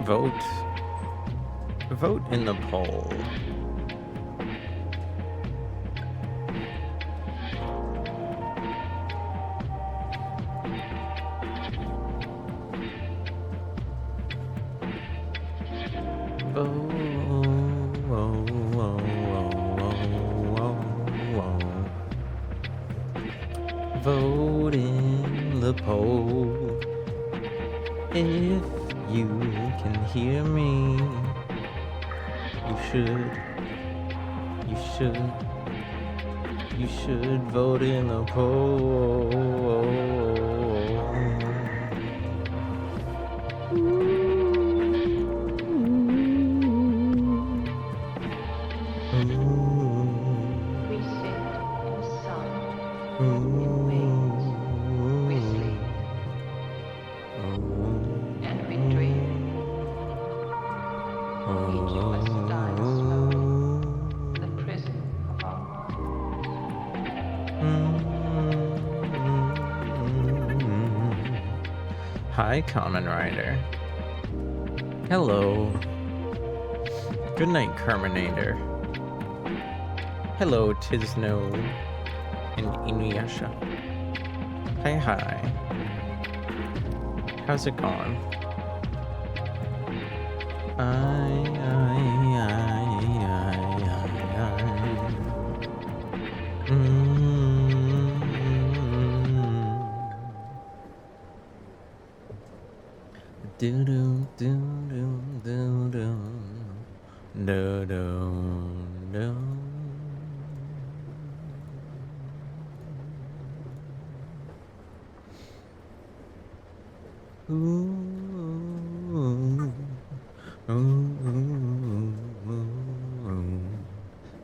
Vote. Vote in the poll. Vote in the poll. If you can hear me, you should vote in the poll. We sit in sun, in wings, we sleep, and we dream. Each of us dies slowly, the prison of our mind. Hi, Kamen Rider. Hello. Good night, Carminator. Hello, Tisno and Inuyasha. Hi. How's it going?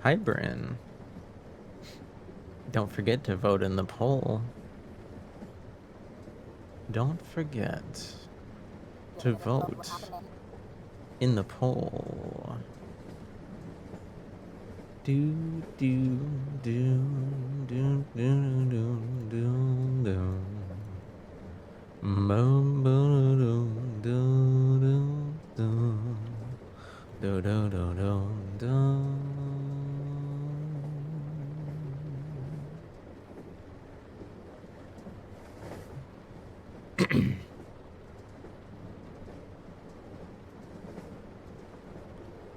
Hi, Bryn. Don't forget to vote in the poll. Don't forget to vote in the poll.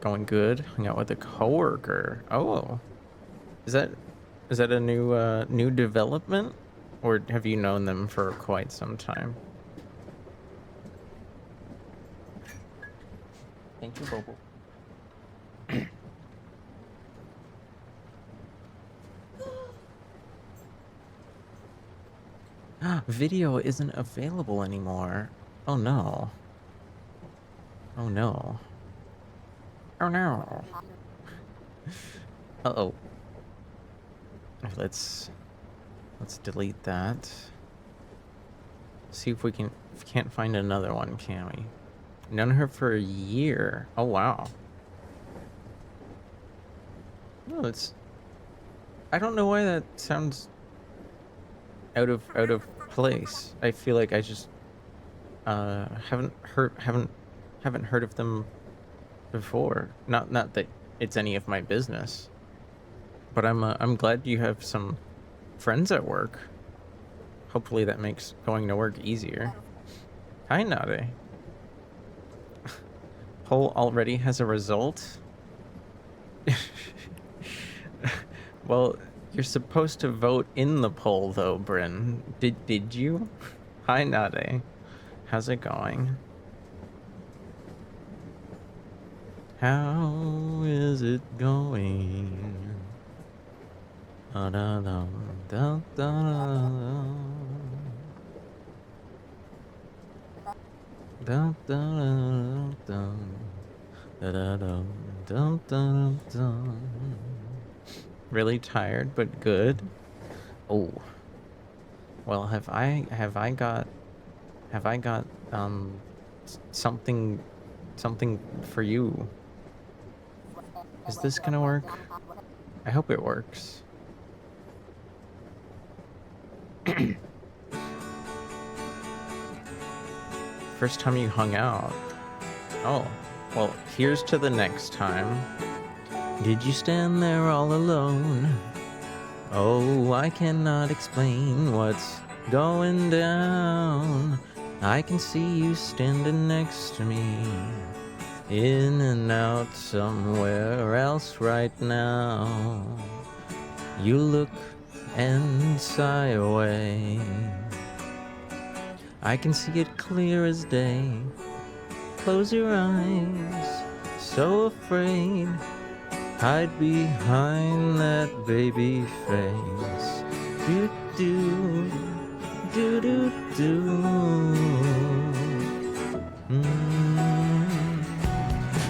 Going good. Hung out with a coworker. Oh, is that a new development, or have you known them for quite some time? Thank you, Bobo. Video isn't available anymore. Oh no. Oh no. Oh no. Uh-oh. Let's delete that. See if we can't find another one, can we? Known her for a year. Oh wow. No, I don't know why that sounds out of place. I feel like I just haven't heard of them before. Not that it's any of my business, but I'm glad you have some friends at work. Hopefully that makes going to work easier. Hi, Nade. Poll already has a result. Well, you're supposed to vote in the poll though, Bryn. Did you? Hi, Nade. How's it going? How is it going? Da da da da da da da da da. Really tired, but good. Oh. Well, have I got something for you? Is this gonna work? I hope it works. First time you hung out. Oh, well, here's to the next time. Did you stand there all alone? Oh, I cannot explain what's going down. I can see you standing next to me, in and out somewhere else right now. You look and sigh away. I can see it clear as day. Close your eyes, so afraid. Hide behind that baby face. Do do do do do.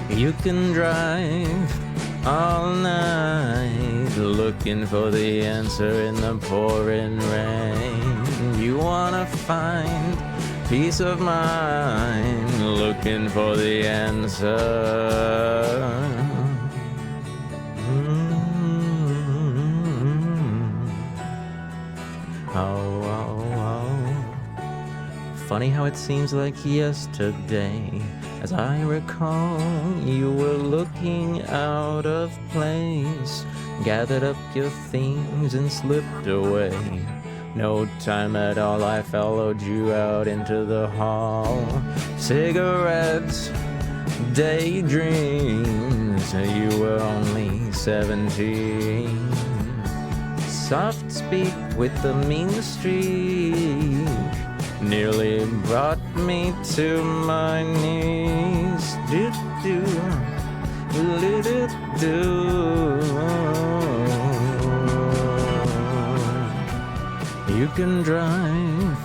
You can drive all night looking for the answer in the pouring rain. You wanna find peace of mind looking for the answer. Funny how it seems like yesterday. As I recall, you were looking out of place, gathered up your things and slipped away. No time at all, I followed you out into the hall. Cigarettes, daydreams, you were only 17. Soft speak with the mean streak nearly brought me to my knees. Do do do do do. You can drive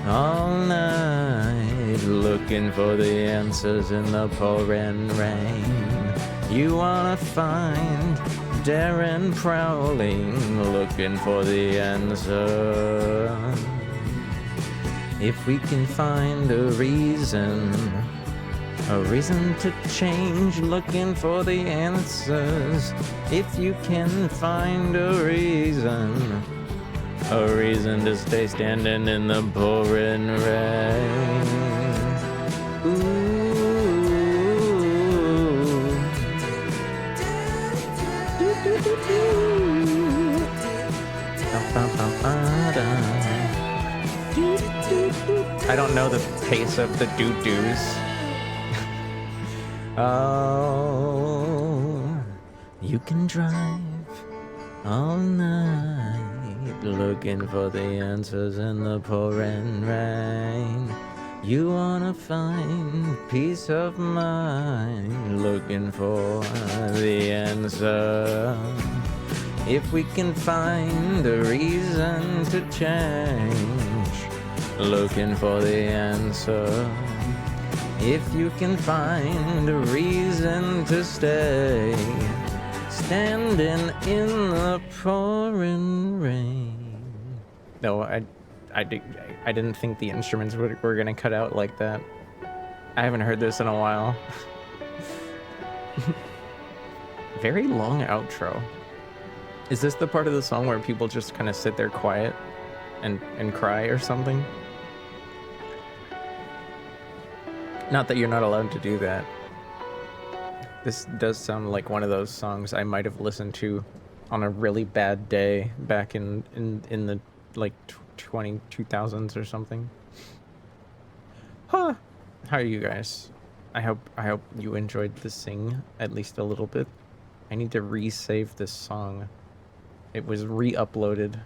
all night looking for the answers in the pouring rain. You wanna find Darren prowling looking for the answer. If we can find a reason to change, looking for the answers. If you can find a reason to stay standing in the pouring rain. Ooh. I don't know the pace of the doo-doos. Oh, you can drive all night looking for the answers in the pouring rain. You wanna find peace of mind looking for the answer. If we can find a reason to change, looking for the answer. If you can find a reason to stay, standing in the pouring rain. No, I didn't think the instruments were gonna cut out like that. I haven't heard this in a while. Very long outro. Is this the part of the song where people just kind of sit there quiet and cry or something? Not that you're not allowed to do that. This does sound like one of those songs I might have listened to on a really bad day back in the like 2000s or something. Huh. How are you guys? I hope you enjoyed the sing at least a little bit. I need to resave this song. It was re-uploaded.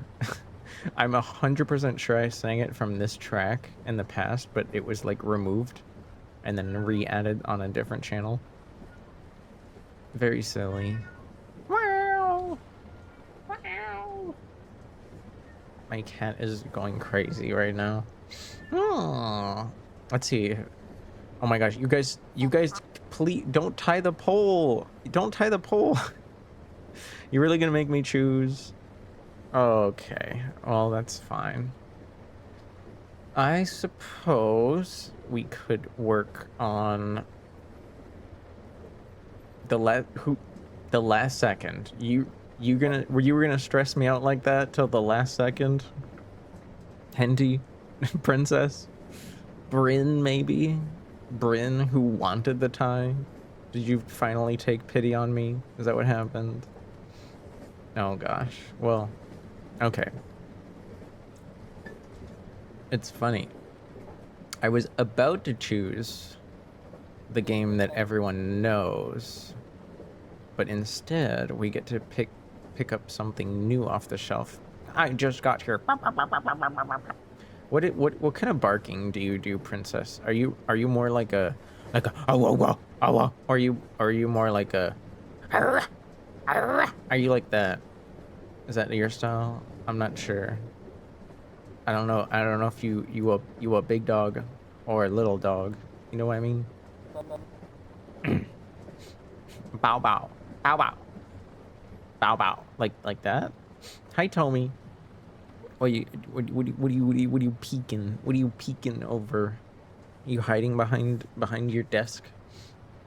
I'm 100% sure I sang it from this track in the past, but it was like removed and then re-added on a different channel. Very silly. Wow. Wow. My cat is going crazy right now. Oh. Let's see. Oh my gosh, you guys, please don't tie the pole. Don't tie the pole. You're really gonna make me choose? Okay, well, that's fine. I suppose we could work on the last second. You were gonna stress me out like that till the last second? Henty? Princess? Bryn, maybe? Bryn who wanted the tie? Did you finally take pity on me? Is that what happened? Oh gosh. Well, okay. It's funny. I was about to choose the game that everyone knows, but instead we get to pick up something new off the shelf. I just got here. What kind of barking do you do, princess? Are you more like a oh whoa whoa oh whoa? Or are you more like a are you like that? Is that your style? I'm not sure. I don't know if you a big dog or a little dog. You know what I mean? Bow bow. Bow bow. Bow bow. Like that? Hi Tommy. What are you peeking? What are you peeking over? Are you hiding behind your desk?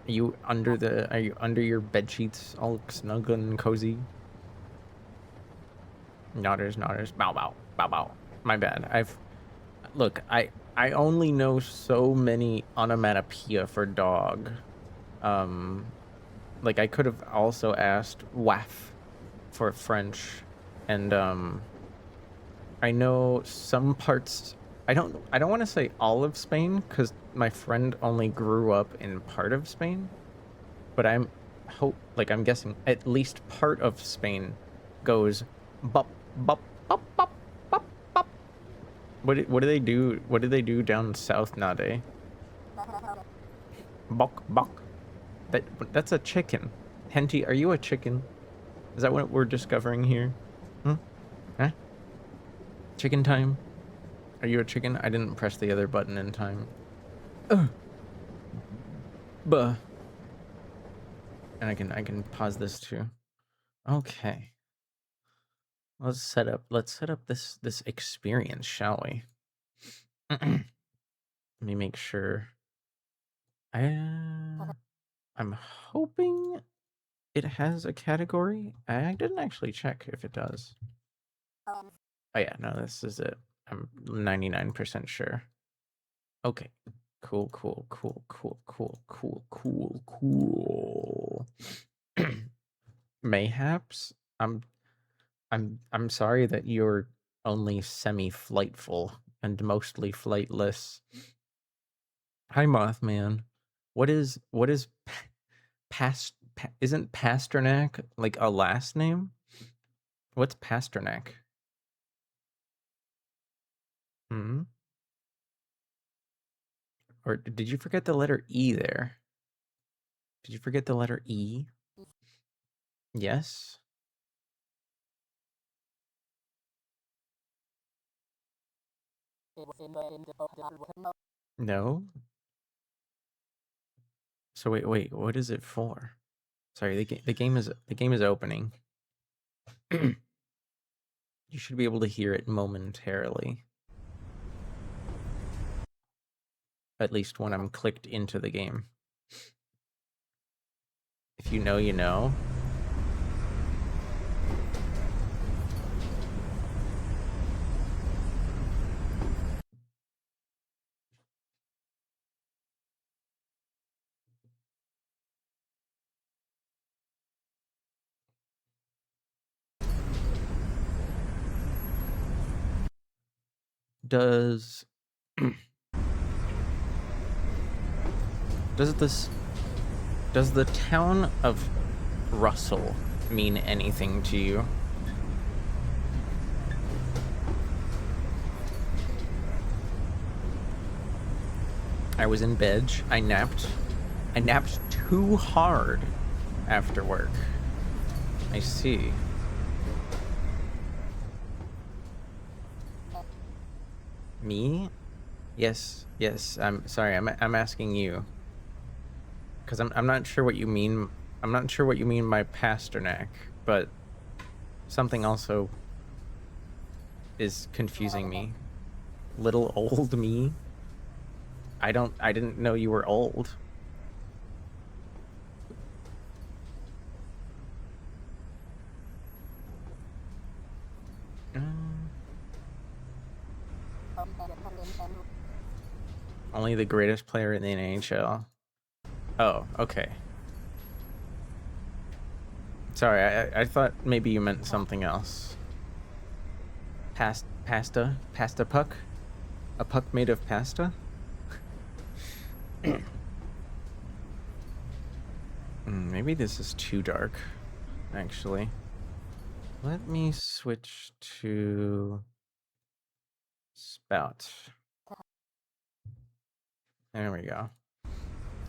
Are you under your bed sheets all snug and cozy? Nodders. Bow bow. Bow bow. My bad. I only know so many onomatopoeia for dog. Like I could have also asked waff for French, and I know some parts. I don't want to say all of Spain because my friend only grew up in part of Spain, but I'm guessing at least part of Spain goes bop bop bop bop bop bop. What do they do? What do they do down south nowadays? Bok bok. That's a chicken. Henty, are you a chicken? Is that what we're discovering here? Hmm? Huh? Chicken time? Are you a chicken? I didn't press the other button in time. Buh. And I can pause this too. Okay. Let's set up this experience, shall we? Let me make sure. I'm hoping it has a category. I didn't actually check if it does. Oh yeah, no, this is it. I'm 99% sure. Okay. Cool. Mayhaps? I'm sorry that you're only semi-flightful and mostly flightless. Hi, Mothman. What is isn't Pasternak like a last name? What's Pasternak? Hmm? Or did you forget the letter E there? Did you forget the letter E? Yes? No? So wait, what is it for? Sorry, the game is opening. You should be able to hear it momentarily. At least when I'm clicked into the game. If you know, you know. Does the town of Russell mean anything to you? I was in bed. I napped too hard after work. I see. Me? Yes. I'm sorry. I'm asking you. Cuz I'm not sure what you mean. I'm not sure what you mean by Pasternak, but something also is confusing me. Little old me? I didn't know you were old. only the greatest player in the NHL. Oh, okay. Sorry, I thought maybe you meant something else. Pasta puck? A puck made of pasta? Maybe this is too dark, actually. Let me switch to spout. There we go.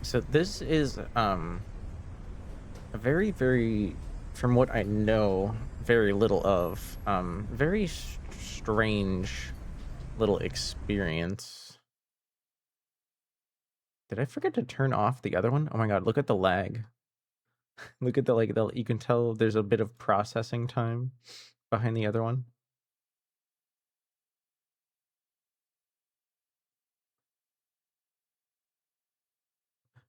So this is a very, very, from what I know very little of, very strange little experience. Did I forget to turn off the other one? Oh my god, look at the lag. Look at the you can tell there's a bit of processing time behind the other one.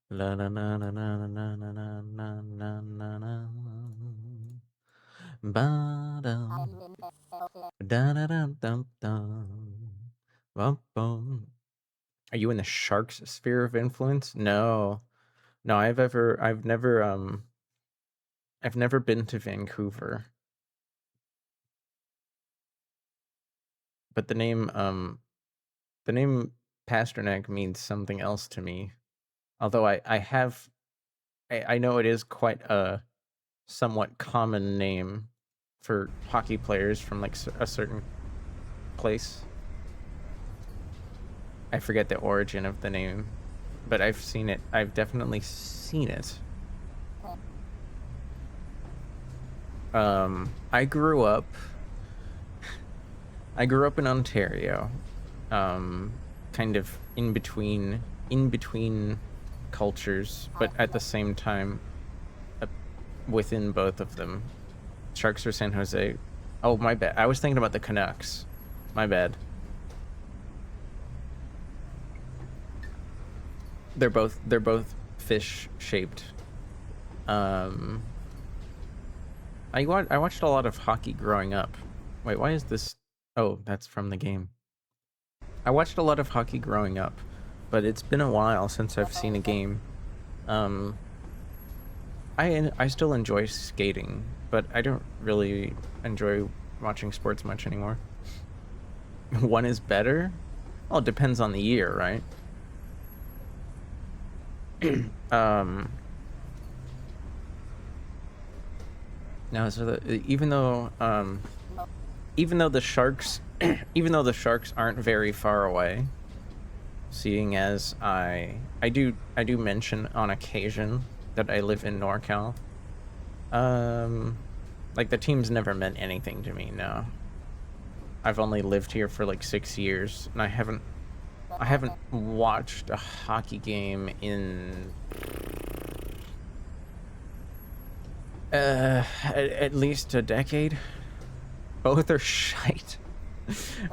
La na na na na na na na na na na na. Ba dum. Da da dum dum dum. Bum bum. Are you in the Sharks sphere of influence? No. No, I've never been to Vancouver. But the name Pasternak means something else to me. Although I know it is quite a somewhat common name for hockey players from like a certain place. I forget the origin of the name, but I've seen it. I've definitely seen it. I grew up in Ontario, kind of in between cultures, but at the same time within both of them. Sharks or San Jose. Oh, my bad. I was thinking about the Canucks. My bad. They're both fish shaped. I watched a lot of hockey growing up. Wait, why is this? Oh, that's from the game. I watched a lot of hockey growing up, but it's been a while since I've seen a game. I still enjoy skating, but I don't really enjoy watching sports much anymore. One is better? Well, it depends on the year, right? No, so even though the Sharks even though the Sharks aren't very far away, seeing as I do mention on occasion that I live in NorCal. Like the team's never meant anything to me, no. I've only lived here for like 6 years, and I haven't watched a hockey game in at least a decade. Both are shite.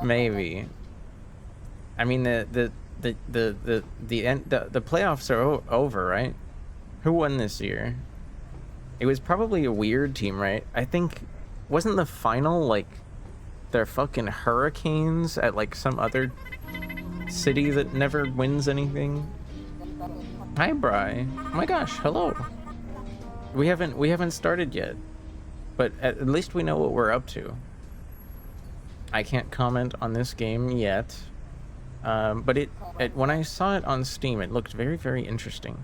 Maybe. I mean the playoffs are over, right? Who won this year? It was probably a weird team, right? I think wasn't the final like their fucking Hurricanes at like some other city that never wins anything? Hi, Bri. Oh my gosh, hello. We haven't started yet, but at least we know what we're up to. I can't comment on this game yet, but when I saw it on Steam, it looked very, very interesting.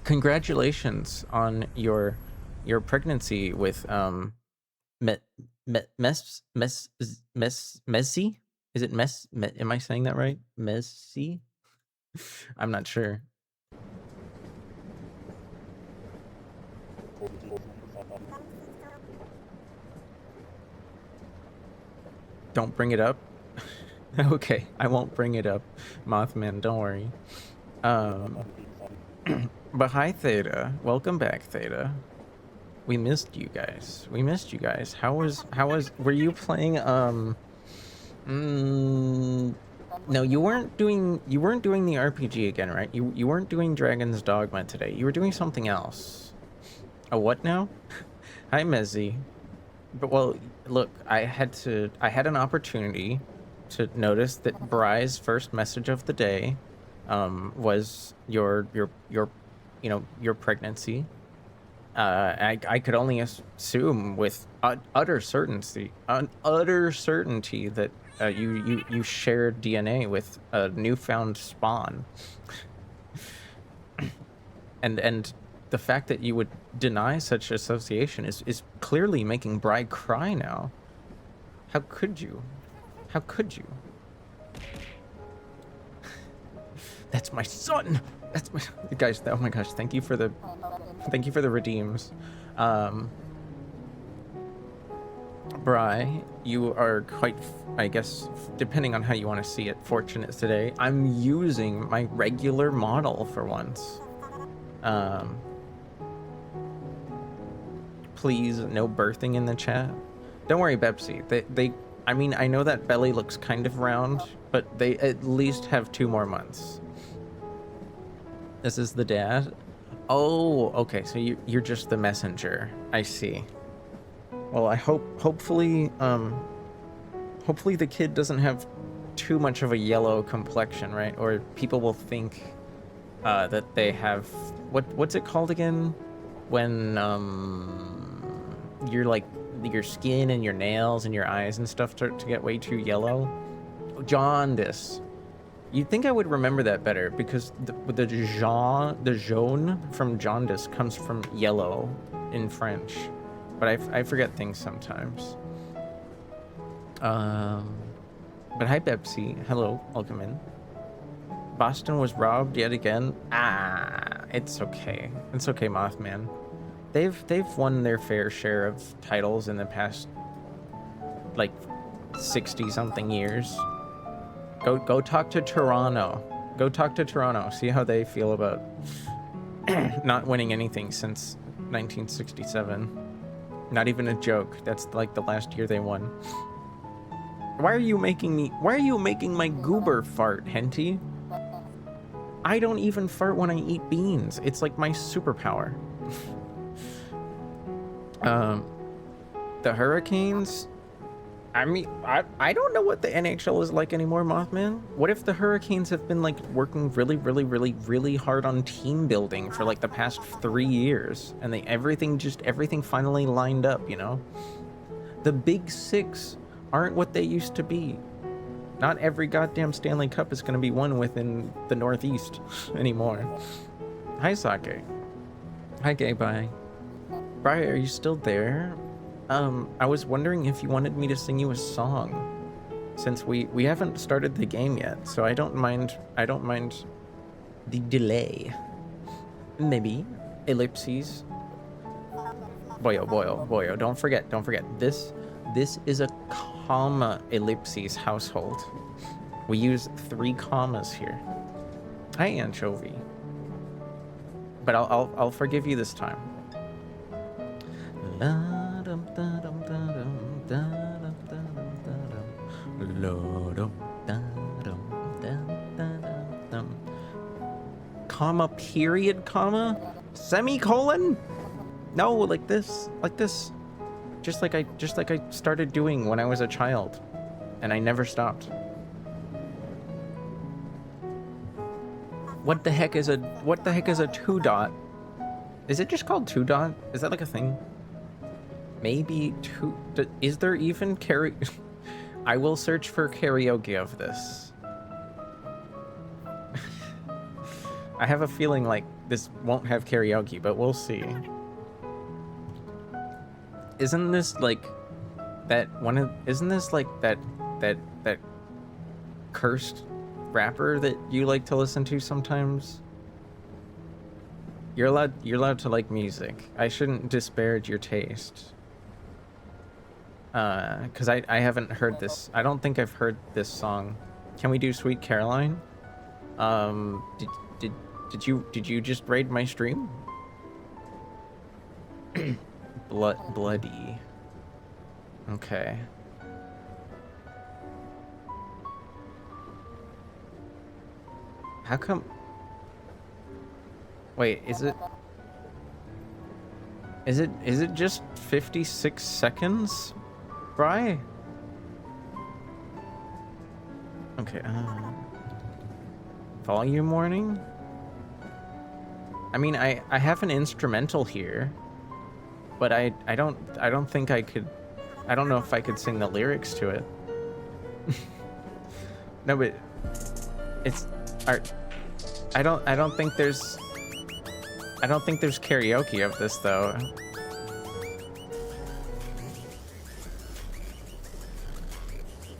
Congratulations on your pregnancy with Messi? Is it am I saying that right? Messi? I'm not sure. Don't bring it up. Okay, I won't bring it up, Mothman. Don't worry. But hi, Theta. Welcome back, Theta. We missed you guys. How was? Were you playing? No, you weren't doing the RPG again, right? You weren't doing Dragon's Dogma today. You were doing something else. A what now? Hi, Mezzy. But well, look, I had an opportunity to notice that Bry's first message of the day was your your pregnancy. I could only assume with utter certainty that you shared DNA with a newfound spawn, and the fact that you would deny such association is clearly making Bry cry now. How could you? How could you? That's my son. That's my guys. Oh my gosh! Thank you for the redeems. Bry, you are quite, I guess, depending on how you want to see it, fortunate today. I'm using my regular model for once. Please, no birthing in the chat. Don't worry, Bepsy. I mean, I know that belly looks kind of round, but they at least have 2 more months. This is the dad. Oh, okay. So you're just the messenger. I see. Well, I hopefully the kid doesn't have too much of a yellow complexion, right? Or people will think that they have what's it called again? When you're like your skin and your nails and your eyes and stuff start to get way too yellow. Jaundice. You'd think I would remember that better because the jaune from jaundice comes from yellow in French, but I forget things sometimes. But hi, Bepsy. Hello, welcome in. Boston was robbed yet again. It's okay. It's okay, Mothman. They've won their fair share of titles in the past like 60 something years. Go talk to Toronto. Go talk to Toronto. See how they feel about not winning anything since 1967. Not even a joke. That's like the last year they won. Why are you making my goober fart, Henty? I don't even fart when I eat beans. It's like my superpower. The Hurricanes, I mean, I don't know what the NHL is like anymore, Mothman. What if the Hurricanes have been like working really hard on team building for like the past 3 years, and everything finally lined up, you know? The Big Six aren't what they used to be. Not every goddamn Stanley Cup is going to be won within the Northeast anymore. Hi, Sake. Hi, Gay Bye. Bri, are you still there? I was wondering if you wanted me to sing you a song, since we haven't started the game yet, so I don't mind the delay. Maybe ellipses. Boyo, don't forget. This is a comma ellipses household. We use 3 commas here. Hi, Anchovy. But I'll forgive you this time. Comma, period, comma, semicolon? No, like this. Just like I started doing when I was a child, and I never stopped. What the heck is a 2 dot? Is it just called 2 dot? Is that like a thing? Maybe 2. Is there even I will search for karaoke of this. I have a feeling like this won't have karaoke, but we'll see. Isn't this like that cursed rapper that you like to listen to sometimes? You're allowed to like music. I shouldn't disparage your taste. Cause I haven't heard this. I don't think I've heard this song. Can we do Sweet Caroline? Did you just raid my stream? Bloody. Okay. How come? Wait, is it just 56 seconds, Bri? Okay. Volume warning? I mean, I have an instrumental here, but I don't think I could. I don't know if I could sing the lyrics to it. No, but it's art. I don't think there's karaoke of this though.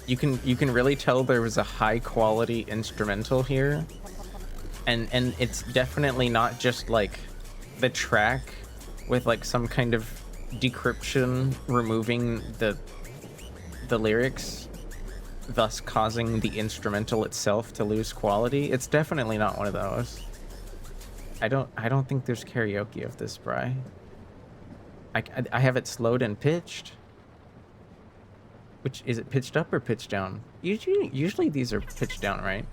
You can really tell there was a high quality instrumental here. And it's definitely not just like the track with like some kind of decryption removing the lyrics, thus causing the instrumental itself to lose quality. It's definitely not one of those. I don't think there's karaoke of this, Bri. I have it slowed and pitched. Which is it, pitched up or pitched down? Usually these are pitched down, right?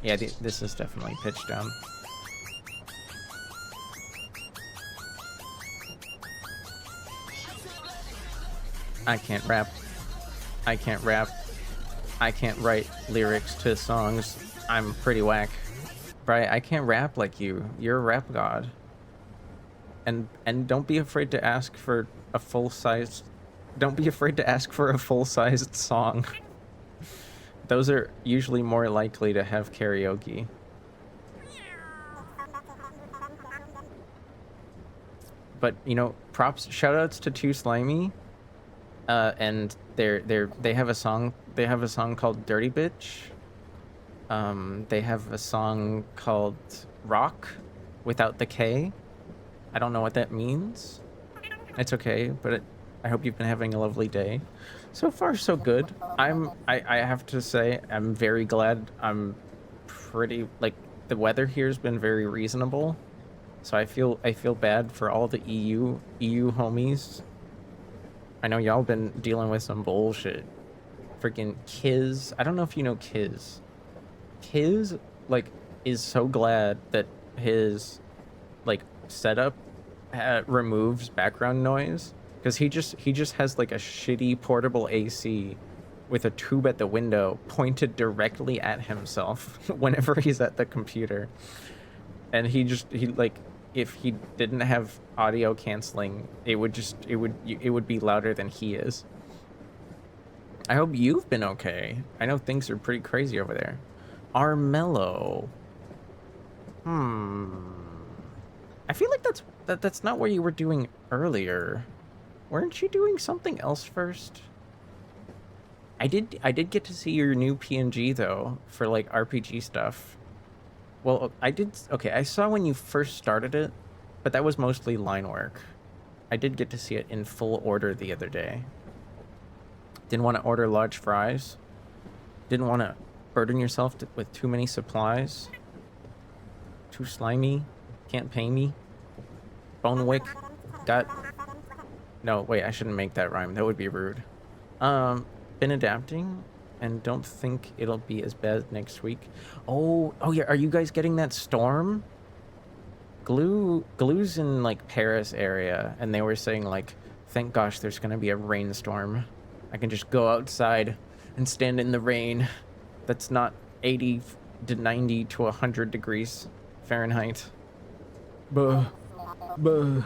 Yeah, this is definitely pitched down. I can't rap. I can't rap. I can't write lyrics to songs. I'm pretty whack. Right? I can't rap like you. You're a rap god. And don't be afraid to ask for a full-sized... Don't be afraid to ask for a full-sized song. Those are usually more likely to have karaoke. But, you know, props, shoutouts to Too Slimy. And they have a song called Dirty Bitch. They have a song called Rock without the K. I don't know what that means. It's okay, but I hope you've been having a lovely day. So far, so good. I have to say, I'm very glad. I'm pretty, like, the weather here's been very reasonable. So I feel bad for all the EU homies. I know y'all been dealing with some bullshit. Freaking Kiz. I don't know if you know Kiz. Kiz, like, is so glad that his, like, setup removes background noise. Because he just has, like, a shitty portable AC with a tube at the window pointed directly at himself whenever he's at the computer. And he like, if he didn't have audio canceling, it would be louder than he is. I hope you've been okay. I know things are pretty crazy over there. Armello. I feel like that's not what you were doing earlier. Weren't you doing something else first? I did get to see your new PNG though for like RPG stuff. Well, I saw when you first started it, but that was mostly line work. I did get to see it in full order the other day. Didn't want to order large fries. Didn't want to burden yourself with too many supplies. Too slimy. Can't pay me. Bonewick. No, wait, I shouldn't make that rhyme. That would be rude. Been adapting and don't think it'll be as bad next week. Oh yeah, are you guys getting that storm? Glue's in like Paris area, and they were saying like, thank gosh there's gonna be a rainstorm. I can just go outside and stand in the rain. That's not 80 to 90 to 100 degrees Fahrenheit. Buh. Buh.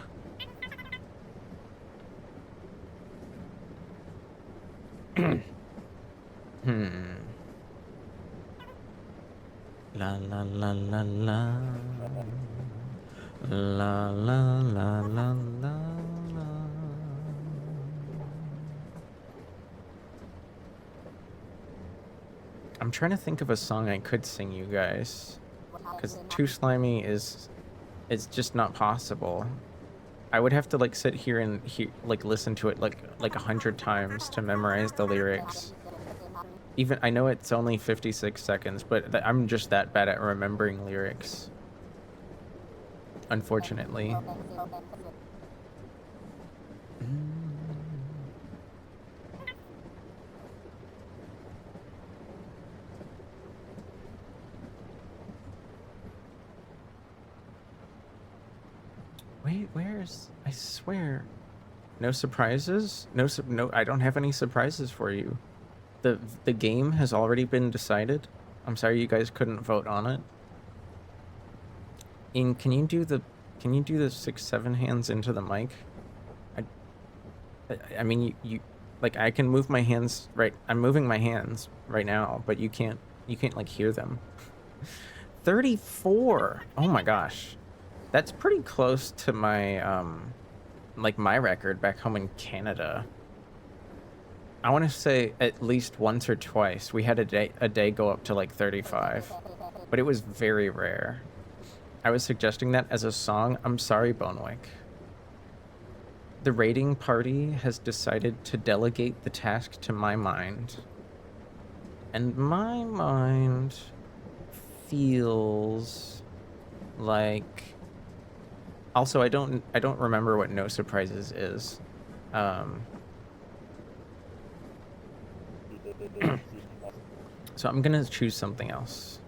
La la la la la. La la la la la. I'm trying to think of a song I could sing you guys, because Too Slimy is just not possible. I would have to like sit here and like listen to it like 100 times to memorize the lyrics. Even I know it's only 56 seconds, but I'm just that bad at remembering lyrics. Unfortunately. Wait, where's... I swear. No surprises? No, I don't have any surprises for you. the game has already been decided. I'm sorry you guys couldn't vote on it. Can you do the 6-7 hands into the mic? I mean you like I can move my hands right. I'm moving my hands right now, but you can't like hear them. 34. Oh my gosh. That's pretty close to my like my record back home in Canada. I want to say at least once or twice we had a day go up to like 35, but it was very rare. I was suggesting that as a song. I'm sorry, Bonewick. The raiding party has decided to delegate the task to my mind. And my mind feels like... Also, I don't remember what No Surprises is. So I'm gonna choose something else.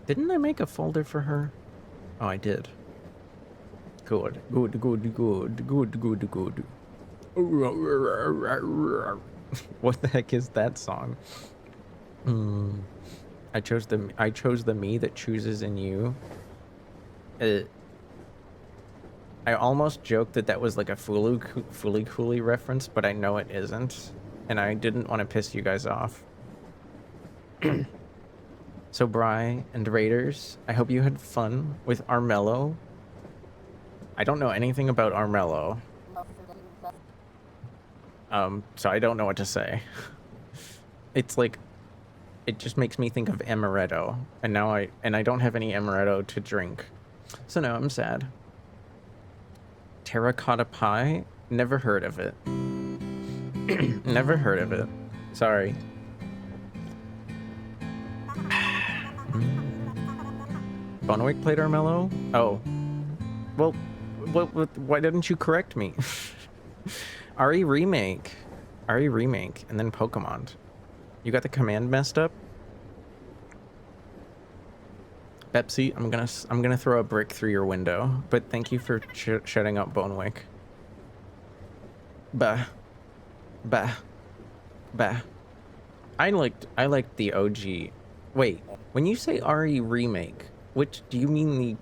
Didn't I make a folder for her? Oh, I did. Good. What the heck is that song? I chose the me that chooses in you. I almost joked that was like a Fooly Cooly reference, but I know it isn't, and I didn't want to piss you guys off. So Bri and Raiders, I hope you had fun with Armello. I don't know anything about Armello. So I don't know what to say. It's like, it just makes me think of amaretto, and now I don't have any amaretto to drink. So now I'm sad. Terracotta pie? Never heard of it. Never heard of it. Sorry. Bonewick played Armello? Oh. Well, why didn't you correct me? RE Remake. RE Remake, and then Pokemon. You got the command messed up? Pepsi, I'm gonna throw a brick through your window, but thank you for shutting up, Bonewick. Bah. I liked the OG. Wait, when you say RE Remake, which do you mean the...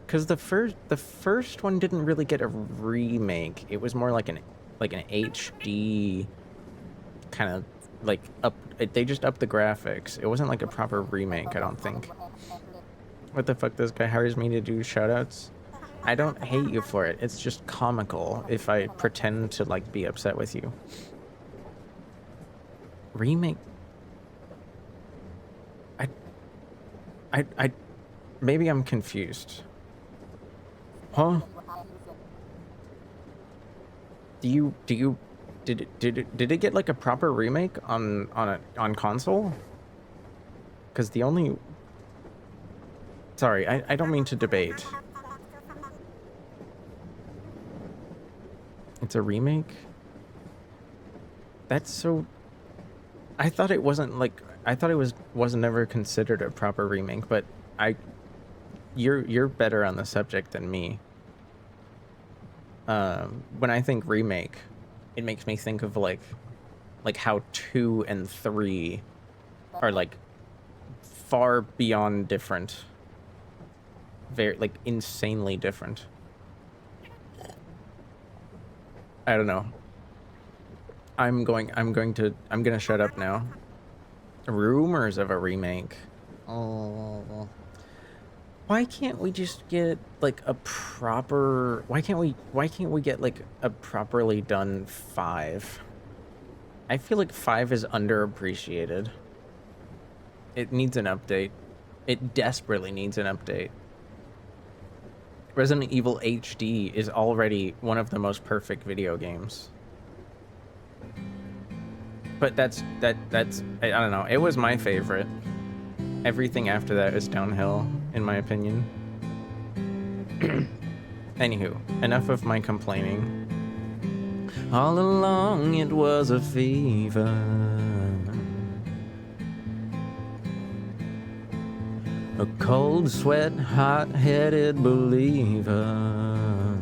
Because the first one didn't really get a remake. It was more like an HD kind of like they just upped the graphics. It wasn't like a proper remake, I don't think. What the fuck, this guy hires me to do shoutouts? I don't hate you for it. It's just comical if I pretend to like be upset with you. Remake. I maybe I'm confused. Huh? Did it get like a proper remake on console? Because the only... Sorry, I don't mean to debate. It's a remake? That's so... I thought it wasn't like... I thought it wasn't ever considered a proper remake, but you're better on the subject than me. When I think remake, it makes me think of like how 2 and 3 are like far beyond different. Very like insanely different. I don't know. I'm gonna shut up now. Rumors of a remake. Oh. Why can't we just get like a proper... Why can't we get like a properly done 5? I feel like 5 is underappreciated. It needs an update. It desperately needs an update. Resident Evil HD is already one of the most perfect video games. But that's I don't know. It was my favorite. Everything after that is downhill, in my opinion. Anywho, enough of my complaining. All along it was a fever. a cold sweat, hot-headed believer.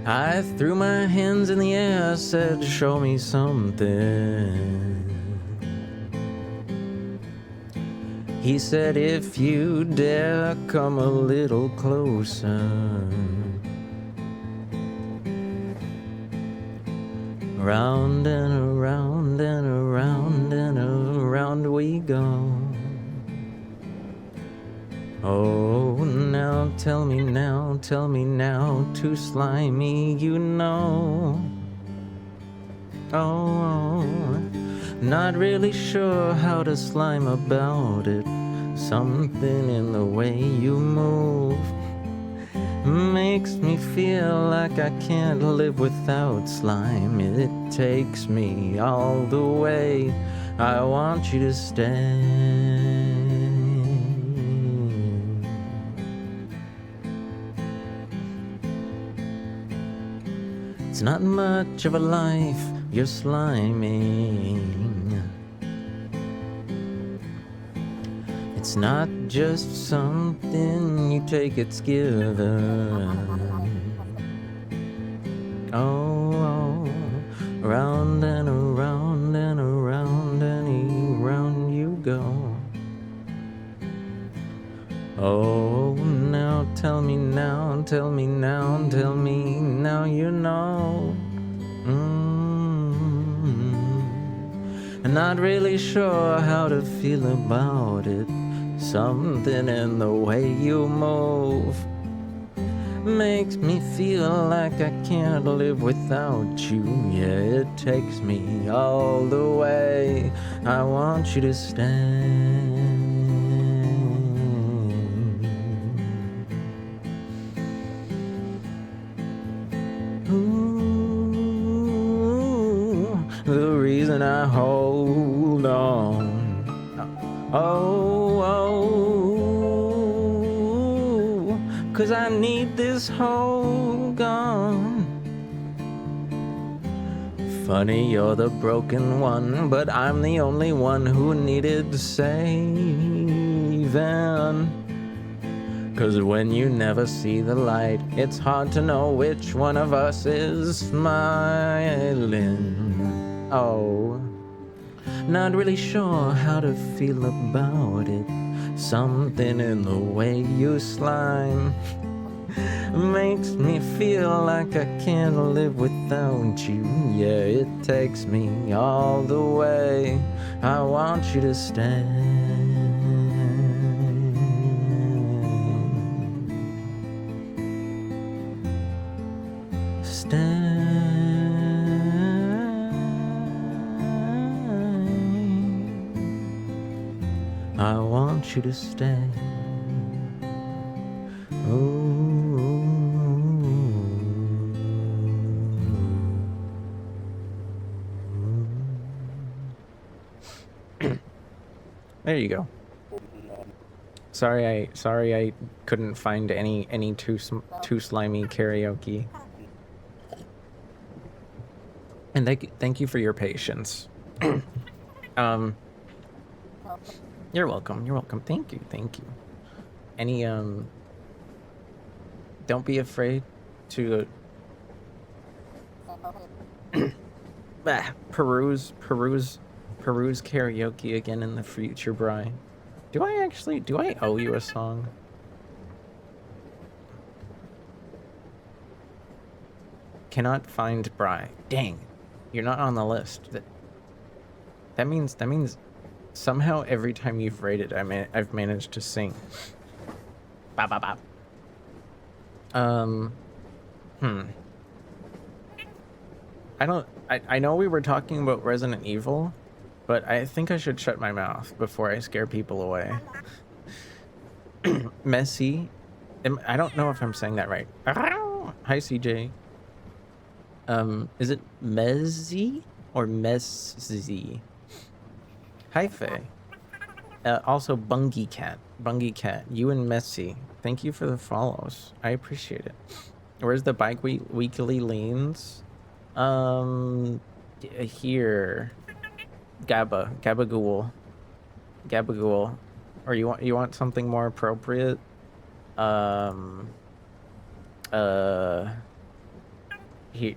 I threw my hands in the air, said, show me something. He said, if you dare come a little closer. Round and around and around and around we go. Oh, now tell me now, too slimy, you know. Oh, not really sure how to slime about it. Something in the way you move makes me feel like I can't live without slime. It takes me all the way. I want you to stay. It's not much of a life you're sliming. It's not just something you take, it's given. Oh, round and around and around and around you go. Oh, now tell me now, tell me now, tell me now, you know. I'm not really sure how to feel about it. Something in the way you move makes me feel like I can't live without you. Yeah, it takes me all the way. I want you to stay. Ooh, the reason I hold on. Oh, 'cause I need this hold on. Funny, you're the broken one, but I'm the only one who needed saving. 'Cause when you never see the light, it's hard to know which one of us is smiling. Oh, not really sure how to feel about it. Something in the way you slime makes me feel like I can't live without you. Yeah, it takes me all the way. I want you to stay. I want you to stay. There you go. Sorry I couldn't find any too slimy karaoke. And thank you for your patience. You're welcome. Thank you. Any don't be afraid to peruse karaoke again in the future, Bri. Do I owe you a song? Cannot find Bri. Dang. You're not on the list. That means somehow every time you've raided, I've managed to sing. Bop bop bop. I know we were talking about Resident Evil, but I think I should shut my mouth before I scare people away. Messy. I don't know if I'm saying that right. Hi, CJ. Is it Mezzy or Mezzy? Hi, Faye. Also, Bungie Cat, you and Messy. Thank you for the follows. I appreciate it. Where's the bike weekly leans? Here. Gabagool. Gabagool, or you want something more appropriate? Um. He.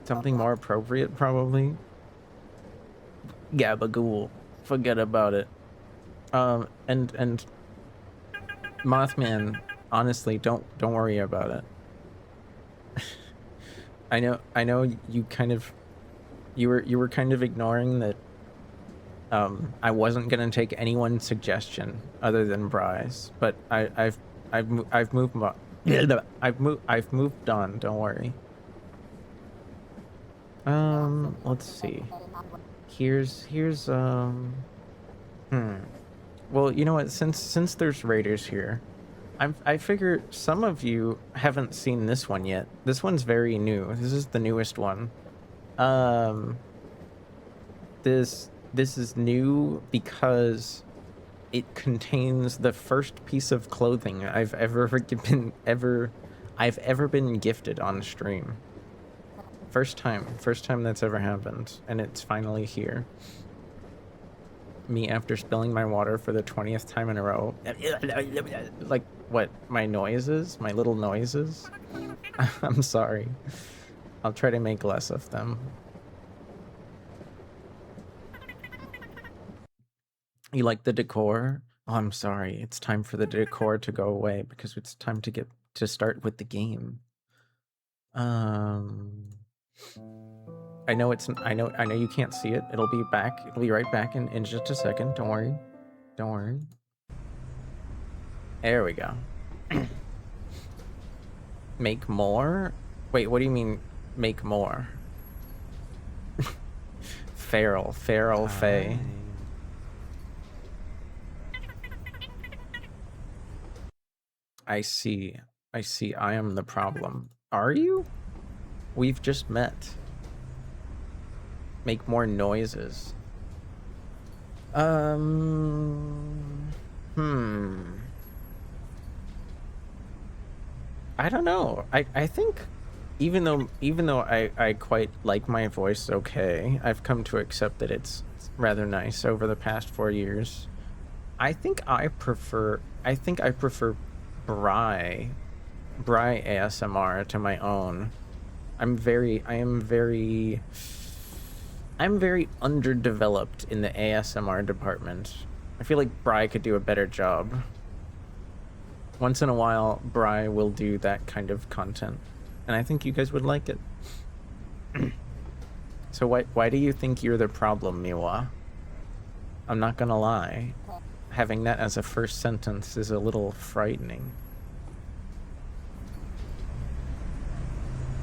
Something more appropriate, probably. Gabagool. Forget about it. And Mothman, honestly, don't worry about it. I know you kind of you were kind of ignoring that I wasn't gonna take anyone's suggestion other than Bry's, but I've moved I've moved on, don't worry. Let's see. Here's well, you know what, since there's raiders here, I figure some of you haven't seen this one yet. This one's very new. This is the newest one. This is new because it contains the first piece of clothing I've ever been gifted on stream. First time that's ever happened, and it's finally here. Me after spilling my water for the 20th time in a row. Like, what, my noises? My little noises? I'm sorry. I'll try to make less of them. You like the decor? Oh, I'm sorry. It's time for the decor to go away because it's time to start with the game. I know you can't see it. It'll be back. It'll be right back in just a second. Don't worry. Don't worry. There we go. Make more? Wait, what do you mean make more? Feral Faye. I see. I am the problem. Are you? We've just met. Make more noises. I don't know. I think even though I quite like my voice okay, I've come to accept that it's rather nice over the past 4 years. I think I prefer Bry ASMR to my own. I'm very underdeveloped in the ASMR department. I feel like Bry could do a better job. Once in a while, Bry will do that kind of content, and I think you guys would like it. So why do you think you're the problem, Miwa? I'm not gonna lie. Having that as a first sentence is a little frightening.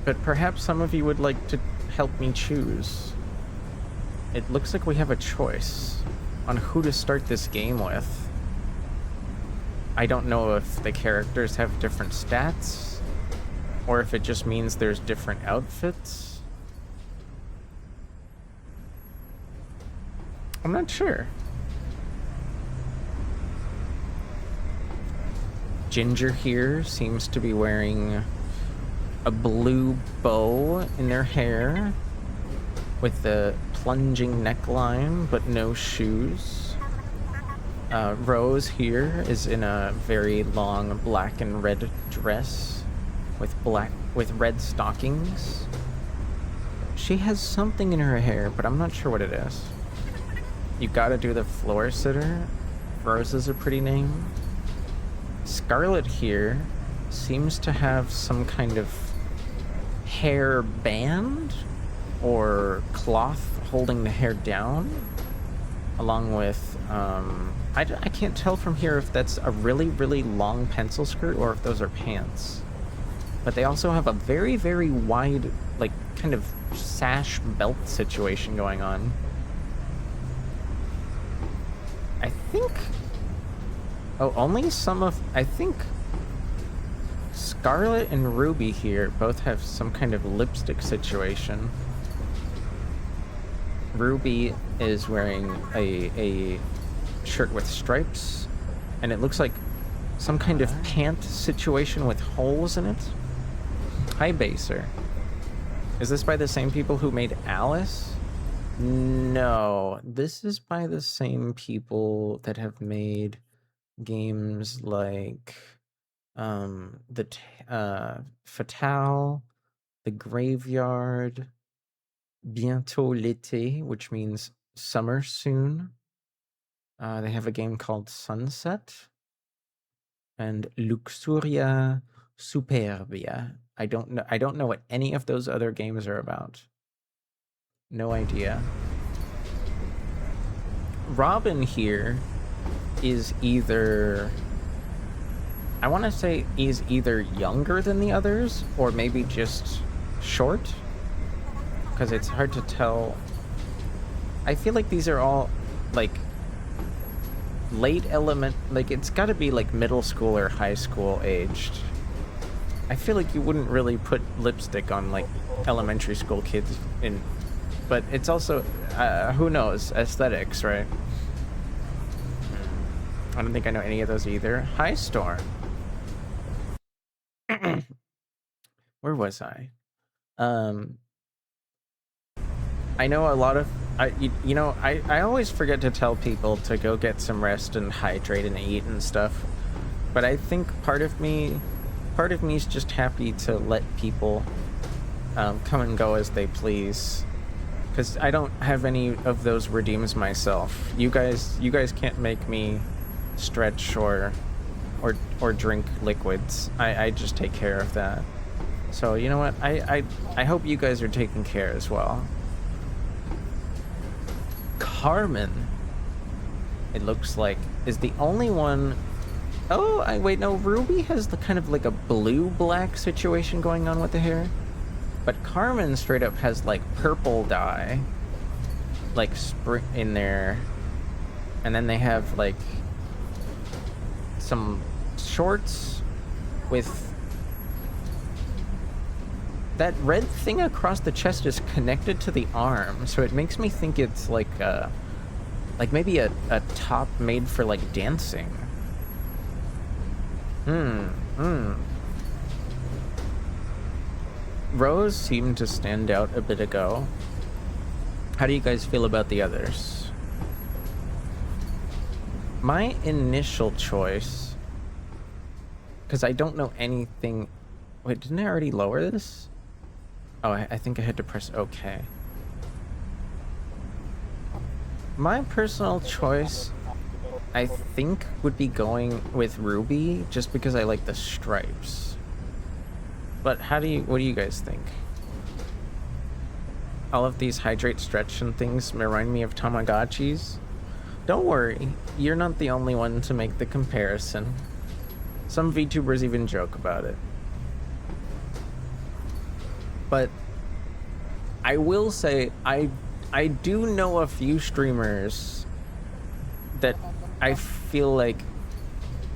But perhaps some of you would like to help me choose. It looks like we have a choice on who to start this game with. I don't know if the characters have different stats, or if it just means there's different outfits. I'm not sure. Ginger here seems to be wearing a blue bow in their hair with the plunging neckline but no shoes. Rose here is in a very long black and red dress with red stockings. She has something in her hair, but I'm not sure what it is. You gotta do the floor sitter. Rose is a pretty name. Scarlet here seems to have some kind of hair band or cloth holding the hair down, along with I can't tell from here if that's a really, really long pencil skirt or if those are pants. But they also have a very, very wide, like, kind of sash belt situation going on. I think... Oh, only some of... I think Scarlet and Ruby here both have some kind of lipstick situation. Ruby is wearing a shirt with stripes, and it looks like some kind of pant situation with holes in it. Hi, Baser. Is this by the same people who made Alice? No, this is by the same people that have made games like Fatale, The Graveyard, Bientôt l'été, which means summer soon. They have a game called Sunset and Luxuria Superbia. I don't know what any of those other games are about. No idea. Robin here is either, I want to say he's either younger than the others or maybe just short, because it's hard to tell. I feel like these are all like late like it's got to be like middle school or high school aged. I feel like you wouldn't really put lipstick on like elementary school kids in, but it's also who knows, aesthetics, right? I don't think I know any of those either. Hi, Storm. Where was I? I know a lot of I always forget to tell people to go get some rest and hydrate and eat and stuff, but I think part of me is just happy to let people come and go as they please, because I don't have any of those redeems myself. You guys can't make me stretch or drink liquids. I just take care of that. So you know what? I hope you guys are taken care as well. Carmen, it looks like, is the only one. Oh, wait, no, Ruby has the kind of like a blue-black situation going on with the hair. But Carmen straight up has like purple dye, like in there. And then they have like some shorts with that red thing across the chest is connected to the arm, so it makes me think it's like maybe a top made for like dancing. Rose seemed to stand out a bit ago. How do you guys feel about the others? My initial choice, because I don't know anything. Wait, didn't I already lower this? Oh, I think I had to press OK. My personal choice, I think, would be going with Ruby, just because I like the stripes. But what do you guys think? All of these hydrate, stretch, and things remind me of Tamagotchis. Don't worry, you're not the only one to make the comparison. Some VTubers even joke about it. But I will say, I do know a few streamers that I feel like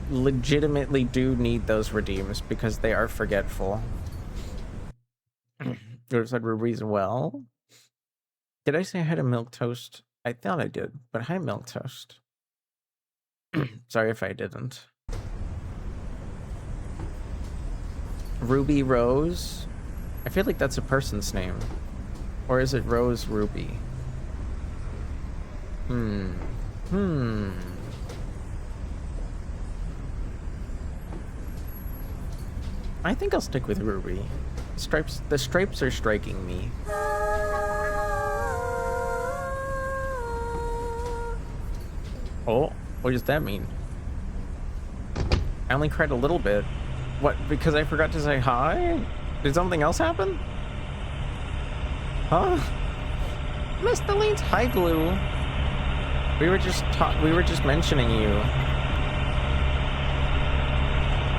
legitimately do need those redeems because they are forgetful. You said Ruby's well. Did I say hi to Milk Toast? I thought I did, but hi, Milk Toast. Sorry if I didn't. Ruby Rose? I feel like that's a person's name. Or is it Rose Ruby? I think I'll stick with Ruby. The stripes are striking me. Oh, what does that mean? I only cried a little bit. What, because I forgot to say hi? Did something else happen? Huh? Mr. Lean's hi, Glue. We were just mentioning you.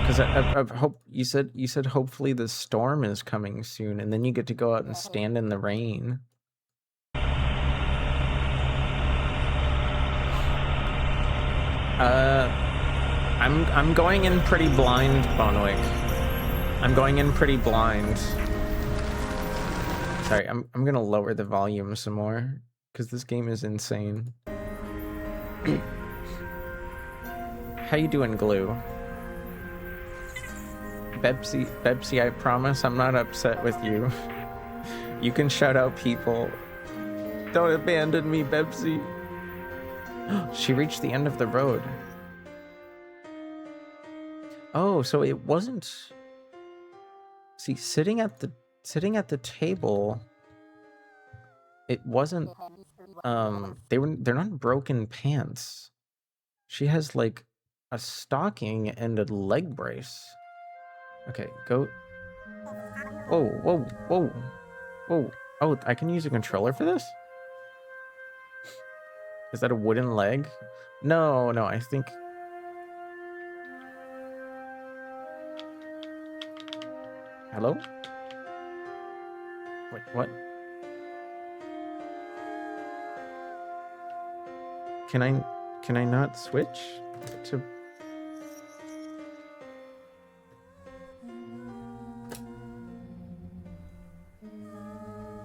Because I hope you said hopefully the storm is coming soon, and then you get to go out and stand in the rain. I'm going in pretty blind, Bonwick. I'm going in pretty blind. Sorry, I'm gonna lower the volume some more because this game is insane. How you doing, Glue? Bebsy, I promise I'm not upset with you. You can shout out people. Don't abandon me, Bebsy. She reached the end of the road. Oh, so it wasn't... See, sitting at the table, it wasn't... they're not broken pants. She has, like, a stocking and a leg brace. Okay, go... Whoa, whoa, whoa, whoa. Oh, I can use a controller for this? Is that a wooden leg? No, I think... Hello? Wait, what? Can I not switch to...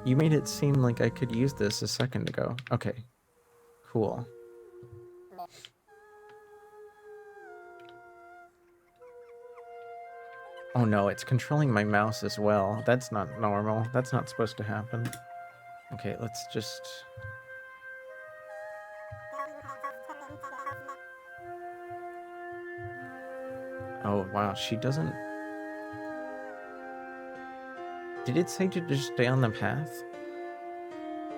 You made it seem like I could use this a second ago. Okay. Cool. Oh no, it's controlling my mouse as well. That's not normal. That's not supposed to happen. Okay, let's just... Oh wow, she doesn't... Did it say to just stay on the path?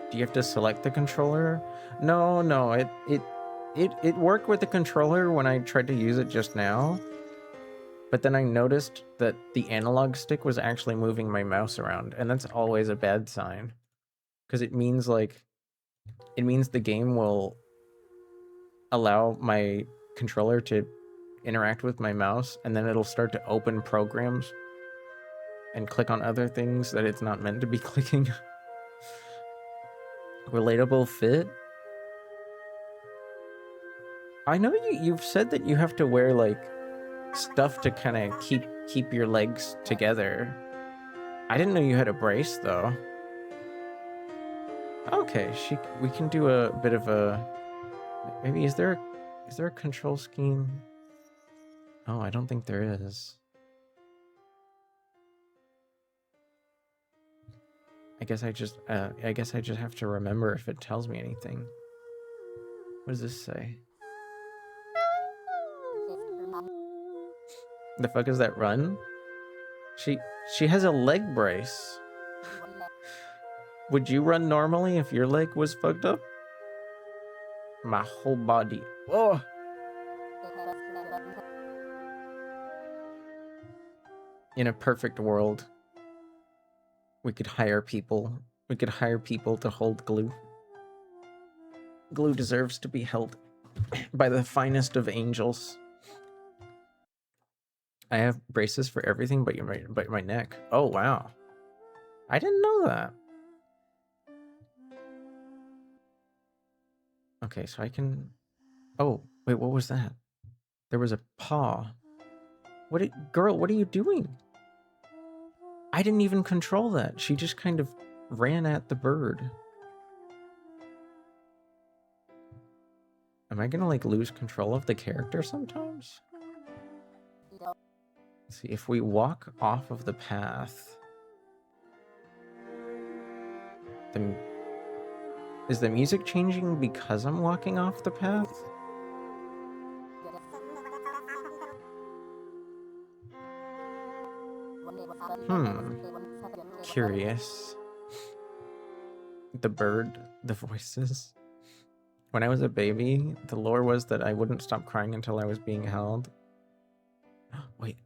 Do you have to select the controller? No, it worked with the controller when I tried to use it just now. But then I noticed that the analog stick was actually moving my mouse around, and that's always a bad sign. Because it means the game will allow my controller to interact with my mouse, and then it'll start to open programs and click on other things that it's not meant to be clicking. Relatable fit? I know you've said that you have to wear, like, stuff to kind of keep your legs together. I didn't know you had a brace, though. Okay, we can do a bit of a... Maybe, is there a control scheme? Oh, I don't think there is. I guess I just have to remember if it tells me anything. What does this say? The fuck is that run? She has a leg brace. Would you run normally if your leg was fucked up? My whole body. Oh! In a perfect world, we could hire people. We could hire people to hold glue. Glue deserves to be held by the finest of angels. I have braces for everything but my neck. Oh, wow. I didn't know that. Okay, so I can... Oh, wait, what was that? There was a paw. Girl, what are you doing? I didn't even control that. She just kind of ran at the bird. Am I gonna, like, lose control of the character sometimes? Let's see, if we walk off of the path... Then... Is the music changing because I'm walking off the path? Curious. The bird, the voices. When I was a baby, the lore was that I wouldn't stop crying until I was being held. Wait.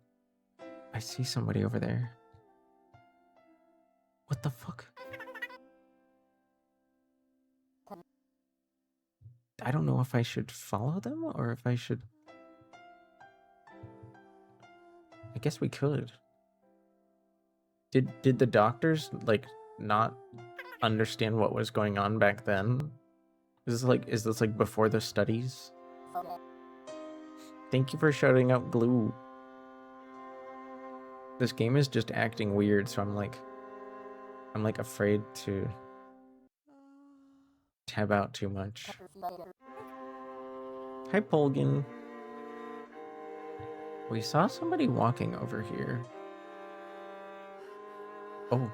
I see somebody over there. What the fuck? I don't know if I should follow them or if I should... I guess we could. Did the doctors, like, not understand what was going on back then? Is this like before the studies? Thank you for shouting out glue. This game is just acting weird, so I'm like afraid to tab out too much. Hi, Polgan. We saw somebody walking over here. Oh.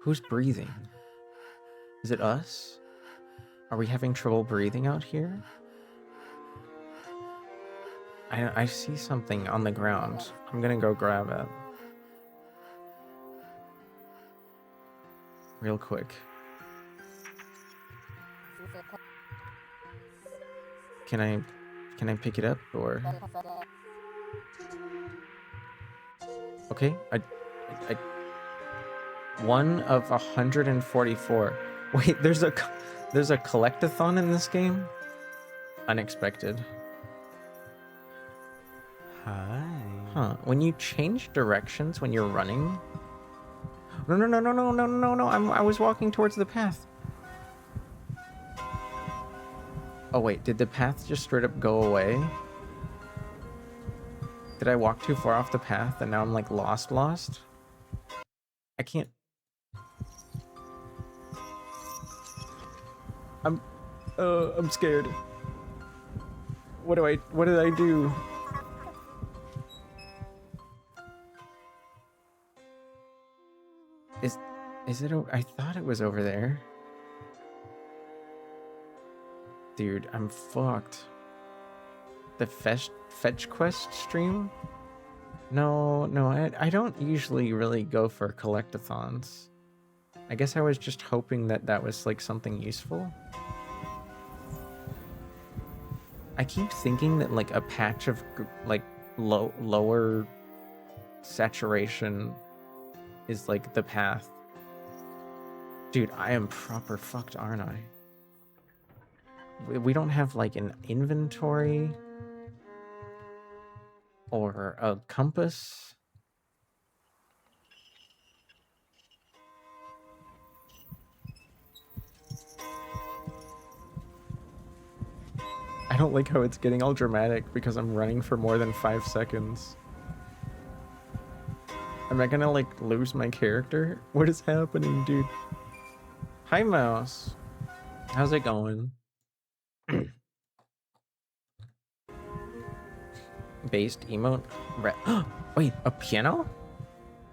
Who's breathing? Is it us? Are we having trouble breathing out here? I see something on the ground. I'm gonna go grab it. Real quick. Can I pick it up or? Okay, I one of 144. Wait, there's a collectathon in this game? Unexpected. Hi. Huh, when you change directions when you're running? No, I was walking towards the path. Oh wait, did the path just straight up go away? Did I walk too far off the path and now I'm like lost? I can't. I'm scared. What did I do? Is it? I thought it was over there. Dude, I'm fucked. The fetch quest stream? No, I don't usually really go for collectathons. I guess I was just hoping that was like something useful. I keep thinking that like a patch of like lower saturation is like the path. Dude, I am proper fucked, aren't I? We don't have like an inventory or a compass. I don't like how it's getting all dramatic because I'm running for more than 5 seconds. Am I gonna like lose my character? What is happening, dude? Hi, Mouse. How's it going? Based emote. Wait, a piano?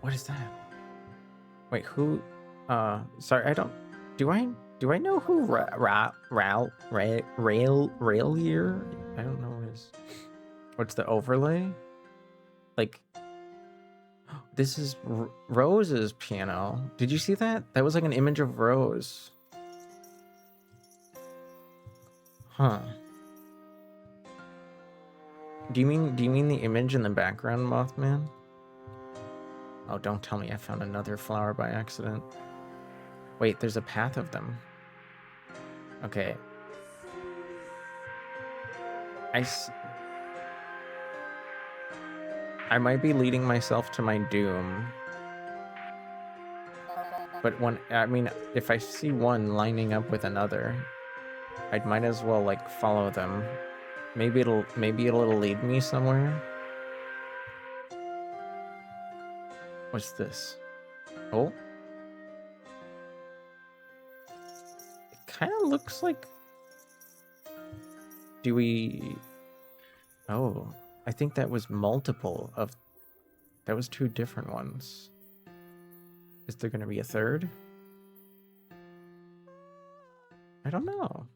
What is that? Wait, who? Sorry, I don't. Do I know who Rail Year? I don't know his. What's the overlay? Like, this is Rose's piano. Did you see that? That was like an image of Rose. Huh. Do you mean the image in the background, Mothman? Oh, don't tell me I found another flower by accident. Wait, there's a path of them. Okay. I might be leading myself to my doom. But if I see one lining up with another, I might as well like follow them. Maybe it'll lead me somewhere. What's this? Oh. It kind of looks like... Do we... Oh, I think that was multiple of... That was 2 different ones. Is there going to be a third? I don't know.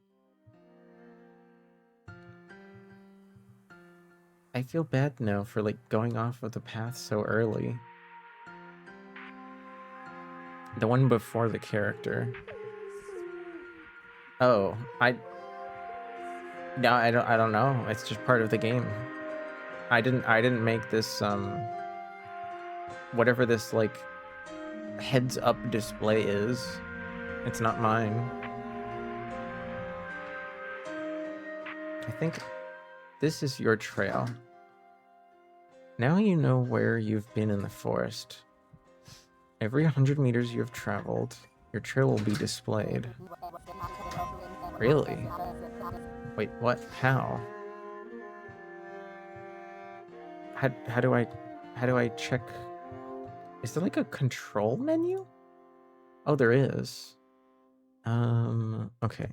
I feel bad now for like going off of the path so early. The one before the character. Oh, no, I don't know. It's just part of the game. I didn't make this whatever this like heads up display is. It's not mine. I think this is your trail. Now you know where you've been in the forest. Every 100 meters you have traveled, your trail will be displayed. Really? Wait, what? How? How do I check? Is there like a control menu? Oh, there is. Okay.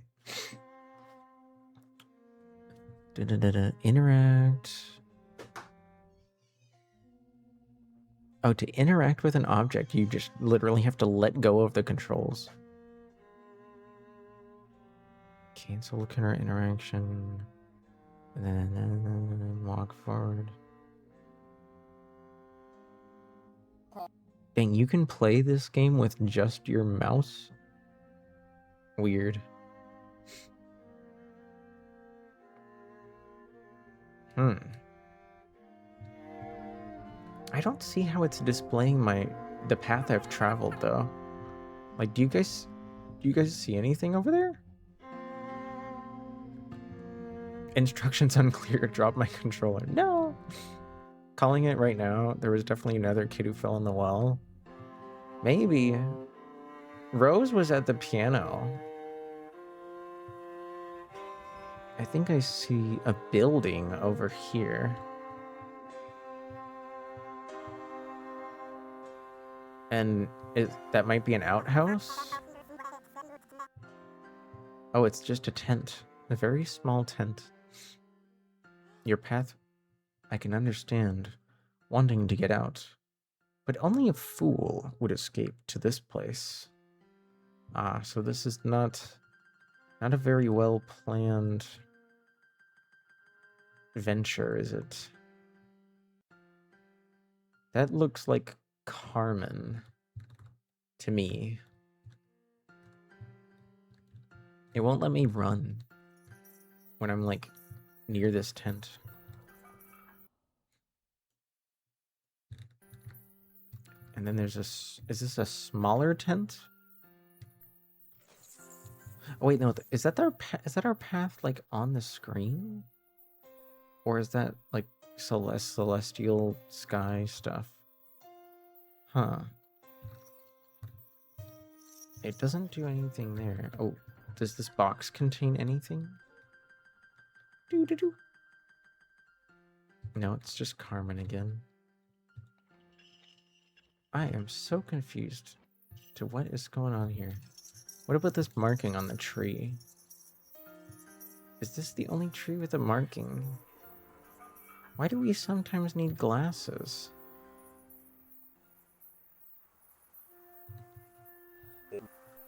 Interact. Oh, to interact with an object, you just literally have to let go of the controls. Cancel current interaction. And then walk forward. Dang, you can play this game with just your mouse? Weird. I don't see how it's displaying the path I've traveled though. Like, do you guys see anything over there? Instructions unclear. Drop my controller. No. Calling it right now. There was definitely another kid who fell in the well. Maybe. Rose was at the piano. I think I see a building over here. And that might be an outhouse? Oh, it's just a tent. A very small tent. Your path, I can understand wanting to get out, but only a fool would escape to this place. Ah, so this is not a very well planned venture, is it? That looks like Carmen to me. It won't let me run when I'm like near this tent. And then there's is this a smaller tent? Oh wait, no, is that our path like on the screen? Or is that like celestial sky stuff? Huh. It doesn't do anything there. Oh, does this box contain anything? Doo-doo-doo. No, it's just Carmen again. I am so confused to what is going on here. What about this marking on the tree? Is this the only tree with a marking? Why do we sometimes need glasses?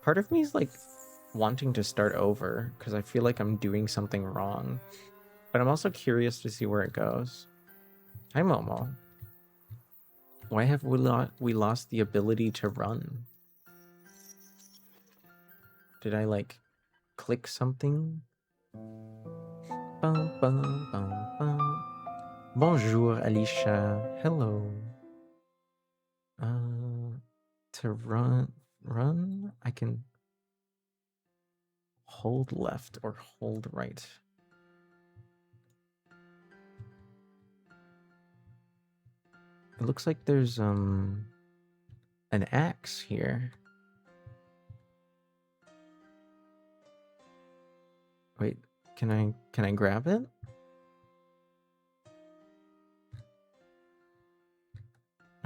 Part of me is like wanting to start over because I feel like I'm doing something wrong. But I'm also curious to see where it goes. Hi, Momo. Why have we lost the ability to run? Did I like click something? Bum, bum, bum, bum. Bonjour, Alicia. Hello. To run, I can hold left or hold right. It looks like there's an axe here. Wait, can I grab it?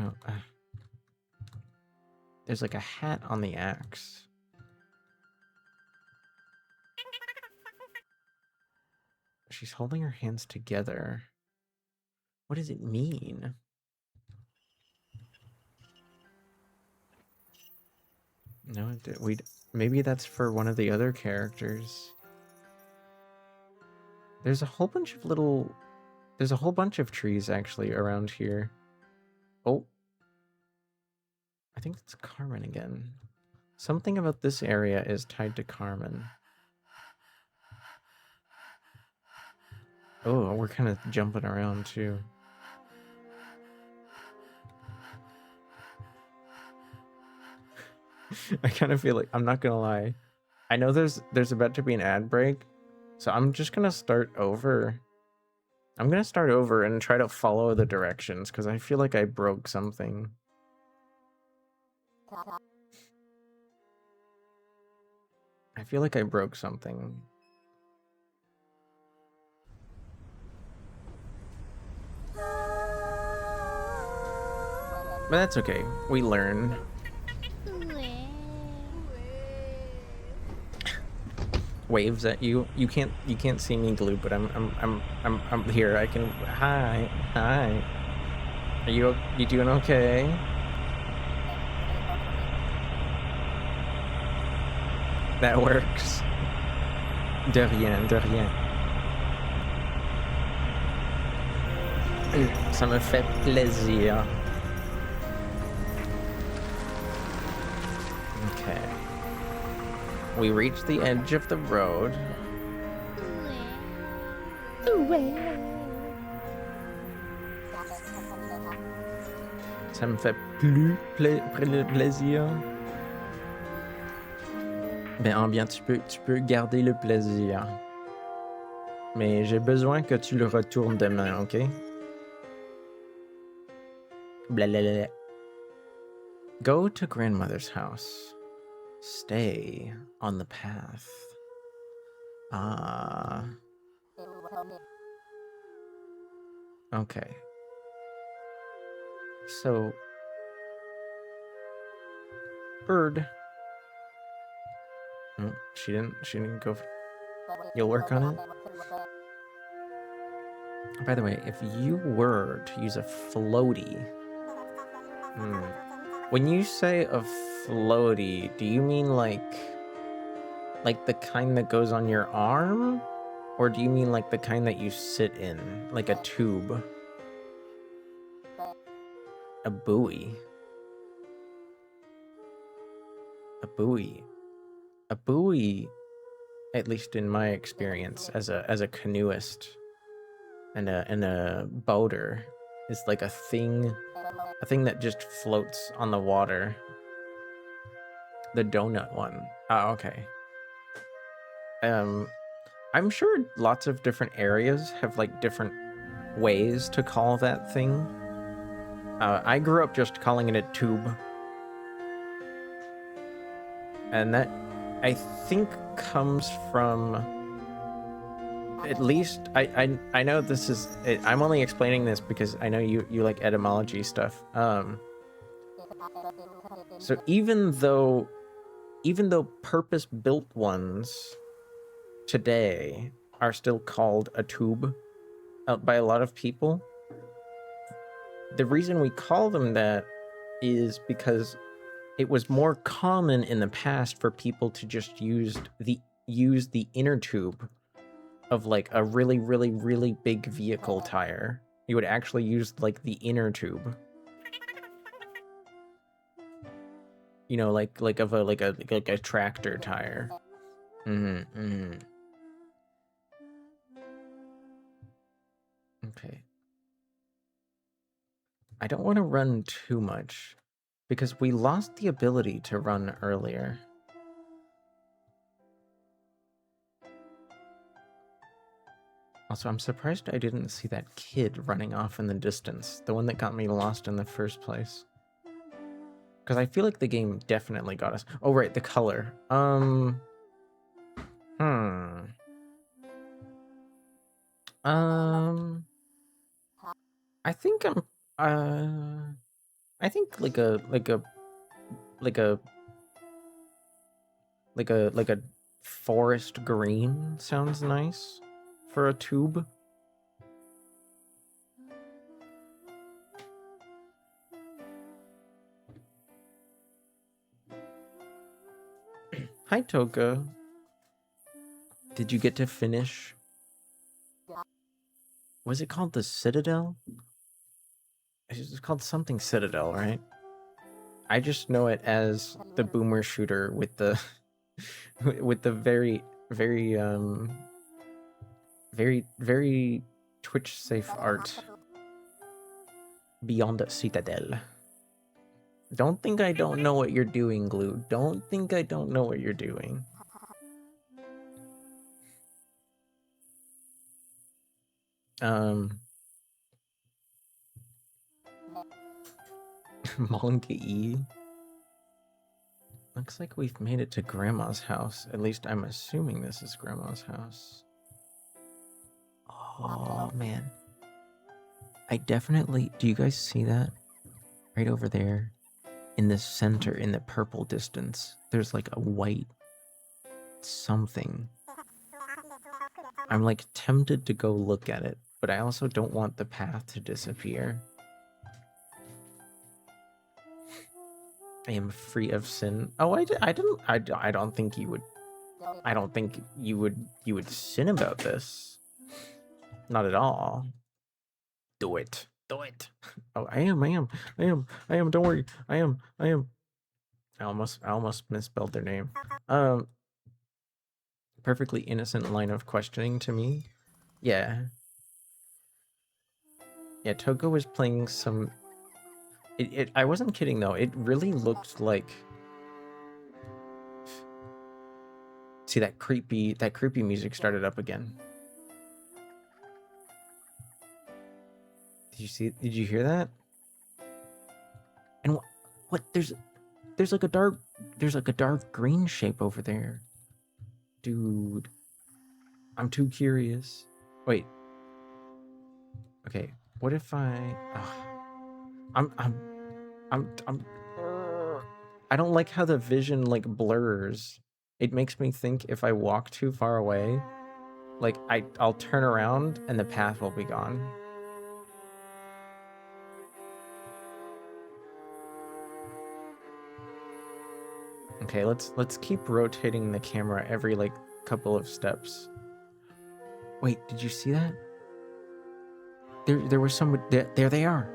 Oh, there's like a hat on the axe. She's holding her hands together. What does it mean? No, maybe that's for one of the other characters. There's a whole bunch of trees actually around here. Oh. I think it's Carmen again. Something about this area is tied to Carmen. Oh, we're kind of jumping around too. I kind of feel like, I'm not gonna lie, I know there's about to be an ad break, so I'm just gonna start over. I'm gonna start over and try to follow the directions because I feel like I broke something. I feel like I broke something. But that's okay. We learn. Waves at you. You can't see me, Glue, but I'm here. I can. Hi. Are you doing okay? That works. De rien, de rien. Ça me fait plaisir. Okay. We reached the edge of the road. Ça me fait plus plaisir. Ben, bien, tu peux garder le plaisir. Mais j'ai besoin que tu le retournes demain, ok? Blablabla. Go to grandmother's house. Stay on the path. Ah. Okay. So, bird. She didn't go. You'll work on it? By the way, if you were to use a floaty, when you say a floaty, do you mean like the kind that goes on your arm? Or do you mean like the kind that you sit in, like a tube? A buoy. A buoy. A buoy, at least in my experience as a canoeist and a boater, is like a thing that just floats on the water. The donut one. Oh, okay. I'm sure lots of different areas have like different ways to call that thing. I grew up just calling it a tube. And that, I think, comes from, at least, I know this is, I'm only explaining this because I know you like etymology stuff. So even though purpose-built ones today are still called a tube by a lot of people, the reason we call them that is because it was more common in the past for people to just use the inner tube of like a really, really, really big vehicle tire. You would actually use like the inner tube. You know, like a tractor tire. Okay. I don't want to run too much because we lost the ability to run earlier. Also, I'm surprised I didn't see that kid running off in the distance, the one that got me lost in the first place. Because I feel like the game definitely got us. Oh, right, the color. I think I think like a forest green sounds nice for a tube. Hi, Toka. Did you get to finish? Was it called the Citadel? It's called something Citadel, right? I just know it as the boomer shooter with the with the very Twitch safe art. Beyond Citadel. Don't think I don't know what you're doing, Glue. Don't think I don't know what you're doing. Monkey. Looks like we've made it to Grandma's house. At least I'm assuming this is Grandma's house. Oh, man. I definitely... Do you guys see that? Right over there. In the center, in the purple distance, there's like a white something. I'm like tempted to go look at it, but I also don't want the path to disappear. I am free of sin. Oh, I don't think you would. I don't think you would sin about this. Not at all. Do it. Do it. Oh, I am. Don't worry. I am. I almost misspelled their name. Perfectly innocent line of questioning to me. Yeah. Yeah, Togo was playing some. I wasn't kidding though. It really looked like. See that creepy music started up again. Did you hear that? And what there's like a dark green shape over there. Dude, I'm too curious. Wait. Okay, what if I I'm I don't like how the vision like blurs. It makes me think if I walk too far away, like I'll turn around and the path will be gone. Okay, let's keep rotating the camera every like couple of steps. Wait, did you see that? There was someone there they are.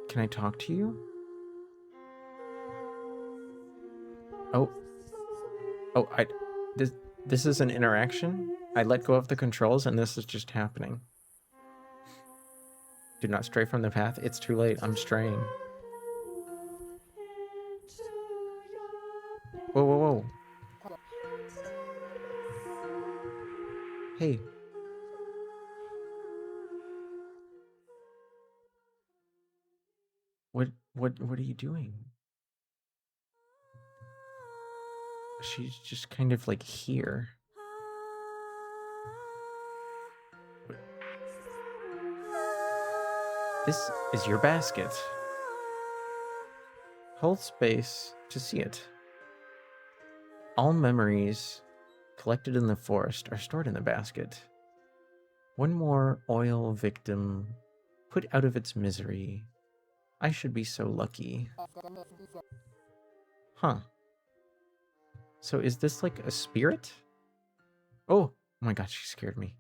Can I talk to you? Oh, this is an interaction. I let go of the controls and this is just happening. Do not stray from the path. It's too late. I'm straying. Whoa, whoa, whoa. Hey. What are you doing? She's just kind of like here. This is your basket. Hold space to see it. All memories collected in the forest are stored in the basket. One more oil victim put out of its misery. I should be so lucky. Huh. So is this like a spirit? Oh my god, she scared me.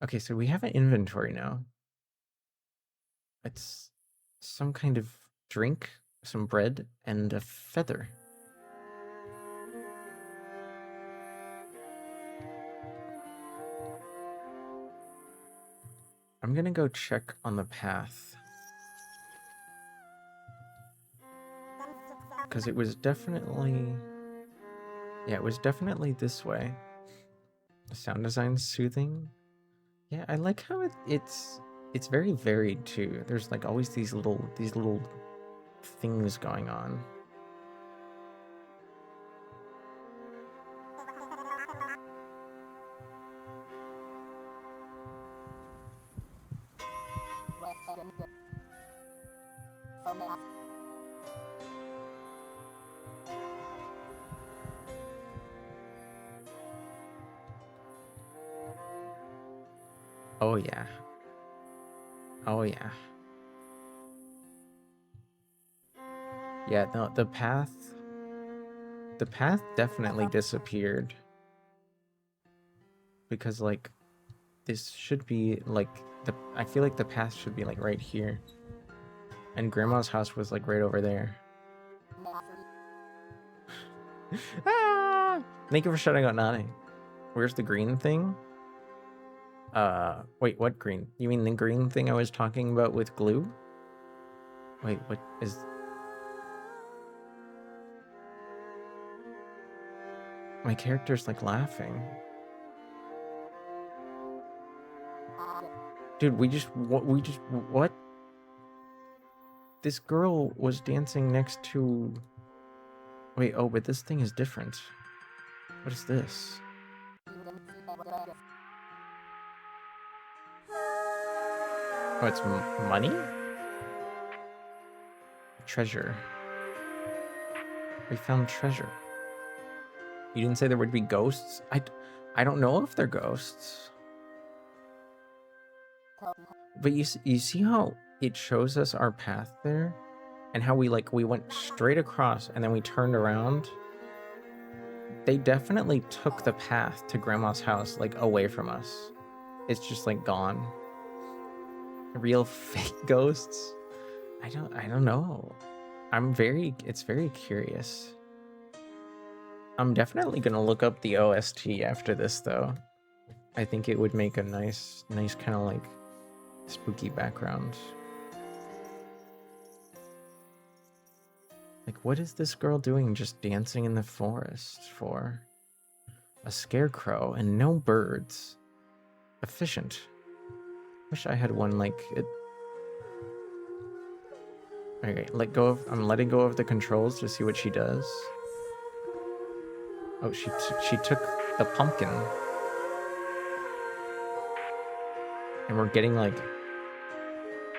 Okay, so we have an inventory now. It's some kind of drink, some bread, and a feather. I'm gonna go check on the path. Because it was definitely... Yeah, it was definitely this way. The sound design's soothing. Yeah, I like how it's very varied too. There's like always these little things going on. Oh yeah. Oh yeah. Yeah, no, the path definitely disappeared. Because like this should be like I feel like the path should be like right here. And grandma's house was like right over there. Ah! Thank you for shutting out Nani. Where's the green thing? Wait, what green? You mean the green thing I was talking about with glue? Wait, what is... My character's like laughing. Dude, what? This girl was dancing next to... Wait, oh, but this thing is different. What is this? Oh, it's money? Treasure. We found treasure. You didn't say there would be ghosts? I don't know if they're ghosts. But you see how it shows us our path there? And how we went straight across and then we turned around? They definitely took the path to Grandma's house, like, away from us. It's just, like, gone. Real fake ghosts? I don't know. It's very curious. I'm definitely gonna look up the OST after this, though. I think it would make a nice kind of, like, spooky background. Like, what is this girl doing just dancing in the forest for? A scarecrow and no birds. Efficient. Wish I had one like it. Okay, I'm letting go of the controls to see what she does. Oh, she took the pumpkin. And we're getting, like,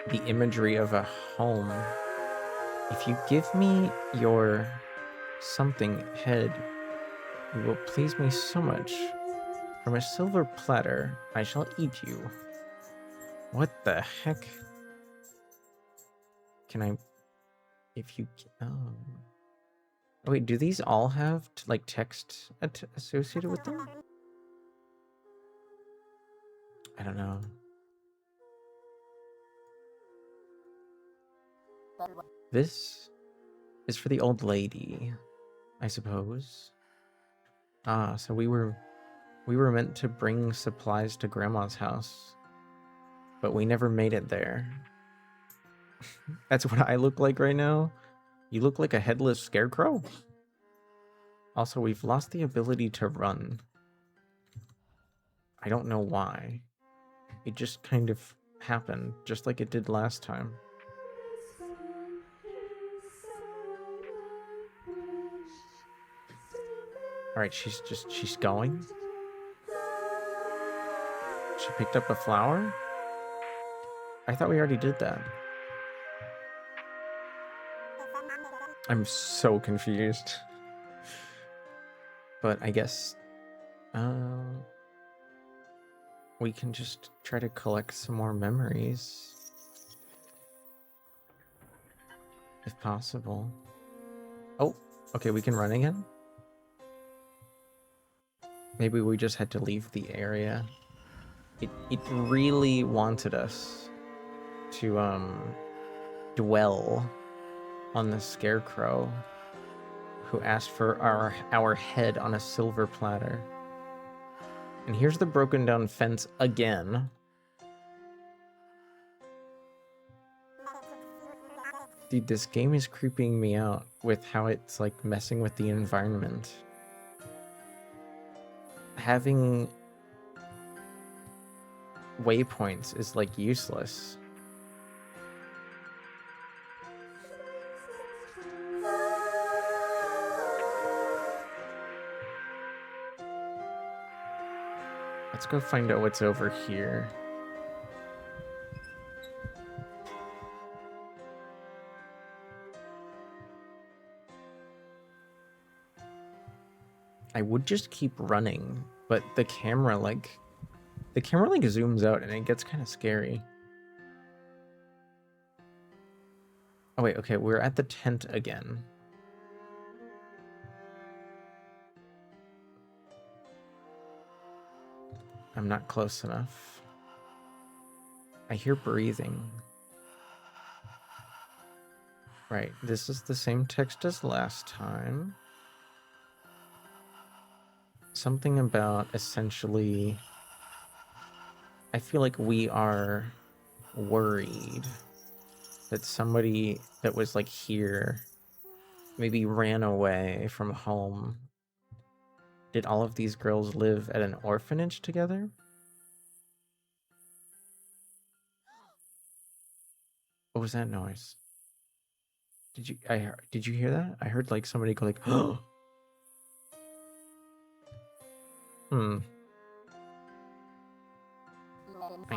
the imagery of a home. If you give me your something head, you will please me so much. From a silver platter, I shall eat you. What the heck? Can I... If you... Oh... Wait, do these all have, like, text associated with them? I don't know. This is for the old lady, I suppose. Ah, so we were meant to bring supplies to Grandma's house, but we never made it there. That's what I look like right now? You look like a headless scarecrow? Also, we've lost the ability to run. I don't know why. It just kind of happened, just like it did last time. Alright, she's going. She picked up a flower? I thought we already did that. I'm so confused. But I guess we can just try to collect some more memories. If possible. Oh, okay, we can run again? Maybe we just had to leave the area. It really wanted us to dwell on the scarecrow who asked for our head on a silver platter. And here's the broken down fence again. Dude, this game is creeping me out with how it's, like, messing with the environment. Having waypoints is, like, useless. Let's go find out what's over here. I would just keep running, but the camera zooms out and it gets kind of scary. Oh wait, okay, we're at the tent again. I'm not close enough. I hear breathing. Right, this is the same text as last time. Something about essentially... I feel like we are worried that somebody that was, like, here maybe ran away from home. Did all of these girls live at an orphanage together? What was that noise? Did you hear that? I heard, like, somebody go, like, oh. I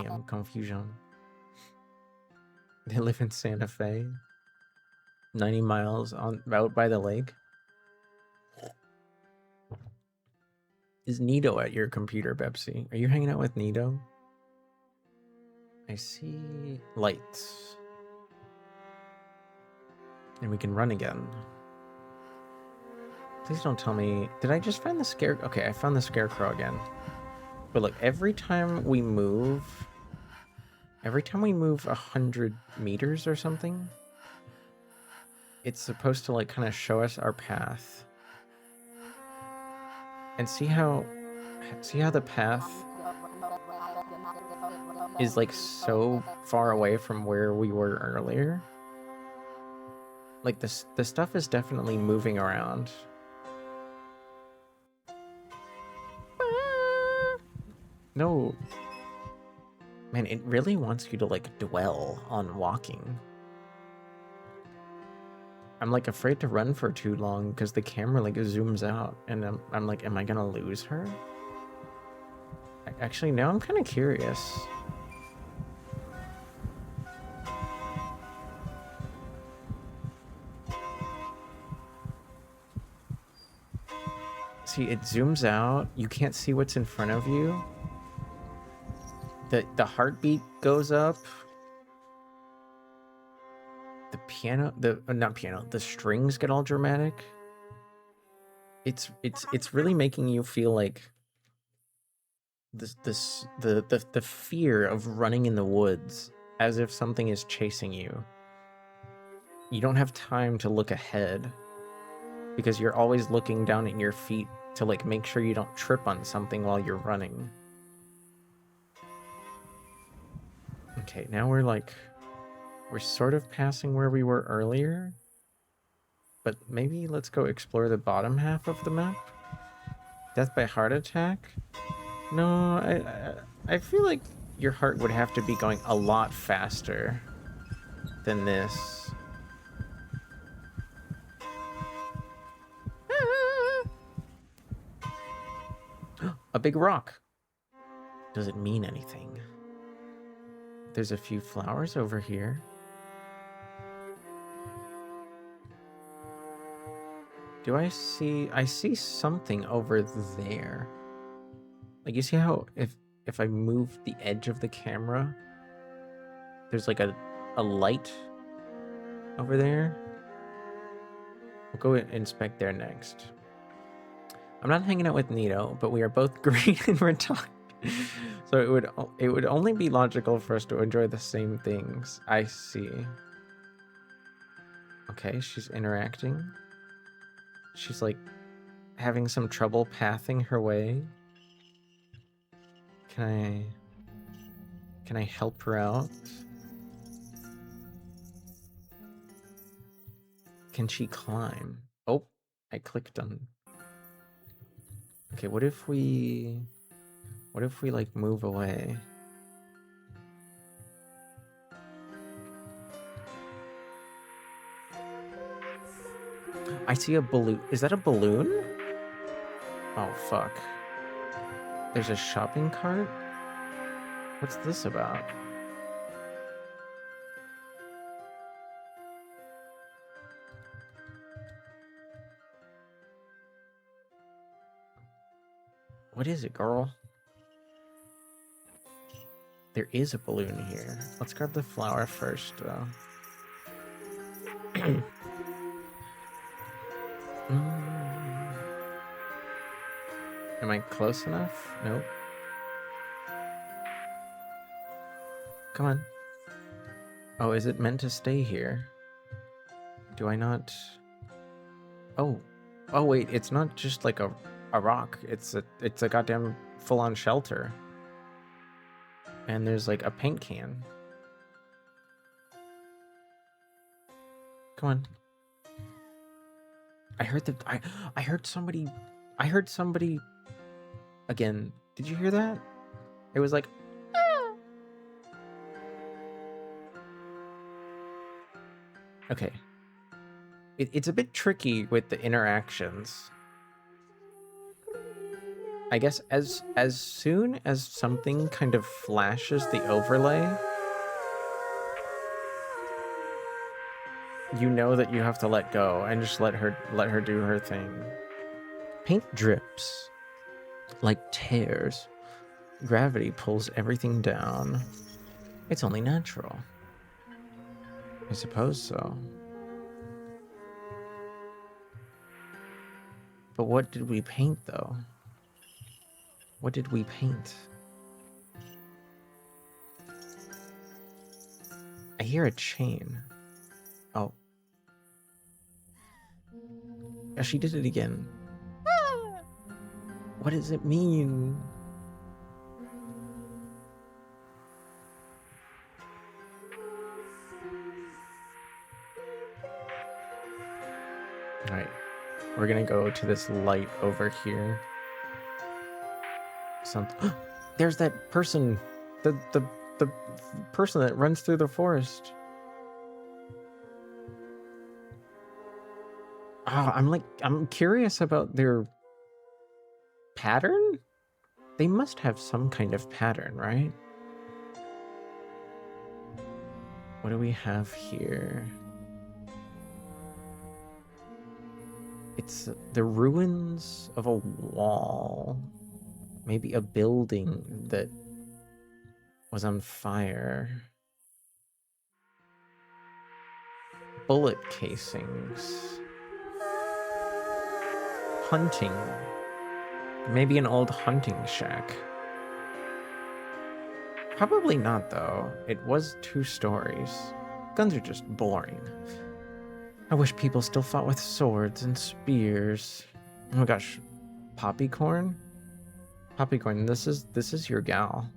am confusion. They live in Santa Fe. 90 miles out by the lake. Is Nito at your computer, Bepsy? Are you hanging out with Nito? I see lights. And we can run again. Please don't tell me... Did I just find the scare... Okay, I found the scarecrow again. But look, every time we move 100 meters or something, it's supposed to like kind of show us our path. And see how the path is like so far away from where we were earlier? Like the stuff is definitely moving around. No. Man, it really wants you to like dwell on walking. I'm like afraid to run for too long because the camera like zooms out and I'm like, am I gonna lose her? Actually, now I'm kind of curious. See, it zooms out. You can't see what's in front of you. The heartbeat goes up. The piano, not piano, the strings get all dramatic. It's really making you feel like the fear of running in the woods as if something is chasing you. You don't have time to look ahead because you're always looking down at your feet to like make sure you don't trip on something while you're running. Okay, now we're sort of passing where we were earlier, but maybe let's go explore the bottom half of the map. Death by heart attack? No, I feel like your heart would have to be going a lot faster than this. A big rock. Does it mean anything? There's a few flowers over here. Do I see something over there. Like, you see how if I move the edge of the camera, there's like a light over there? We'll go inspect there next. I'm not hanging out with Nito, but we are both green and we're talking. So it would only be logical for us to enjoy the same things. I see. Okay, she's interacting. She's like having some trouble pathing her way. Can I help her out? Can she climb? Oh, I clicked on. Okay, what if we like move away? I see a balloon. Is that a balloon? Oh, fuck. There's a shopping cart? What's this about? What is it, girl? There is a balloon here. Let's grab the flower first, though. Am I close enough? Nope. Come on. Oh, is it meant to stay here? Do I not... Oh. Oh, wait, it's not just like a rock. It's a goddamn full-on shelter. And there's like a paint can. Come on. I heard somebody again. Did you hear that? It was like, ah. Okay. It's a bit tricky with the interactions. I guess as soon as something kind of flashes the overlay, you know that you have to let go and just let her do her thing. Paint drips. like tears. Gravity pulls everything down. It's only natural. I suppose so. But what did we paint, though? What did we paint? I hear a chain. Oh. Yeah, she did it again. What does it mean? Alright. We're gonna go to this light over here. There's that person. The person that runs through the forest. Oh, I'm curious about their pattern? They must have some kind of pattern, right? What do we have here? It's the ruins of a wall. Maybe a building that was on fire. Bullet casings. Hunting. Maybe an old hunting shack. Probably not, though. It was 2 stories. Guns are just boring. I wish people still fought with swords and spears. Oh my gosh. Poppycorn? Poppycorn, this is your gal.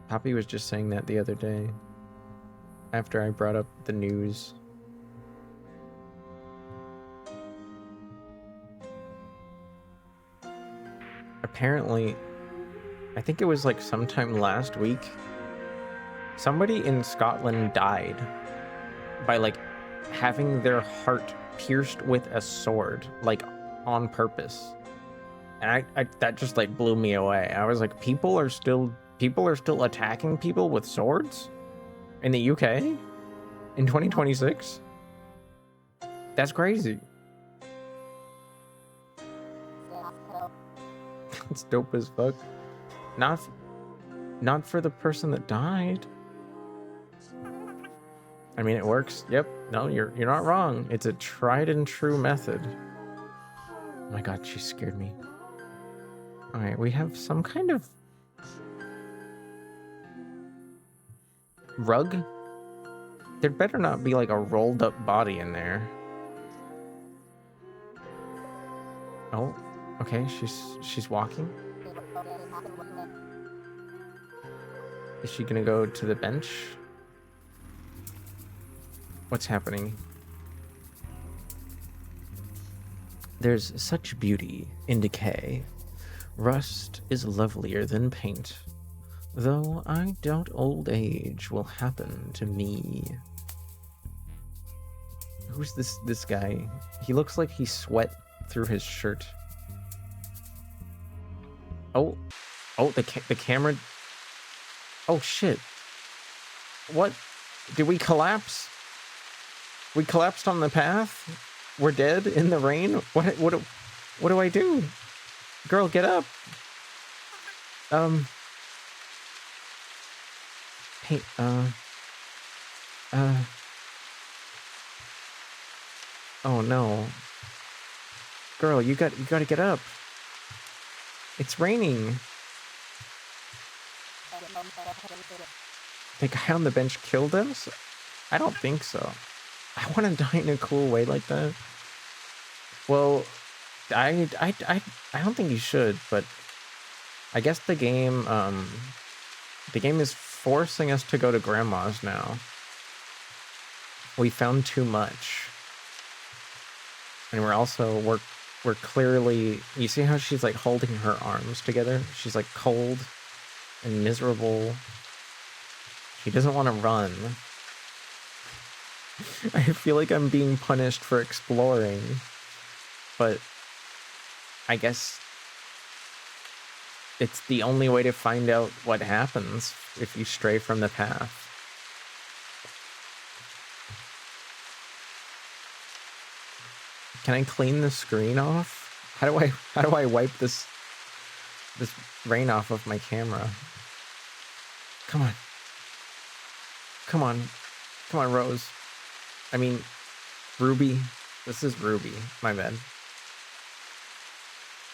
Poppy was just saying that the other day. After I brought up the news. Apparently, I think it was like sometime last week, somebody in Scotland died by like having their heart pierced with a sword, like on purpose. And I that just like blew me away. I was like, people are still attacking people with swords in the UK in 2026? That's crazy. It's dope as fuck. Not for the person that died. I mean, it works. Yep. No, you're not wrong. It's a tried and true method. Oh my god, she scared me. All right, we have some kind of rug. There better not be like a rolled up body in there. Oh, okay, she's walking. Is she gonna go to the bench? What's happening? There's such beauty in decay. Rust is lovelier than paint, though I doubt old age will happen to me. Who's this guy? He looks like he sweat through his shirt. Oh, the camera. Oh shit! What? Did we collapse? We collapsed on the path. We're dead in the rain. What do I do? Girl, get up. Hey, oh no. Girl, you gotta get up. It's raining. The guy on the bench killed us? I don't think so. I want to die in a cool way like that. Well, I don't think you should, but I guess the game is forcing us to go to grandma's now. We found too much. And we're clearly, you see how she's like holding her arms together? She's like cold and miserable. She doesn't want to run. I feel like I'm being punished for exploring, but I guess it's the only way to find out what happens if you stray from the path. Can I clean the screen off? how do I wipe this rain off of my camera? Come on. Come on. Come on, Rose. I mean, Ruby. This is Ruby. My bad.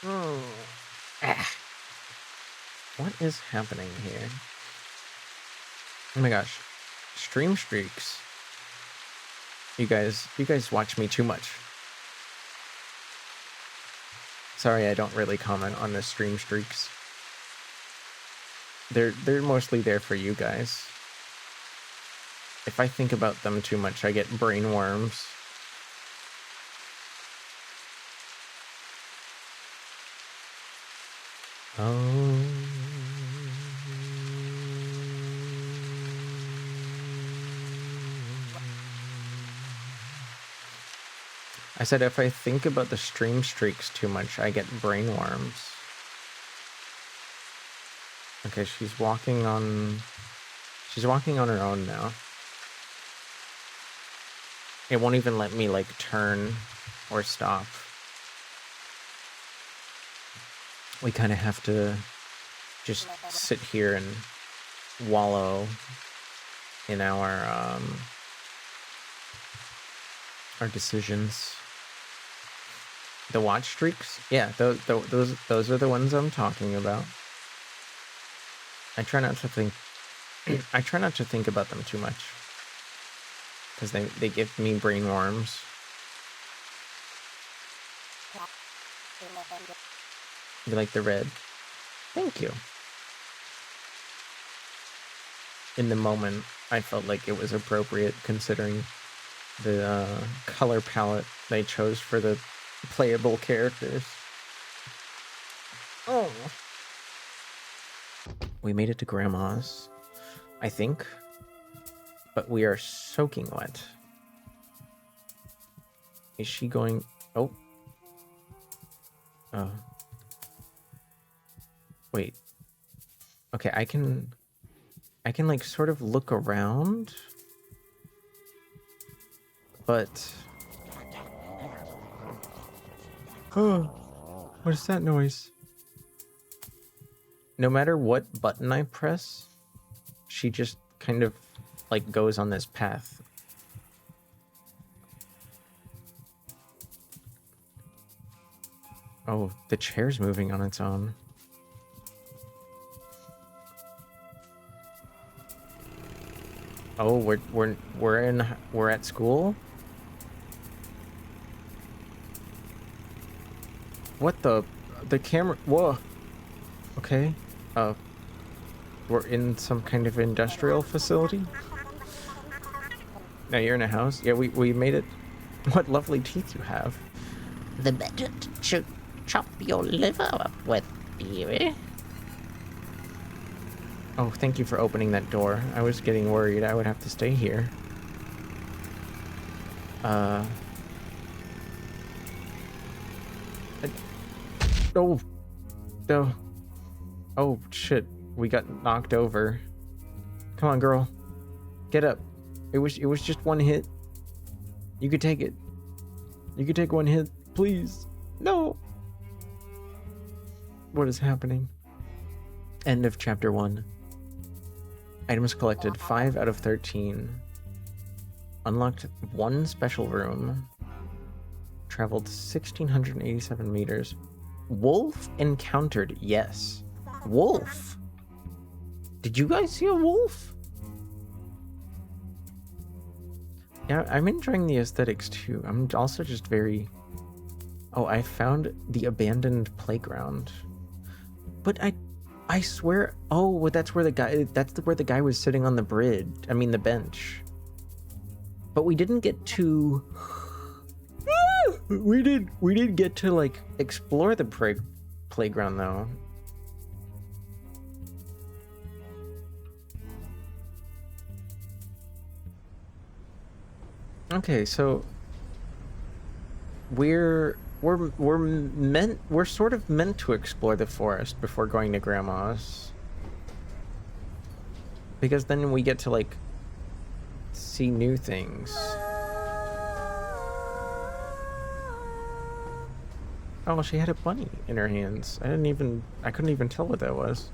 Oh. Ah. What is happening here? Oh my gosh. Stream streaks. You guys watch me too much. Sorry, I don't really comment on the stream streaks. They're mostly there for you guys. If I think about them too much, I get brain worms. Oh. I said if I think about the stream streaks too much, I get brain worms. Okay, she's walking on her own now. It won't even let me, like, turn or stop. We kind of have to just sit here and wallow in our decisions. The watch streaks? Yeah, those are the ones I'm talking about. I try not to think about them too much, because they give me brain worms. You like the red? Thank you. In the moment, I felt like it was appropriate considering the color palette they chose for the playable characters. Oh. We made it to Grandma's, I think, but we are soaking wet. Is she going? Oh. Oh. Wait. Okay, I can like sort of look around, but oh, what is that noise? No matter what button I press, she just kind of like goes on this path. Oh, the chair's moving on its own. Oh, we're at school? What the camera? Whoa. Okay. We're in some kind of industrial facility? Now you're in a house? Yeah, we made it. What lovely teeth you have. The better to chop your liver up with, dearie. Oh, thank you for opening that door. I was getting worried I would have to stay here. Oh. No. Oh, shit. We got knocked over. Come on, girl. Get up. It was just one hit. You could take it. You could take one hit. Please. No. What is happening? End of chapter 1. Items collected 5 out of 13. Unlocked 1 special room. Traveled 1,687 meters. Wolf encountered, yes. Wolf? Did you guys see a wolf? Yeah, I'm enjoying the aesthetics too. I'm also just very... Oh, I found the abandoned playground. But I swear... Oh, well, that's where the guy was sitting on the bridge. I mean, the bench. But we didn't get to... We did get to, like, explore the playground, though. Okay, so we're sort of meant to explore the forest before going to Grandma's, because then we get to, like, see new things. Oh, she had a bunny in her hands. I couldn't even tell what that was.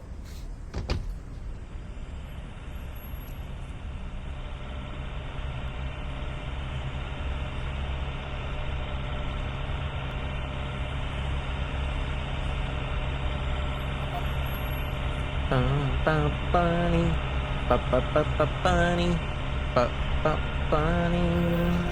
Bunny, bunny, bunny.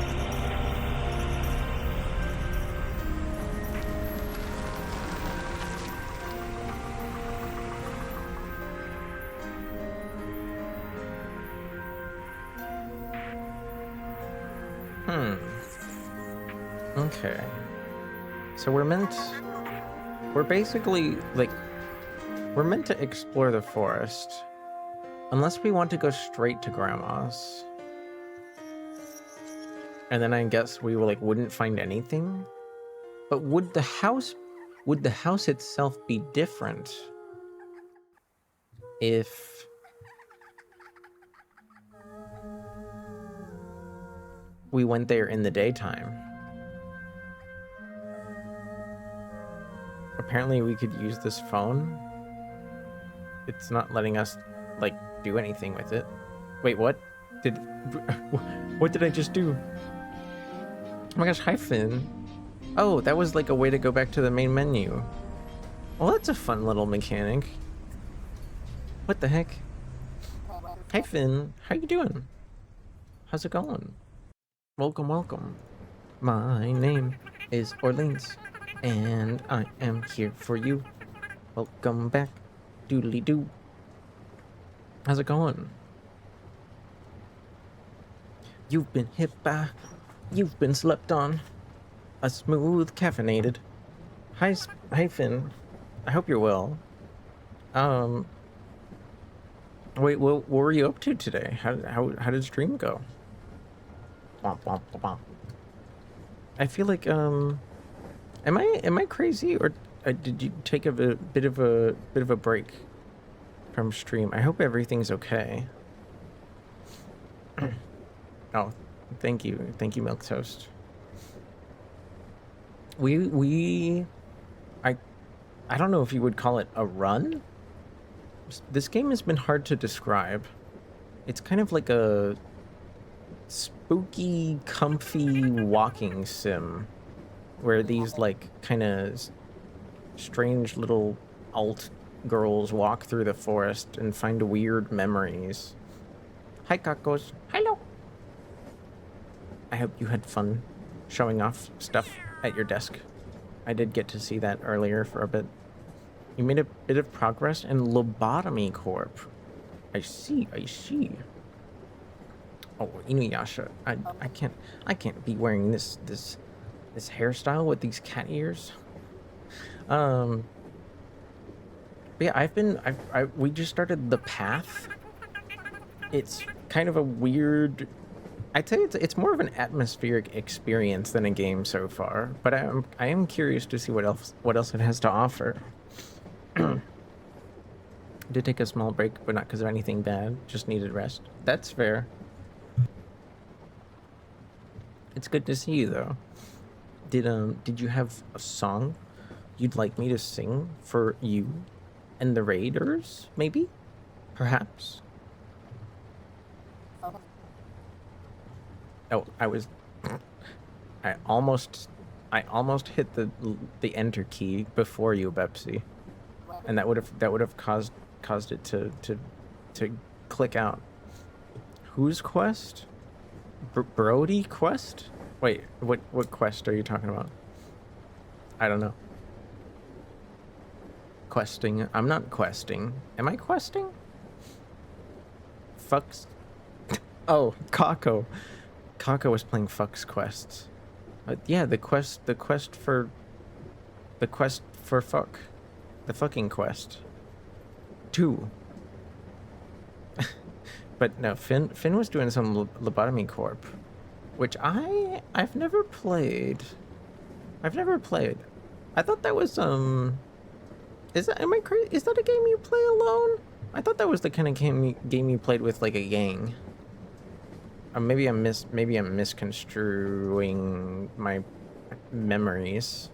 Okay. So we're basically like, we're meant to explore the forest. Unless we want to go straight to Grandma's. And then I guess we wouldn't find anything. But would the house itself be different if we went there in the daytime? Apparently we could use this phone. It's not letting us like do anything with it. Wait, what did I just do? Oh my gosh, hi Finn. Oh, that was like a way to go back to the main menu. Well, that's a fun little mechanic. What the heck? Hi Finn, how you doing? How's it going? Welcome, welcome. My name is Orleans, and I am here for you. Welcome back, doodly doo. How's it going? You've been hit by, you've been slept on. A smooth caffeinated. Hi Finn. I hope you're well. Wait, what were you up to today? How did stream go? Womp, womp, womp. I feel like am I crazy, or did you take a bit of a break from stream? I hope everything's okay. Oh, thank you, Milk Toast. I don't know if you would call it a run. This game has been hard to describe. It's kind of like a spooky, comfy walking sim where these like kind of strange little alt girls walk through the forest and find weird memories. Hi, Kakos. Hello. I hope you had fun showing off stuff at your desk. I did get to see that earlier for a bit. You made a bit of progress in Lobotomy Corp. I see. Oh, Inuyasha. I can't be wearing this hairstyle with these cat ears. But yeah, we just started The Path. It's kind of a weird, I'd say it's more of an atmospheric experience than a game so far, but I am curious to see what else it has to offer. Did take a small break, but not because of anything bad, just needed rest. That's fair. It's good to see you though. Did you have a song you'd like me to sing for you and the Raiders, maybe? Perhaps? Oh, I almost hit the enter key before you, Bepsy, and that would have caused it to click out. Whose quest? Brody quest? Wait, what quest are you talking about? I don't know. Questing? I'm not questing. Am I questing? Fucks. Oh, Kako. Kako was playing Fuck's quests. Yeah, the quest for fuck. The fucking quest. 2. But no, Finn was doing some Lobotomy Corp, which I've never played. I thought that was is that a game you play alone? I thought that was the kind of game you played with like a gang. Or maybe I'm misconstruing my memories.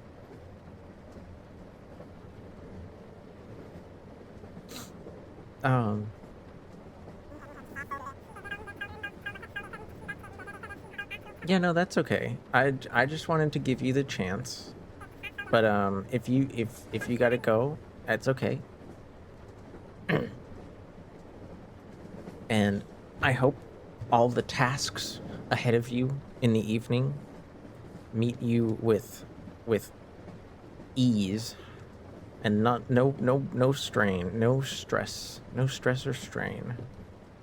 Um, yeah, no, that's okay. I just wanted to give you the chance. But if you gotta go, that's okay. And I hope all the tasks ahead of you in the evening meet you with ease and no strain, no stress or strain.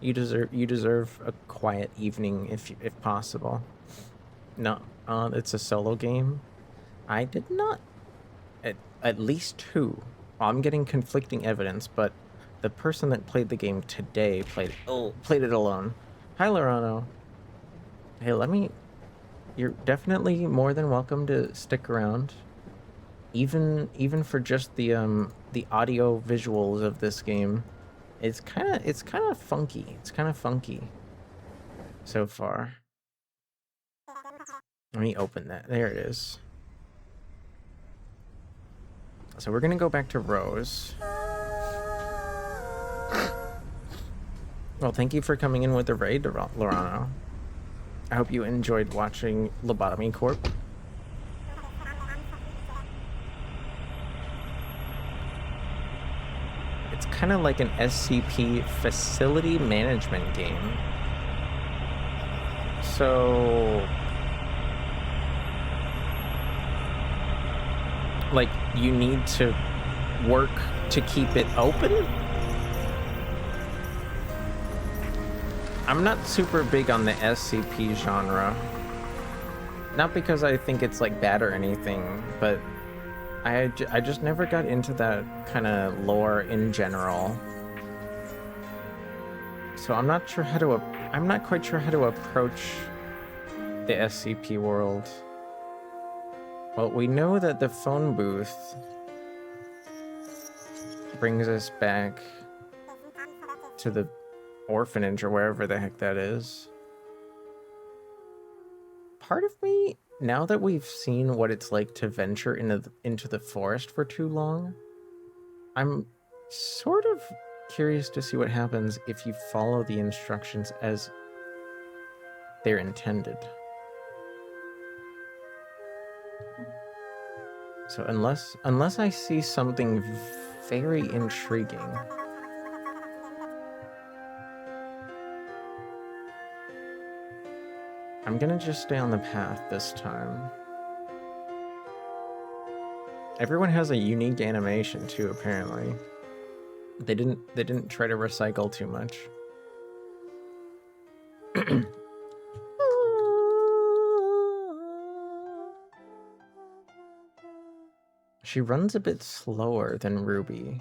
You deserve a quiet evening if possible. No, it's a solo game. I did not at least two. I'm getting conflicting evidence, but the person that played the game today played it alone. Hi, Lorano. Hey, you're definitely more than welcome to stick around. Even for just the audio visuals of this game. It's kind of funky. It's kind of funky so far. Let me open that. There it is. So we're gonna go back to Rose. Well, thank you for coming in with the raid, Lorano. I hope you enjoyed watching Lobotomy Corp. It's kind of like an SCP facility management game. So, like, you need to work to keep it open? I'm not super big on the SCP genre. Not because I think it's like bad or anything, but I just never got into that kind of lore in general. So I'm not quite sure how to approach the SCP world. Well, we know that the phone booth brings us back to the orphanage or wherever the heck that is. Part of me, now that we've seen what it's like to venture into the forest for too long, I'm sort of curious to see what happens if you follow the instructions as they're intended. So unless I see something very intriguing, I'm gonna just stay on the path this time. Everyone has a unique animation too, apparently. They didn't try to recycle too much. She runs a bit slower than Ruby.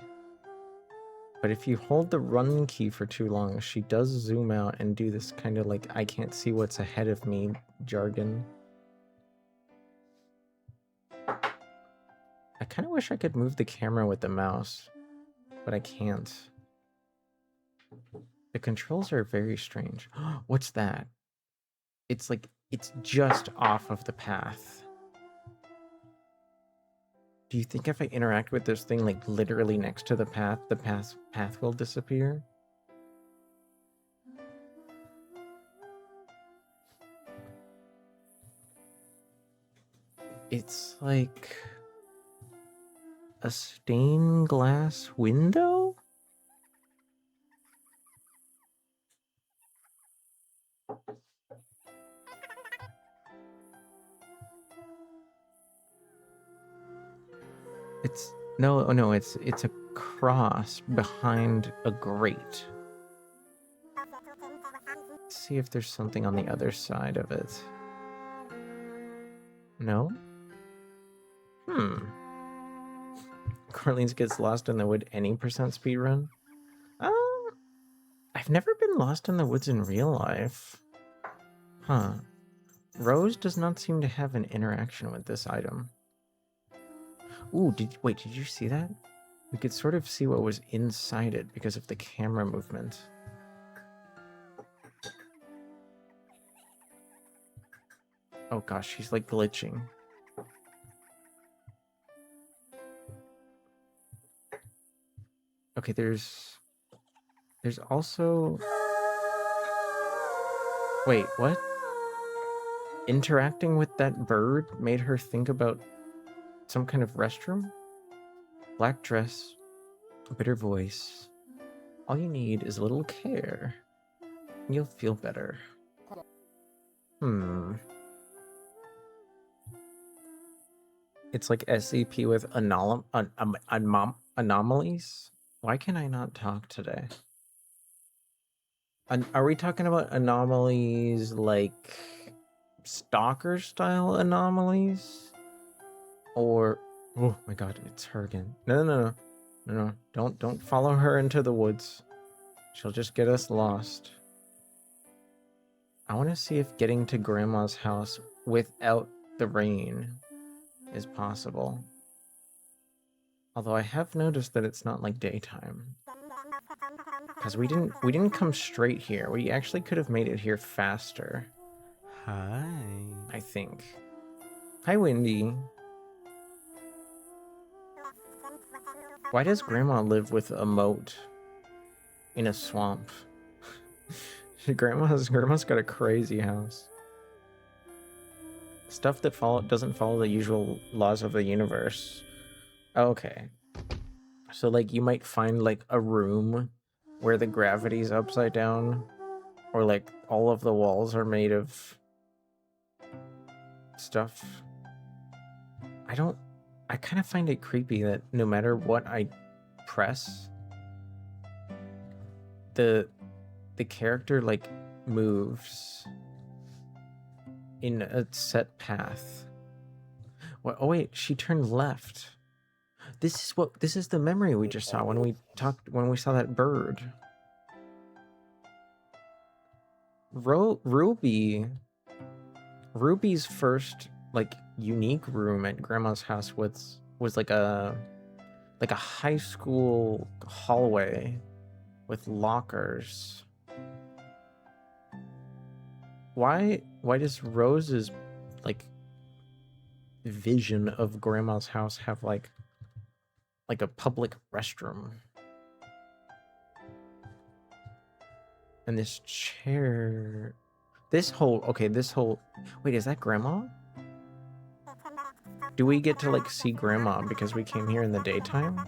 But if you hold the run key for too long, she does zoom out and do this kind of like, I can't see what's ahead of me jargon. I kind of wish I could move the camera with the mouse, but I can't. The controls are very strange. What's that? It's like, it's just off of the path. Do you think if I interact with this thing like literally next to the path will disappear? It's like a stained glass window? It's a cross behind a grate. Let's see if there's something on the other side of it. No? Corleans gets lost in the wood any percent speedrun? I've never been lost in the woods in real life. Huh. Rose does not seem to have an interaction with this item. Ooh, did you see that? We could sort of see what was inside it because of the camera movement. Oh gosh, she's like glitching. Okay, there's There's also... Wait, what? Interacting with that bird made her think about some kind of restroom? Black dress, bitter voice. All you need is a little care. And you'll feel better. It's like SCP with anomalies? Why can I not talk today? Are we talking about anomalies like stalker style anomalies? Or oh my god, it's her again. No. Don't follow her into the woods. She'll just get us lost. I want to see if getting to Grandma's house without the rain is possible. Although I have noticed that it's not like daytime. Because we didn't come straight here. We actually could have made it here faster. Hi. I think. Hi, Wendy. Why does Grandma live with a moat in a swamp? Grandma's got a crazy house. Stuff that doesn't follow the usual laws of the universe. Okay. So like you might find like a room where the gravity's upside down, or like all of the walls are made of stuff. I kind of find it creepy that no matter what I press, the character like moves in a set path. What? Oh wait, she turned left. This is the memory we just saw when we saw that bird. Ruby's first like unique room at Grandma's house was like a high school hallway with lockers. Why does Rose's like vision of Grandma's house have like a public restroom? And this chair, this whole wait, is that Grandma? Do we get to like see Grandma because we came here in the daytime?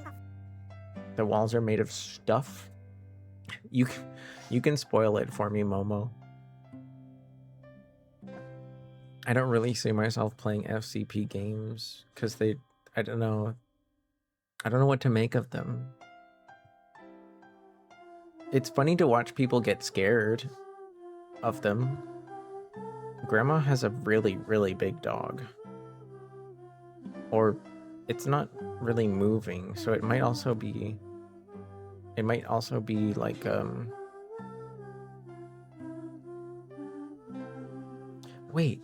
The walls are made of stuff. You can spoil it for me, Momo. I don't really see myself playing FCP games because I don't know what to make of them. It's funny to watch people get scared of them. Grandma has a really, really big dog. Or it's not really moving, so it might also be like wait.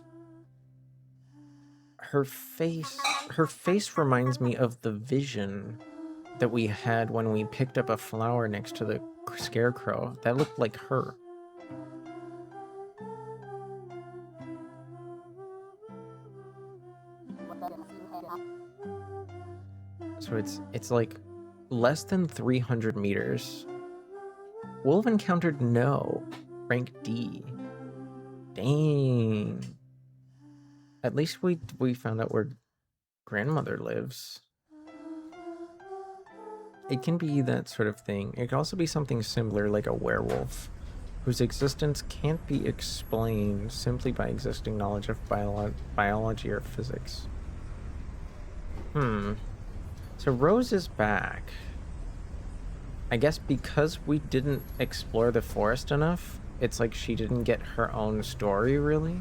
Her face reminds me of the vision that we had when we picked up a flower next to the scarecrow. That looked like her. So it's like less than 300 meters. Wolf encountered no. Rank D. Dang. At least we found out where grandmother lives. It can be that sort of thing. It can also be something similar, like a werewolf, whose existence can't be explained simply by existing knowledge of biology or physics. So Rose is back. I guess because we didn't explore the forest enough, it's like she didn't get her own story, really.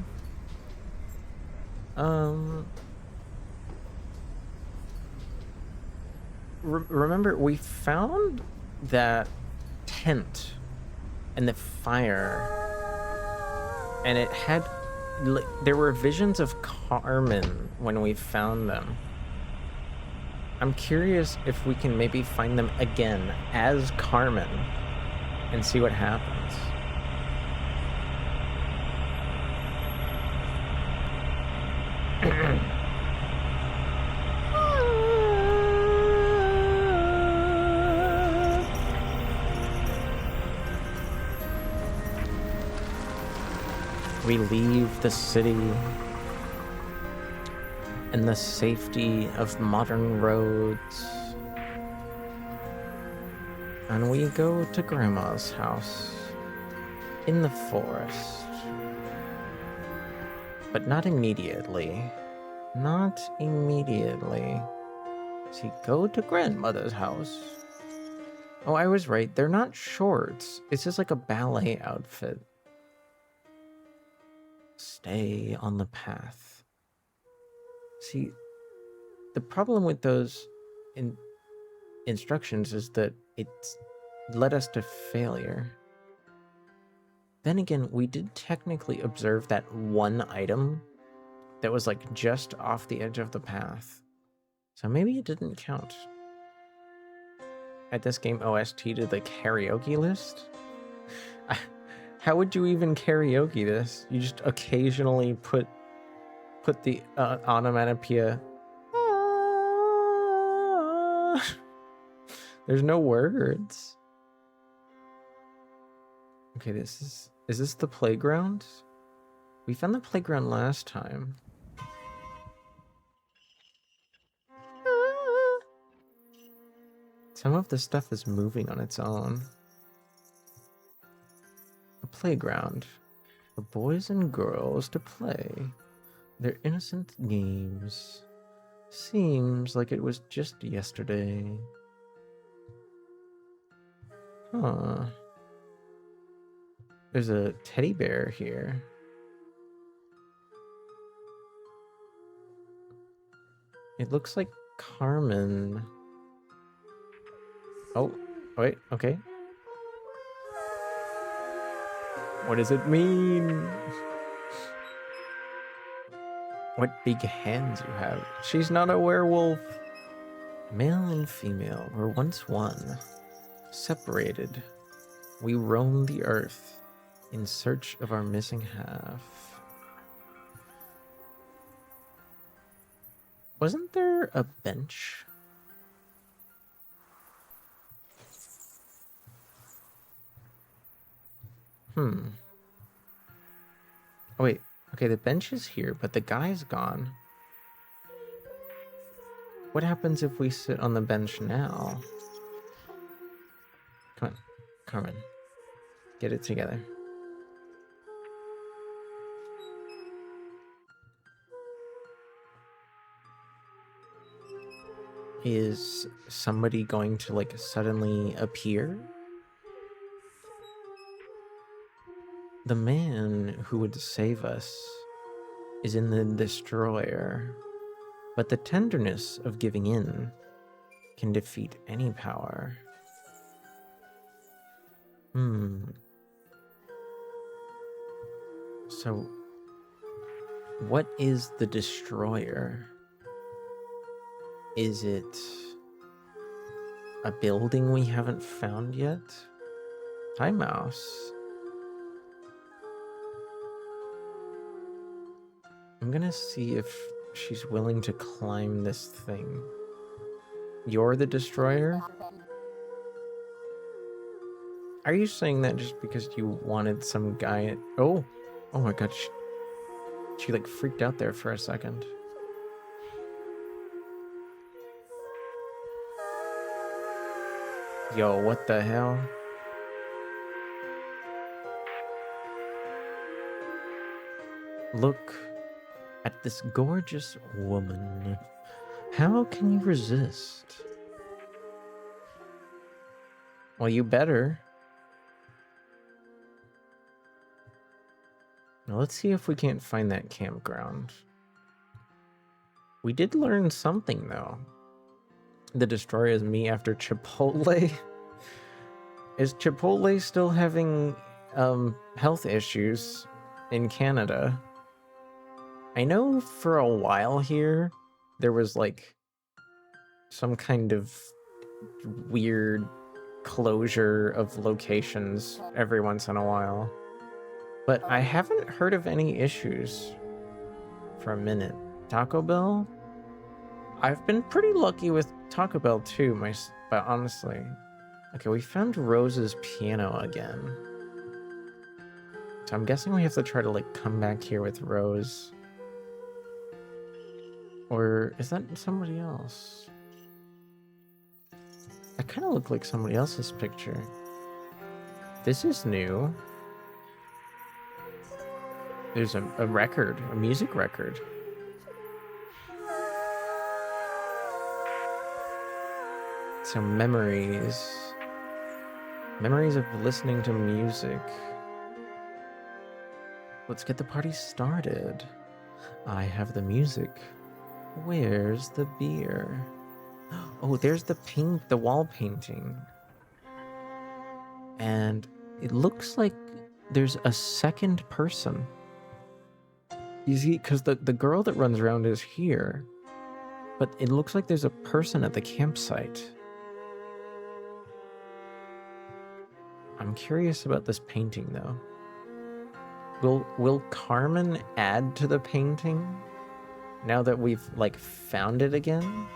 Remember, we found that tent and the fire, and it had, there were visions of Carmen when we found them. I'm curious if we can maybe find them again as Carmen and see what happens. We leave the city and the safety of modern roads, and we go to Grandma's house in the forest. But not immediately. Not immediately. See, go to Grandmother's house. Oh, I was right. They're not shorts. It's just like a ballet outfit. Stay on the path. See, the problem with those instructions is that it's led us to failure. Then again, we did technically observe that one item that was like just off the edge of the path. So maybe it didn't count. At this game OST to the karaoke list? How would you even karaoke this? You just occasionally put the onomatopoeia. There's no words. Okay, is this the playground? We found the playground last time. Some of the stuff is moving on its own. A playground for boys and girls to play their innocent games. Seems like it was just yesterday. Huh. There's a teddy bear here. It looks like Carmen. Oh, wait, okay. What does it mean? What big hands you have. She's not a werewolf. Male and female were once one. Separated, we roam the earth in search of our missing half. Wasn't there a bench? Oh wait, okay, the bench is here, but the guy's gone. What happens if we sit on the bench now? Come on, Carmen. Get it together. Is somebody going to like suddenly appear? The man who would save us is in the destroyer, but the tenderness of giving in can defeat any power. So, what is the destroyer? Is it a building we haven't found yet? Hi, mouse. I'm gonna see if she's willing to climb this thing. You're the destroyer? Are you saying that just because you wanted some guy? Oh my god, she like freaked out there for a second. Yo, what the hell? Look at this gorgeous woman. How can you resist? Well, you better. Now let's see if we can't find that campground. We did learn something though. The destroyer is me after Chipotle. Is Chipotle still having health issues in Canada? I know for a while here there was like some kind of weird closure of locations every once in a while, but I haven't heard of any issues for a minute. Taco Bell? I've been pretty lucky with Taco Bell too, but honestly. Okay, we found Rose's piano again. So I'm guessing we have to try to like come back here with Rose. Or is that somebody else? I kind of look like somebody else's picture. This is new. There's a record, a music record. So memories. Memories of listening to music. Let's get the party started. I have the music. Where's the beer? Oh, there's the wall painting. And it looks like there's a second person. You see, because the girl that runs around is here. But it looks like there's a person at the campsite. I'm curious about this painting, though. Will Carmen add to the painting now that we've, like, found it again?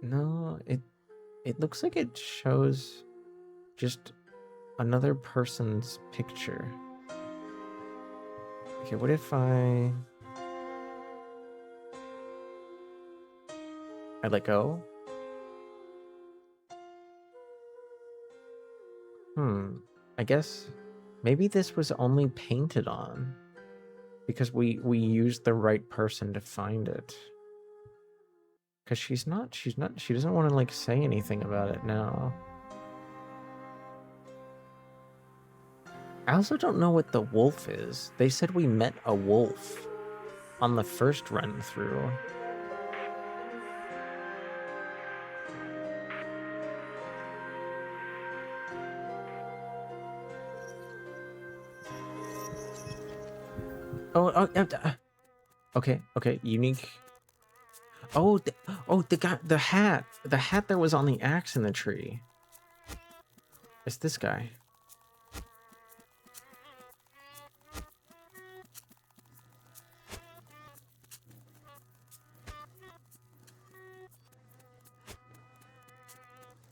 No, it looks like it shows just another person's picture. Okay, what if I let go? I guess maybe this was only painted on because we used the right person to find it. Because she doesn't want to like say anything about it now. I also don't know what the wolf is. They said we met a wolf on the first run through. Okay, unique. The guy, the hat that was on the axe in the tree. It's this guy.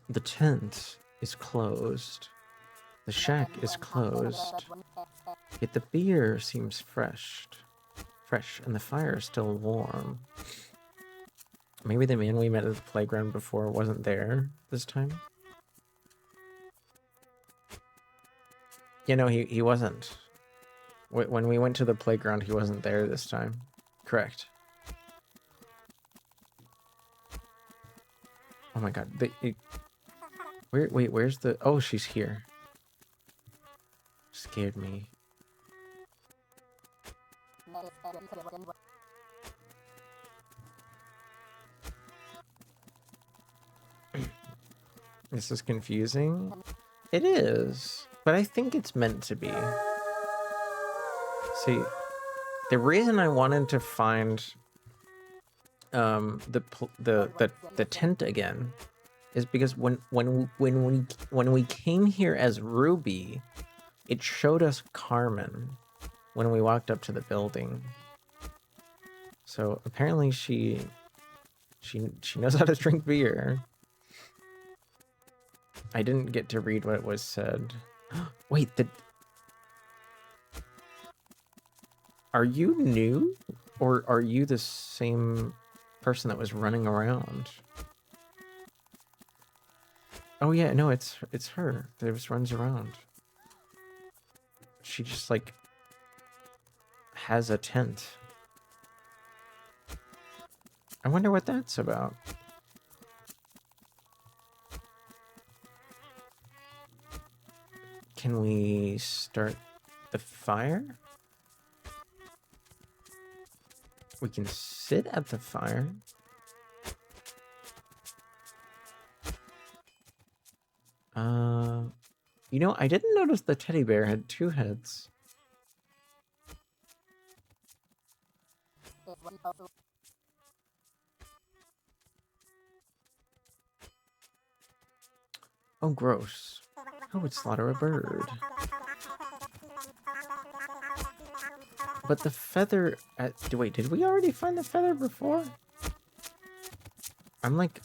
The tent is closed. The shack is closed. Yet the beer seems fresh, and the fire is still warm. Maybe the man we met at the playground before wasn't there this time? You know, he wasn't. When we went to the playground, he wasn't there this time. Correct. Oh my god. Where's the... Oh, she's here. Scared me. This is confusing. It is, but I think it's meant to be. See, the reason I wanted to find the tent again is because when we came here as Ruby, it showed us Carmen when we walked up to the building. So apparently she knows how to drink beer. I didn't get to read what was said. Wait, are you new? Or are you the same person that was running around? Oh yeah, no, it's her that just runs around. She just like has a tent. I wonder what that's about. Can we start the fire? We can sit at the fire. You know, I didn't notice the teddy bear had 2 heads. Oh, gross. Who would slaughter a bird? But the feather... wait, did we already find the feather before? I'm like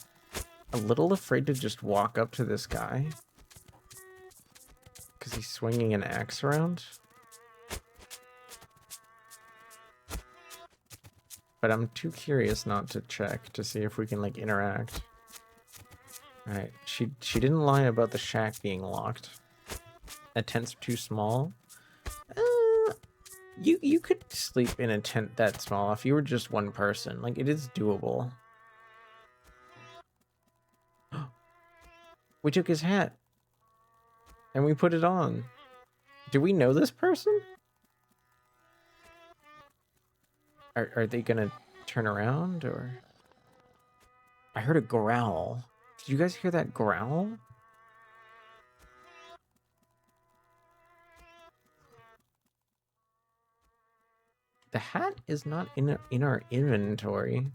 a little afraid to just walk up to this guy because he's swinging an axe around. But I'm too curious not to check to see if we can like interact. Alright, she didn't lie about the shack being locked. A tent's too small. You could sleep in a tent that small if you were just one person. Like, it is doable. We took his hat. And we put it on. Do we know this person? Are they gonna turn around, or... I heard a growl. Did you guys hear that growl? The hat is not in our inventory.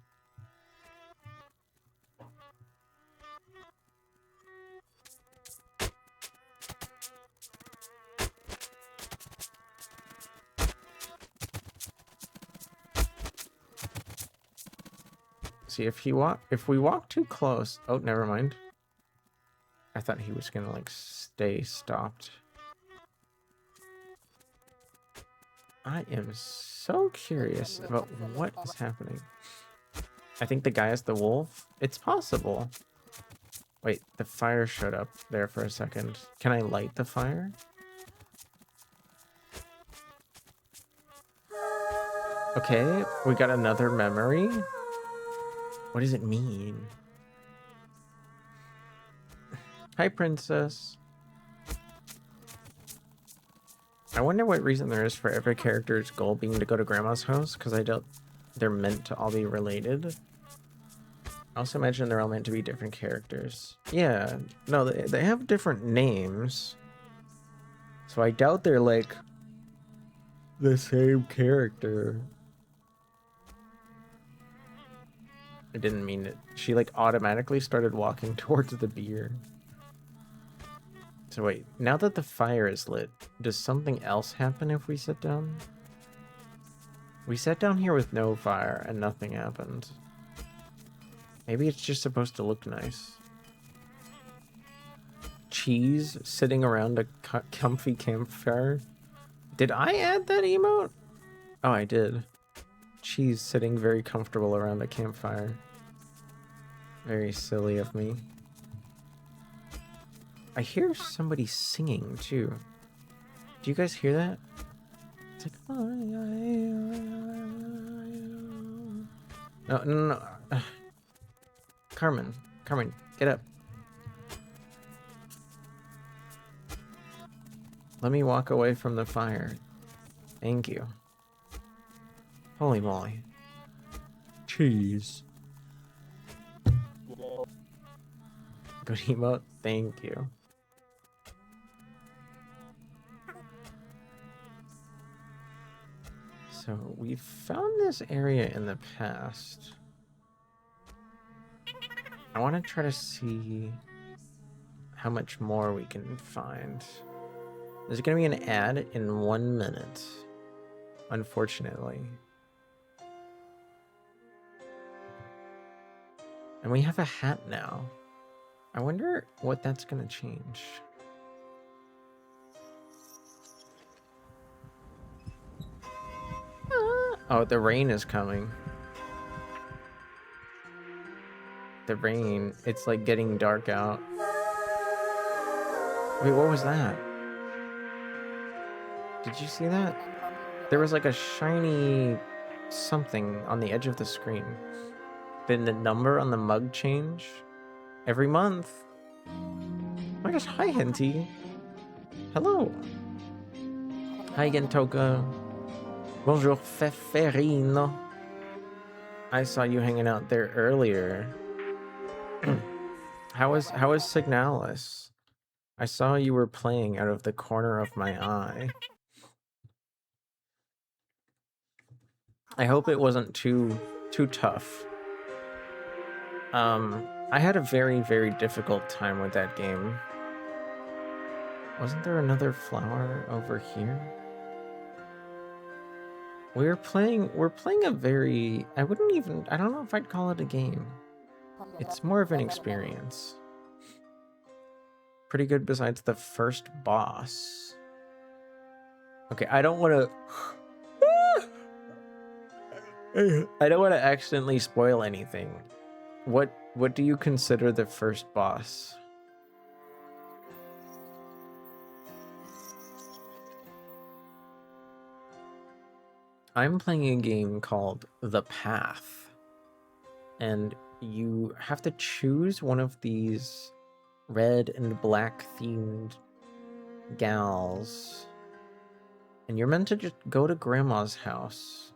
See, if we walk too close... Oh, never mind. I thought he was gonna, like, stay stopped. I am so curious about what is happening. I think the guy is the wolf. It's possible. Wait, the fire showed up there for a second. Can I light the fire? Okay, we got another memory. What does it mean? Hi, princess. I wonder what reason there is for every character's goal being to go to grandma's house, because I doubt they're meant to all be related. I also imagine they're all meant to be different characters. Yeah, no, they have different names. So I doubt they're like the same character. I didn't mean it. She like automatically started walking towards the beer. So wait, now that the fire is lit, does something else happen if we sit down? We sat down here with no fire and nothing happened. Maybe it's just supposed to look nice. Cheese sitting around a comfy campfire. Did I add that emote? Oh, I did. Cheese sitting very comfortable around a campfire. Very silly of me. I hear somebody singing too. Do you guys hear that? It's like... No. Carmen, get up. Let me walk away from the fire. Thank you. Holy moly. Cheese. Good emote, thank you. So, we've found this area in the past. I want to try to see how much more we can find. There's going to be an ad in 1 minute, unfortunately. And we have a hat now. I wonder what that's going to change. Oh, the rain is coming. The rain, it's like getting dark out. Wait, what was that? Did you see that? There was like a shiny something on the edge of the screen. Did the number on the mug change? Every month. Oh my gosh, hi Henty. Hello. Hi Gentoka. Bonjour Feferino. I saw you hanging out there earlier. How is Signalis? I saw you were playing out of the corner of my eye. I hope it wasn't too tough. I had a very, very difficult time with that game. Wasn't there another flower over here? We're playing a very... I don't know if I'd call it a game. It's more of an experience. Pretty good besides the first boss. Okay, I don't want to... I don't want to accidentally spoil anything. What do you consider the first boss? I'm playing a game called The Path, and you have to choose one of these red and black themed gals, and you're meant to just go to grandma's house.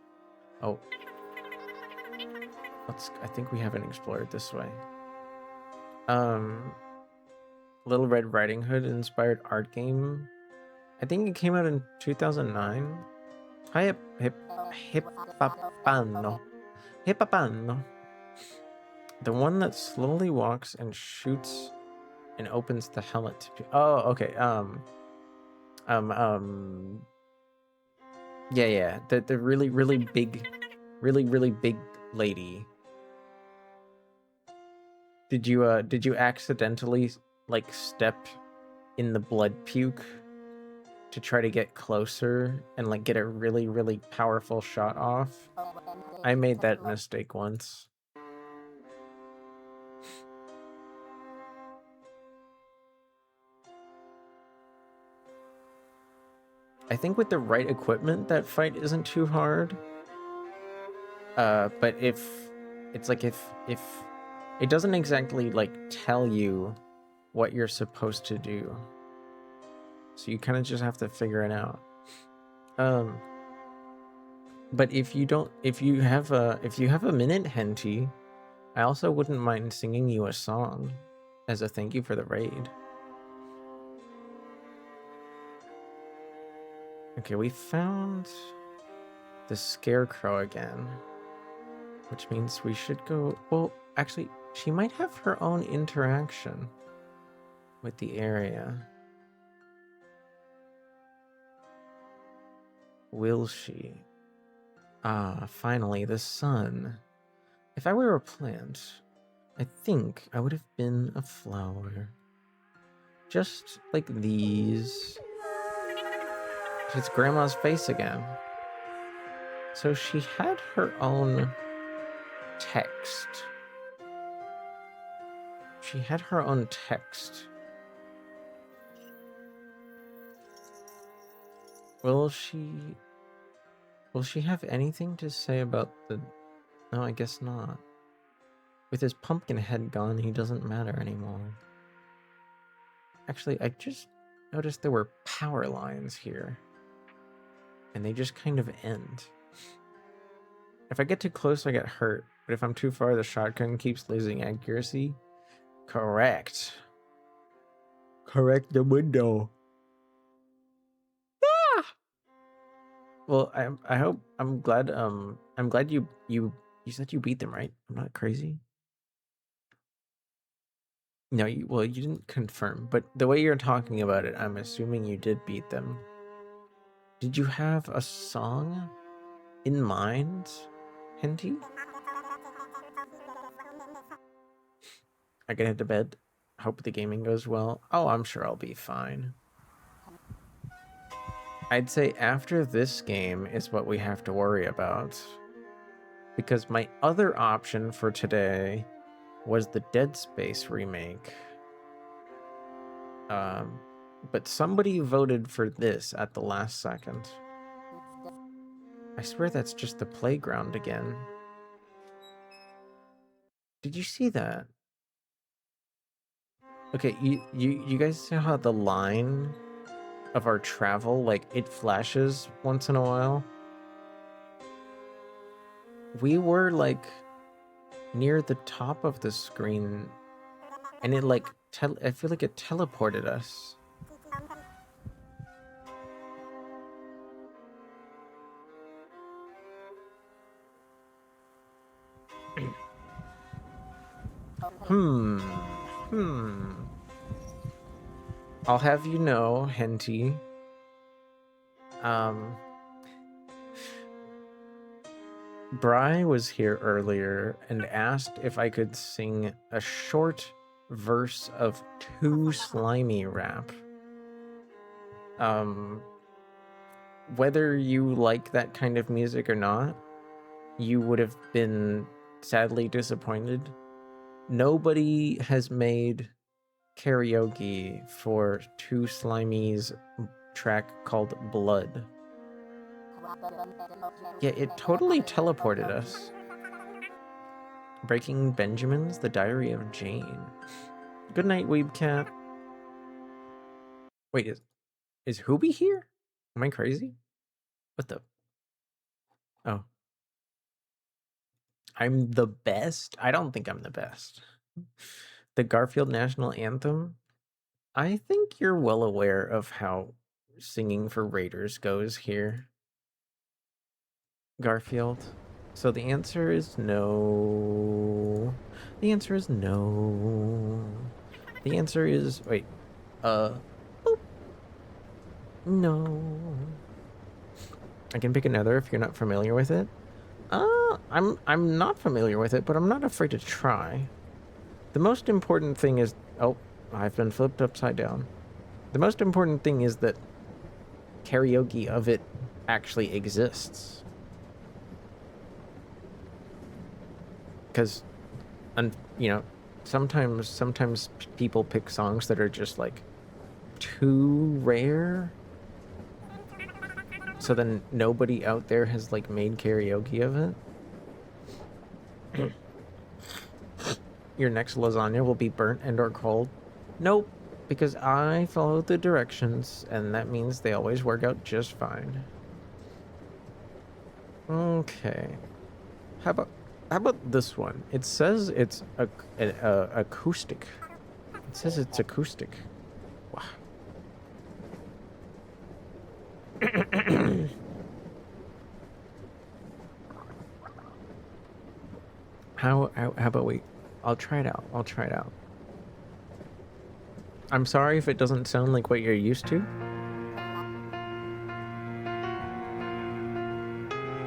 Oh, I think we haven't explored this way. Little Red Riding Hood inspired art game. I think it came out in 2009. Hi, Hippapano. Hippapano. The one that slowly walks and shoots and opens the helmet. Oh, okay. Yeah. The really big lady. Did you accidentally like step in the blood puke to try to get closer and like get a really powerful shot off? I made that mistake once. I think with the right equipment, that fight isn't too hard. But if it doesn't exactly like tell you what you're supposed to do, so you kind of just have to figure it out. But if you have a minute, Henty, I also wouldn't mind singing you a song as a thank you for the raid. Okay, we found the scarecrow again, which means we should go... Well, actually, she might have her own interaction with the area. Will she? Ah, finally, the sun. If I were a plant, I think I would have been a flower. Just like these. It's Grandma's face again. So she had her own text. She had her own text. Will she have anything to say about the... No, I guess not. With his pumpkin head gone, he doesn't matter anymore. Actually, I just noticed there were power lines here. And they just kind of end. If I get too close, I get hurt. But if I'm too far, the shotgun keeps losing accuracy. Correct. Correct the window. Ah! Well, I'm glad you said you beat them, right? I'm not crazy. No, you didn't confirm, but the way you're talking about it, I'm assuming you did beat them. Did you have a song in mind, Henty? I can head to bed. Hope the gaming goes well. Oh, I'm sure I'll be fine. I'd say after this game is what we have to worry about. Because my other option for today was the Dead Space remake. But somebody voted for this at the last second. I swear that's just the playground again. Did you see that? Okay, you guys see how the line of our travel, like, it flashes once in a while? We were, like, near the top of the screen, and it, like, I feel like it teleported us. I'll have you know, Henty, Bry was here earlier and asked if I could sing a short verse of Too Slimy rap. Whether you like that kind of music or not, you would have been sadly disappointed. Nobody has made karaoke for Too Slimy's track called Blood. Yeah, it totally teleported us. Breaking Benjamin's The Diary of Jane. Good night, Weebcat. Wait, is Hoobie here? Am I crazy? What the? Oh. I'm the best? I don't think I'm the best. The Garfield National Anthem? I think you're well aware of how singing for Raiders goes here, Garfield. So the answer is no. The answer is no. The answer is wait. Boop. No. I can pick another if you're not familiar with it. I'm not familiar with it, but I'm not afraid to try. The most important thing is I've been flipped upside down. The most important thing is that karaoke of it actually exists. Because, you know, sometimes people pick songs that are just like too rare. So then nobody out there has like made karaoke of it. Your next lasagna will be burnt and or cold. Nope, because I follow the directions, and that means they always work out just fine. Okay. How about this one? It says it's acoustic. It says it's acoustic. Wow. How about we? I'll try it out. I'm sorry if it doesn't sound like what you're used to.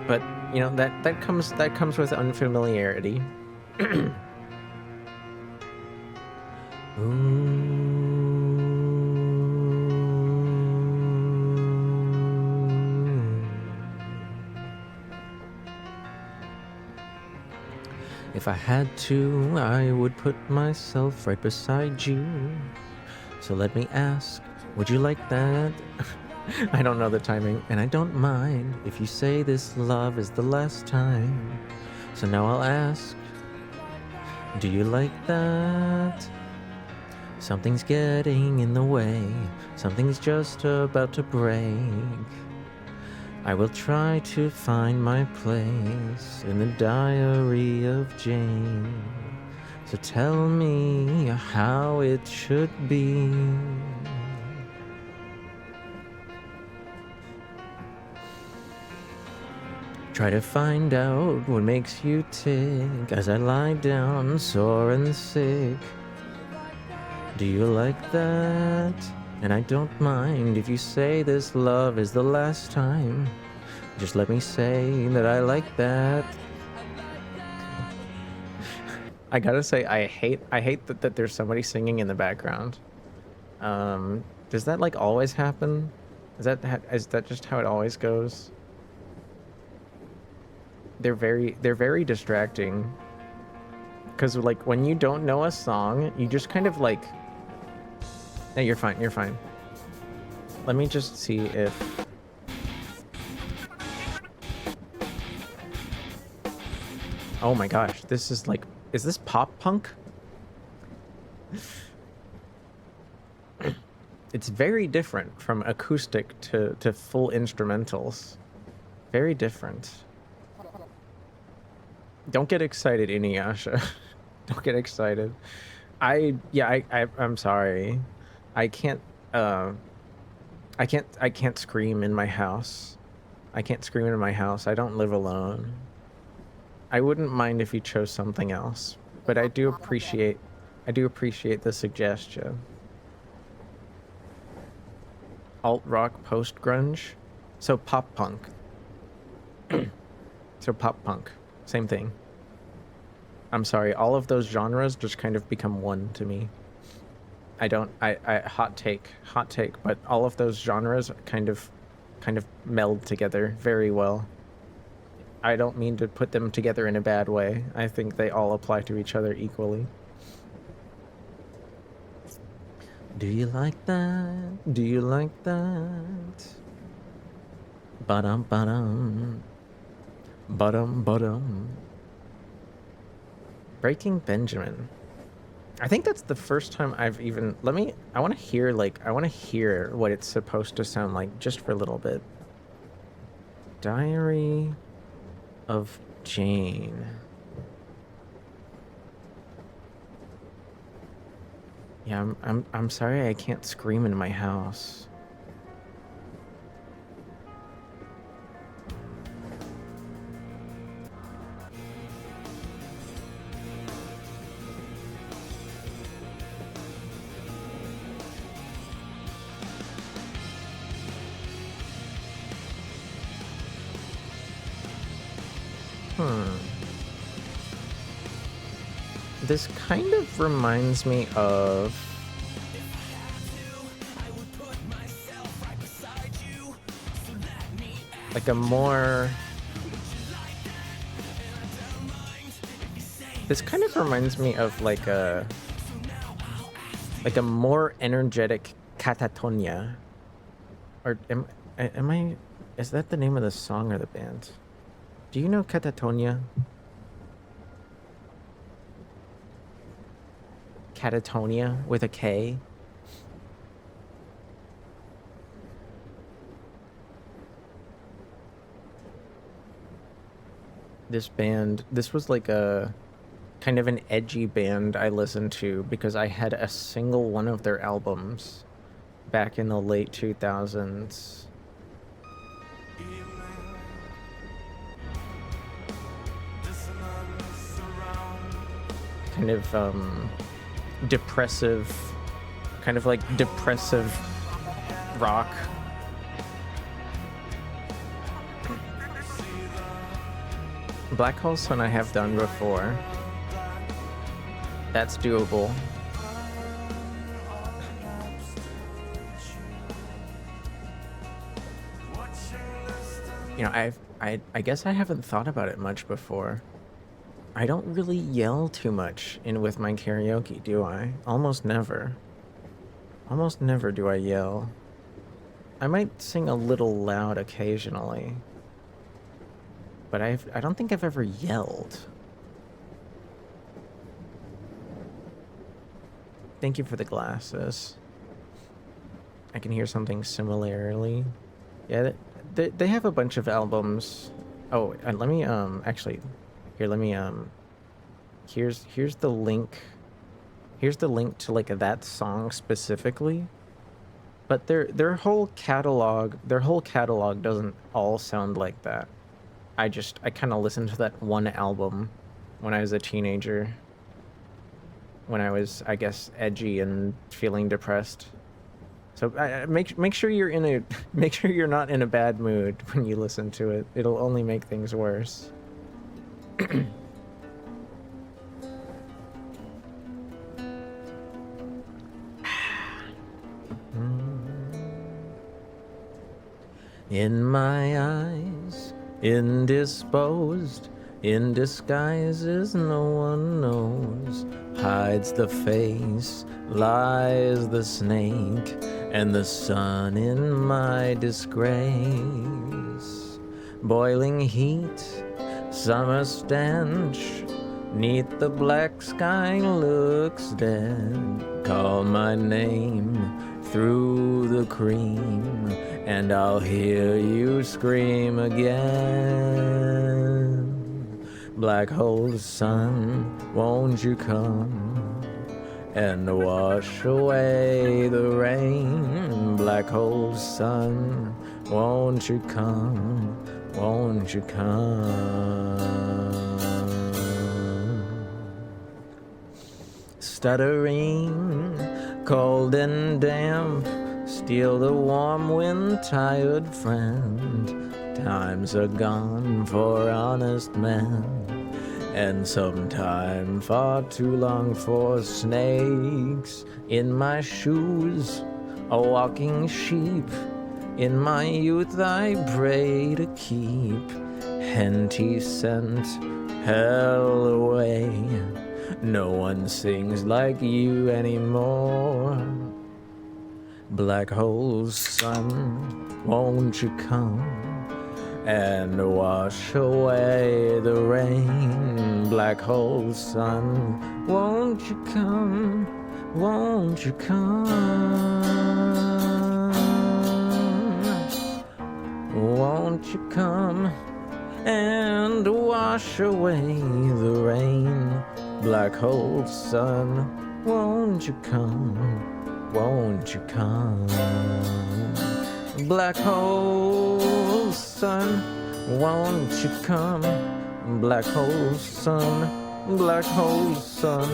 But, you know, that comes with unfamiliarity. If I had to, I would put myself right beside you. So let me ask, would you like that? I don't know the timing, and I don't mind if you say this love is the last time. So now I'll ask, do you like that? Something's getting in the way, something's just about to break. I will try to find my place in the diary of Jane. So tell me how it should be. Try to find out what makes you tick as I lie down sore and sick. Do you like that? And I don't mind if you say this love is the last time. Just let me say that I like that. I gotta say, I hate that there's somebody singing in the background. Does that like always happen? Is that just how it always goes? They're very distracting. Cause like when you don't know a song, you just kind of like. Hey, you're fine. Let me just see if. Oh my gosh, this is like, is this pop punk? It's very different from acoustic to full instrumentals. Very different. Don't get excited, Inuyasha. Don't get excited. I'm sorry. I can't scream in my house. I can't scream in my house. I don't live alone. I wouldn't mind if you chose something else, but I do appreciate the suggestion. Alt rock, post grunge, so pop punk. So pop punk, same thing. I'm sorry, all of those genres just kind of become one to me. I hot take, but all of those genres kind of meld together very well. I don't mean to put them together in a bad way. I think they all apply to each other equally. Do you like that? Do you like that? Ba-dum, ba-dum. Ba-dum, ba-dum. Breaking Benjamin. I think that's the first time I've even... I want to hear, what it's supposed to sound like just for a little bit. Diary of Jane. Yeah, I'm sorry I can't scream in my house. This kind of reminds me of... like a more... This kind of reminds me of like a more energetic Catatonia. Or am I... Is that the name of the song or the band? Do you know Catatonia? Catatonia with a K. This band, this was like a kind of an edgy band I listened to because I had a single one of their albums back in the late 2000s. Kind of depressive, kind of like depressive rock. Black Hole Sun I have done before. That's doable. You know, I guess I haven't thought about it much before. I don't really yell too much with my karaoke, do I? Almost never. Almost never do I yell. I might sing a little loud occasionally. But I don't think I've ever yelled. Thank you for the glasses. I can hear something similarly. Yeah, they have a bunch of albums. Oh, and let me actually... Here, let me here's the link. Here's the link to like that song specifically. But their whole catalog doesn't all sound like that. I kind of listened to that one album when I was a teenager. When I was, I guess, edgy and feeling depressed. So make sure you're not in a bad mood when you listen to it. It'll only make things worse. In my eyes, indisposed, in disguises no one knows, hides the face, lies the snake, and the sun in my disgrace. Boiling heat, summer stench, neath the black sky looks dead. Call my name through the cream, and I'll hear you scream again. Black hole sun, won't you come and wash away the rain? Black hole sun, won't you come? Won't you come? Stuttering, cold and damp, steal the warm wind, tired friend. Times are gone for honest men, and some time far too long for snakes. In my shoes, a walking sheep. In my youth I pray to keep Henty sent hell away. No one sings like you anymore. Black holes, sun, won't you come and wash away the rain? Black holes, sun, won't you come? Won't you come? Won't you come and wash away the rain? Black hole sun, won't you come? Won't you come? Black hole sun, won't you come? Black hole sun, black hole sun,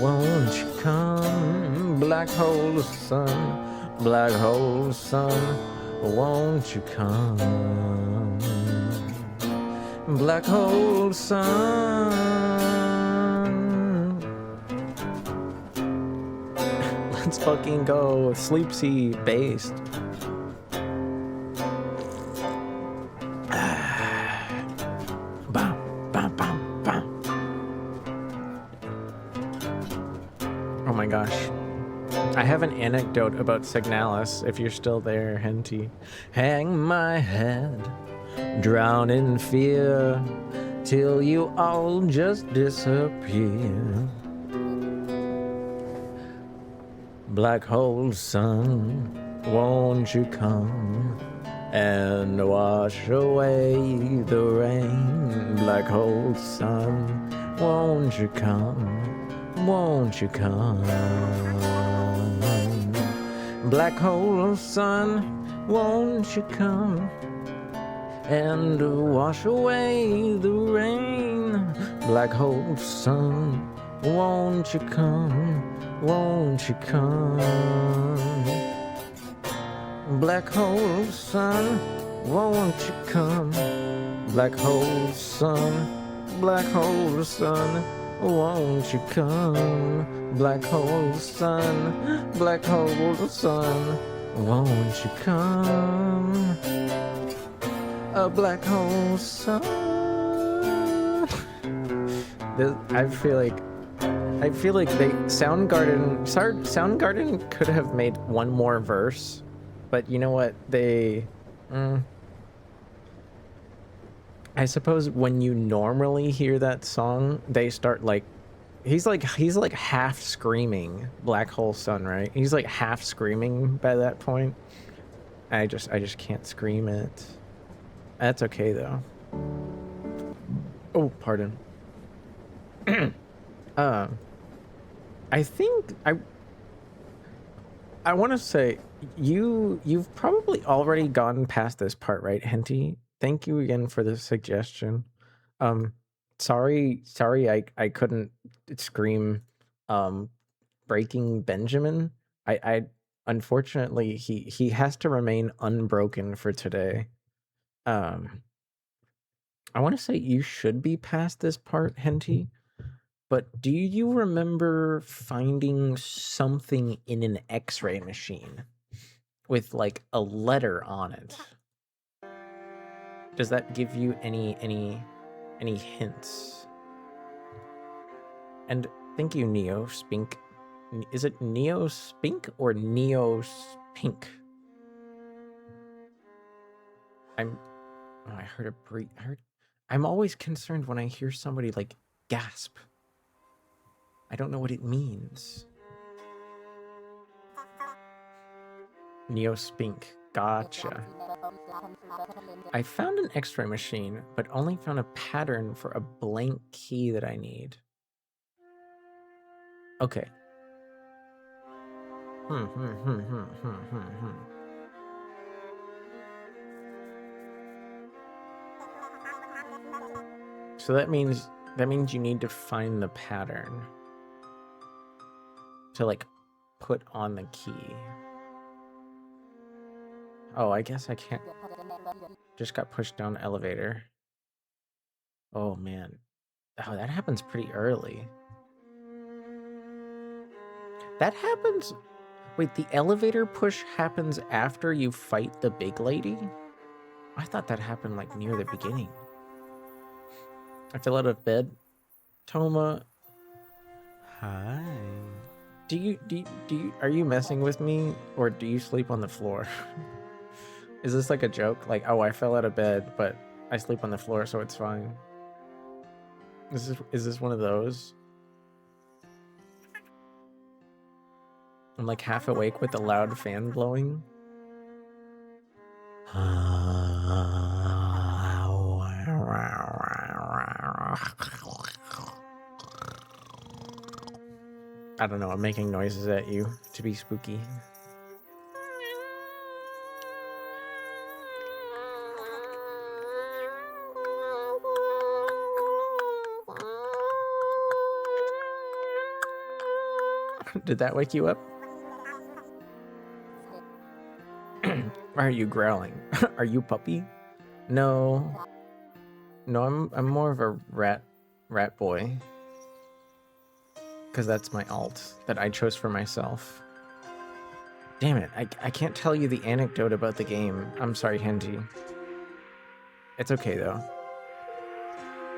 won't you come? Black hole sun, black hole sun, won't you come? Black hole sun. Let's fucking go. Sleepsy based. Bam, bam, bam, bam. Oh my gosh. I have an anecdote about Signalis, if you're still there, Henty. Hang my head, drown in fear, till you all just disappear. Black hole sun, won't you come and wash away the rain? Black hole sun, won't you come? Won't you come? Black hole sun, won't you come and wash away the rain? Black hole sun, won't you come? Won't you come? Black hole sun, won't you come? Black hole sun, black hole sun, won't you come? Black hole sun, black hole sun, won't you come? A black hole sun. I feel like they Soundgarden could have made one more verse, but you know what? I suppose when you normally hear that song, they start like he's like half screaming Black Hole Sun, right? He's like half screaming by that point. I just can't scream it. That's okay though. Oh, pardon. I think I want to say you've probably already gone past this part, right, Henty? Thank you again for the suggestion. Sorry I couldn't scream Breaking Benjamin. I unfortunately he has to remain unbroken for today. I want to say you should be past this part, Henty. But do you remember finding something in an X-ray machine with like a letter on it? Does that give you any hints? And thank you, Neo Spink. Is it Neo Spink or Neo Spink? I heard a breathe. I'm always concerned when I hear somebody like gasp. I don't know what it means. Neo Spink. Gotcha. I found an X-ray machine, but only found a pattern for a blank key that I need. Okay. So that means you need to find the pattern to like put on the key. Oh, I guess I can't. Just got pushed down elevator. Oh man. Oh, that happens pretty early. That happens. Wait, the elevator push happens after you fight the big lady? I thought that happened like near the beginning. I fell out of bed. Toma. Hi. Are you messing with me or do you sleep on the floor? Is this like a joke? Like, oh, I fell out of bed, but I sleep on the floor, so it's fine. Is this one of those? I'm like half awake with a loud fan blowing. I don't know, I'm making noises at you to be spooky. Did that wake you up? Why are you growling? Are you puppy? No. No, I'm more of a rat boy. Because that's my alt that I chose for myself. Damn it, I can't tell you the anecdote about the game. I'm sorry, Henji. It's okay though.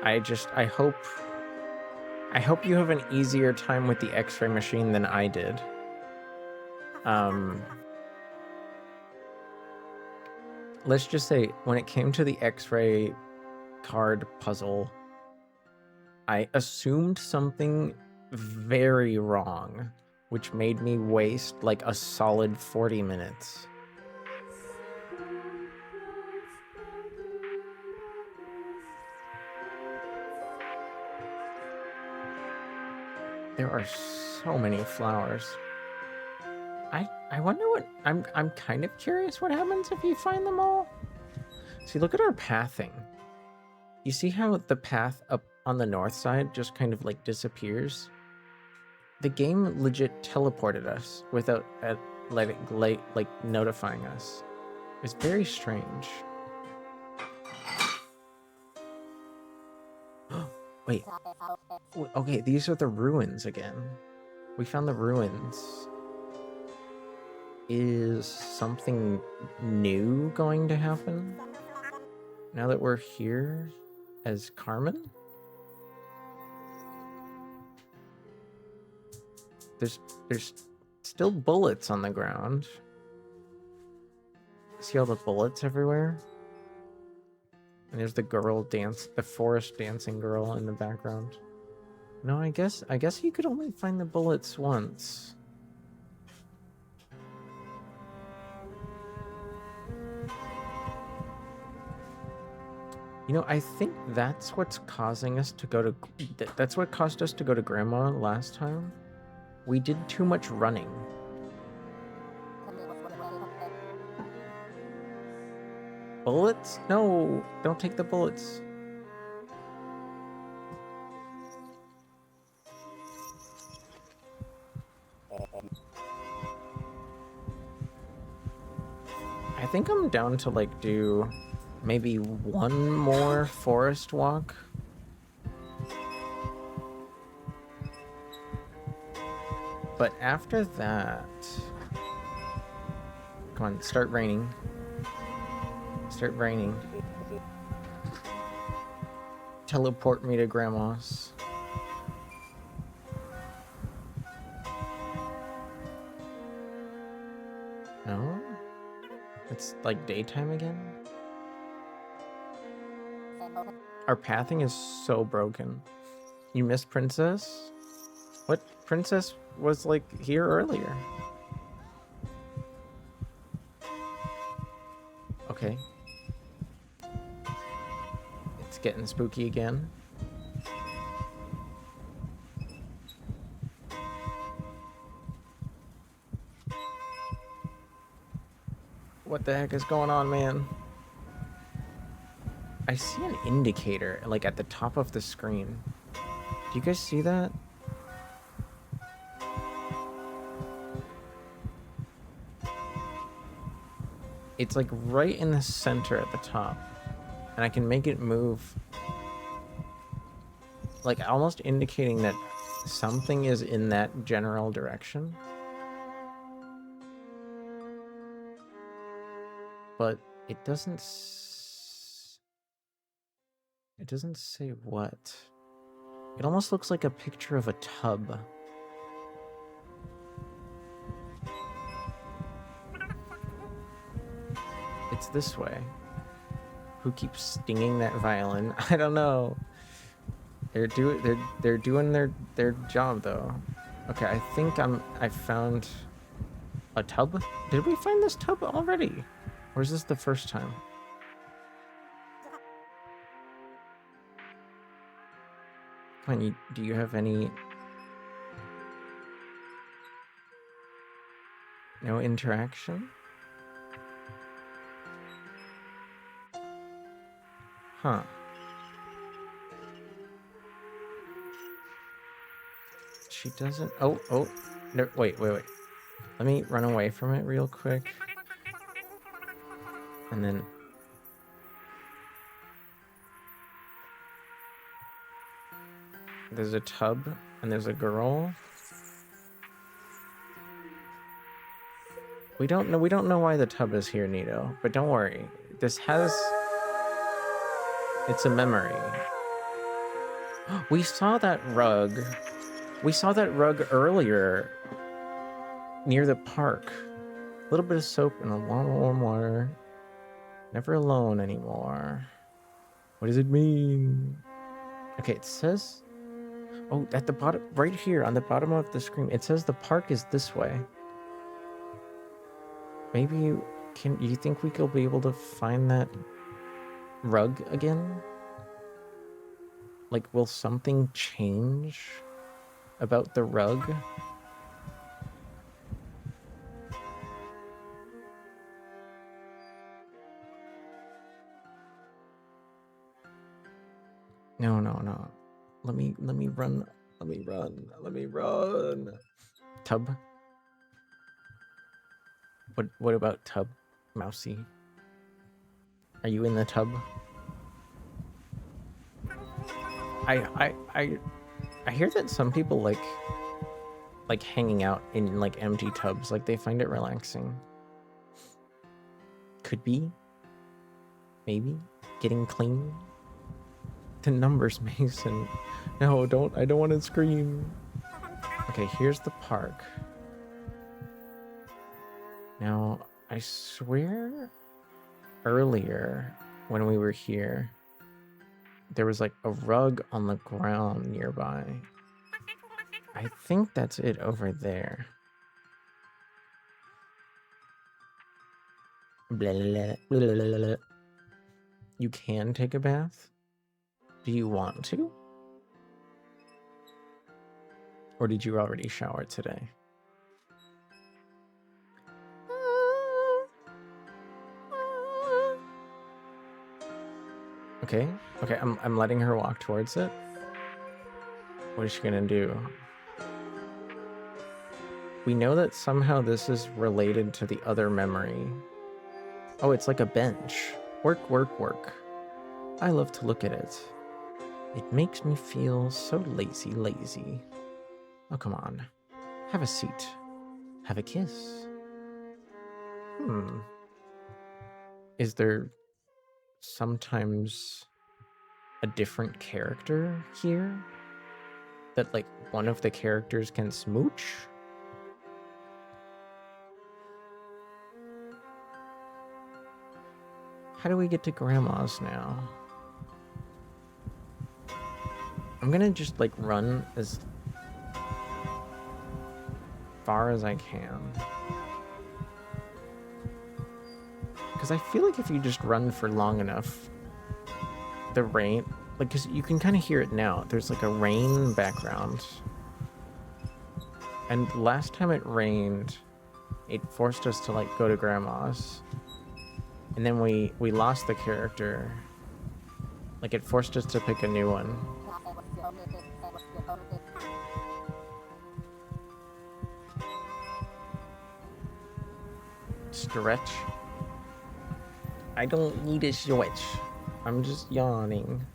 I hope you have an easier time with the X-ray machine than I did. Let's just say when it came to the X-ray card puzzle, I assumed something very wrong, which made me waste like a solid 40 minutes. There are so many flowers. I wonder what I'm kind of curious what happens if you find them all. See, look at our pathing. You see how the path up on the north side just kind of like disappears? The game legit teleported us without like notifying us. It's very strange. Wait. Okay, these are the ruins again. We found the ruins. Is something new going to happen now that we're here as Carmen? There's still bullets on the ground. See all the bullets everywhere? And there's the girl the forest dancing girl in the background. No, I guess you could only find the bullets once. You know, I think that's what's causing us to go to... That's what caused us to go to Grandma last time. We did too much running. Bullets? No, don't take the bullets. I think I'm down to like do maybe one more forest walk. But after that... Come on, start raining. Start raining. Teleport me to Grandma's. No? It's like daytime again? Our pathing is so broken. You missed Princess? What? Princess was like here earlier. Okay. It's getting spooky again. What the heck is going on, man? I see an indicator like at the top of the screen. Do you guys see that? It's like right in the center at the top. And I can make it move, like almost indicating that something is in that general direction. But it doesn't say what. It almost looks like a picture of a tub. It's this way. Who keeps stinging that violin? I don't know. They're doing their job though. Okay, I think I found a tub. Did we find this tub already? Or is this the first time? Come on, do you have any... No interaction? Huh. She doesn't... Oh. No, wait. Let me run away from it real quick. And then... There's a tub, and there's a girl. We don't know why the tub is here, Nito, but don't worry. This has... It's a memory. We saw that rug. We saw that rug earlier near the park. A little bit of soap and a lot of warm water. Never alone anymore. What does it mean? Okay, it says... Oh, at the bottom, right here on the bottom of the screen, it says the park is this way. Maybe you think we will be able to find that rug again? Like, will something change about the rug? No. Let me run. Let me run. Tub. What about tub, Mousy? Are you in the tub? I hear that some people like hanging out in like empty tubs, like they find it relaxing. Could be. Maybe getting clean. The numbers, Mason. No, I don't want to scream. Okay, here's the park. Now, I swear earlier when we were here, there was like a rug on the ground nearby. I think that's it over there. Blah, blah, blah, blah, blah, blah. You can take a bath? Do you want to? Or did you already shower today? Okay, I'm letting her walk towards it. What is she gonna do? We know that somehow this is related to the other memory. Oh, it's like a bench. Work, work, work. I love to look at it. It makes me feel so lazy. Oh, come on. Have a seat. Have a kiss. Is there sometimes a different character here? That, like, one of the characters can smooch? How do we get to Grandma's now? I'm gonna just, like, run as far as I can. Because I feel like if you just run for long enough, the rain... Like, because you can kind of hear it now. There's, like, a rain background. And last time it rained, it forced us to, like, go to Grandma's. And then we lost the character. Like, it forced us to pick a new one. Stretch. I don't need a switch. I'm just yawning.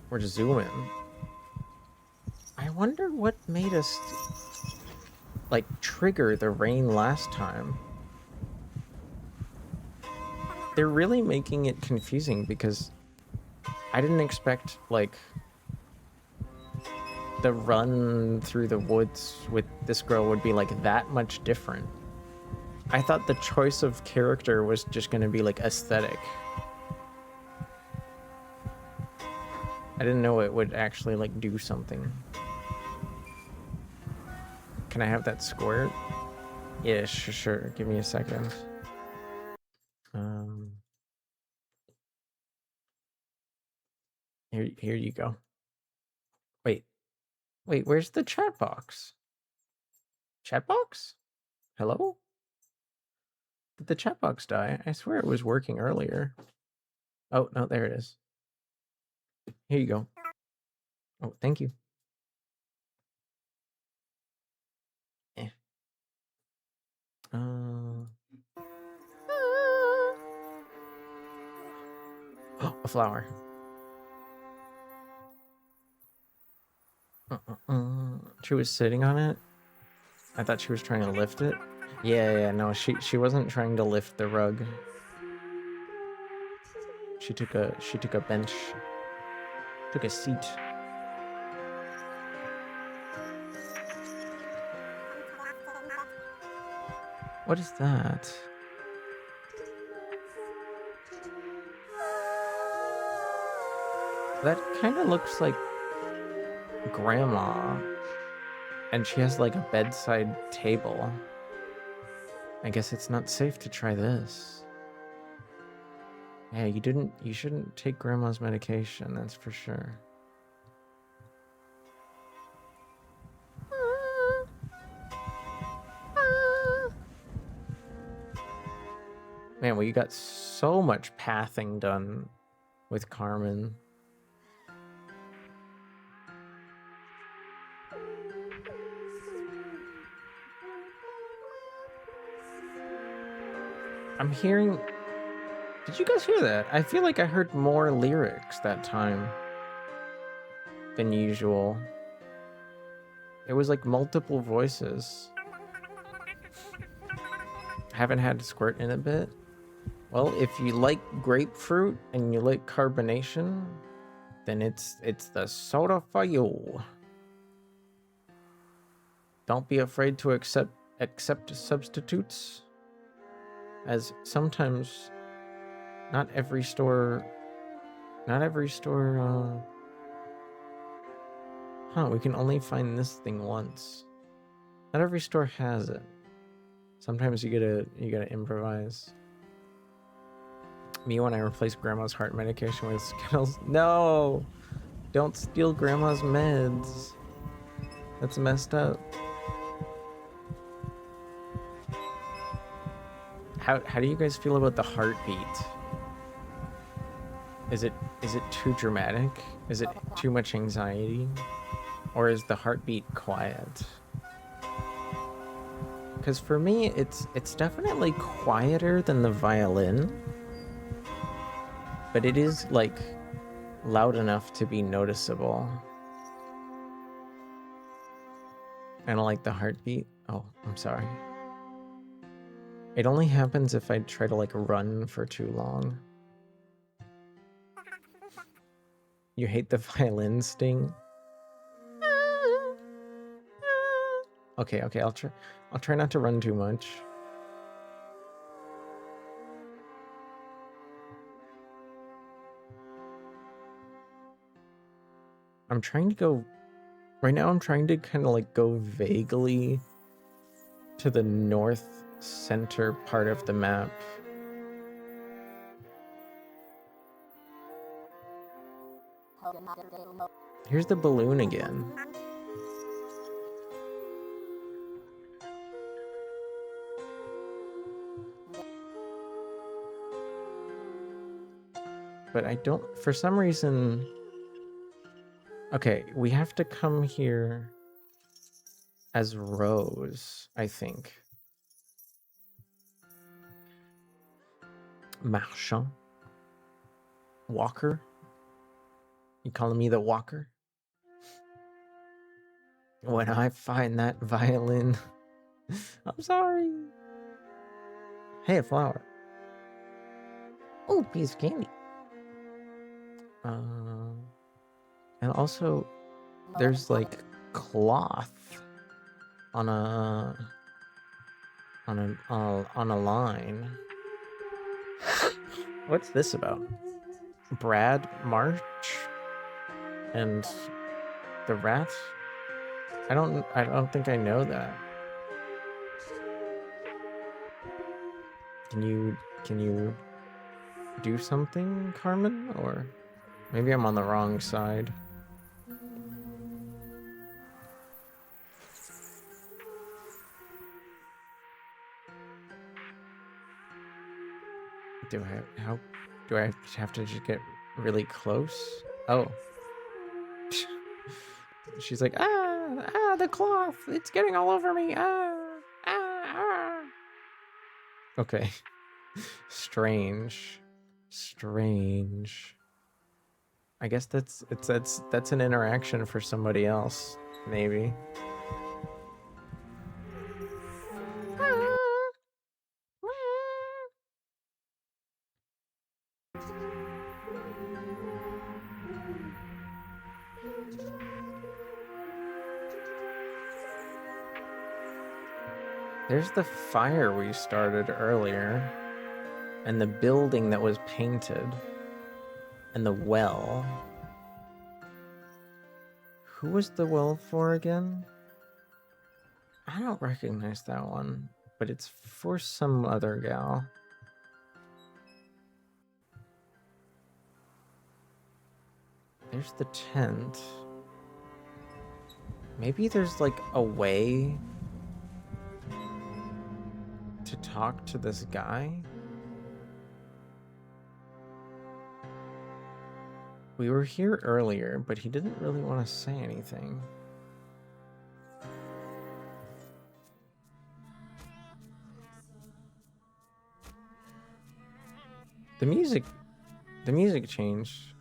We're just zooming. I wonder what made us like trigger the rain last time. They're really making it confusing because I didn't expect like the run through the woods with this girl would be like that much different. I thought the choice of character was just gonna be like aesthetic. I didn't know it would actually like do something. Can I have that squirt? Yeah, sure. Give me a second. Here you go. Wait, where's the chat box? Chat box? Hello? Did the chat box die? I swear it was working earlier. Oh, no, there it is. Here you go. Oh, thank you. Eh. Oh, a flower. She was sitting on it? I thought she was trying to lift it. Yeah, no, she wasn't trying to lift the rug. She took a bench. Took a seat. What is that? That kind of looks like grandma. And she has like a bedside table. I guess it's not safe to try this. Yeah, you shouldn't take grandma's medication, that's for sure. Man, well, you got so much pathing done with Carmen. I'm hearing... Did you guys hear that? I feel like I heard more lyrics that time than usual. It was like multiple voices. Haven't had to squirt in a bit. Well, if you like grapefruit and you like carbonation, then it's the soda for you. Don't be afraid to accept substitutes, as sometimes not every store we can only find this thing once. Not every store has it. Sometimes you gotta improvise. Me when I replace grandma's heart medication with Skittles. No! Don't steal grandma's meds. That's messed up. How do you guys feel about the heartbeat? Is it too dramatic? Is it too much anxiety? Or is the heartbeat quiet? Because for me, it's definitely quieter than the violin. But it is, like, loud enough to be noticeable. I don't like the heartbeat. Oh, I'm sorry. It only happens if I try to, like, run for too long. You hate the violin sting? Okay, I'll try not to run too much. I'm trying to go... Right now I'm trying to kind of like go vaguely to the north center part of the map. Here's the balloon again. but I don't, for some reason. Okay, we have to come here as Rose, I think. Marchand? Walker? You calling me the Walker? When I find that violin, I'm sorry. Hey, a flower. Oh, piece of candy. And also, there's like cloth on a line. What's this about? Brad March and the rat? I don't think I know that. Can you do something, Carmen? Or maybe I'm on the wrong side. Do I have to just get really close? Oh. She's like, the cloth, it's getting all over me. Okay. Strange. I guess that's an interaction for somebody else, maybe. There's the fire we started earlier, and the building that was painted, and the well. Who was the well for again? I don't recognize that one, but it's for some other gal. There's the tent. Maybe there's like a way to talk to this guy? We were here earlier, but he didn't really want to say anything. The music changed.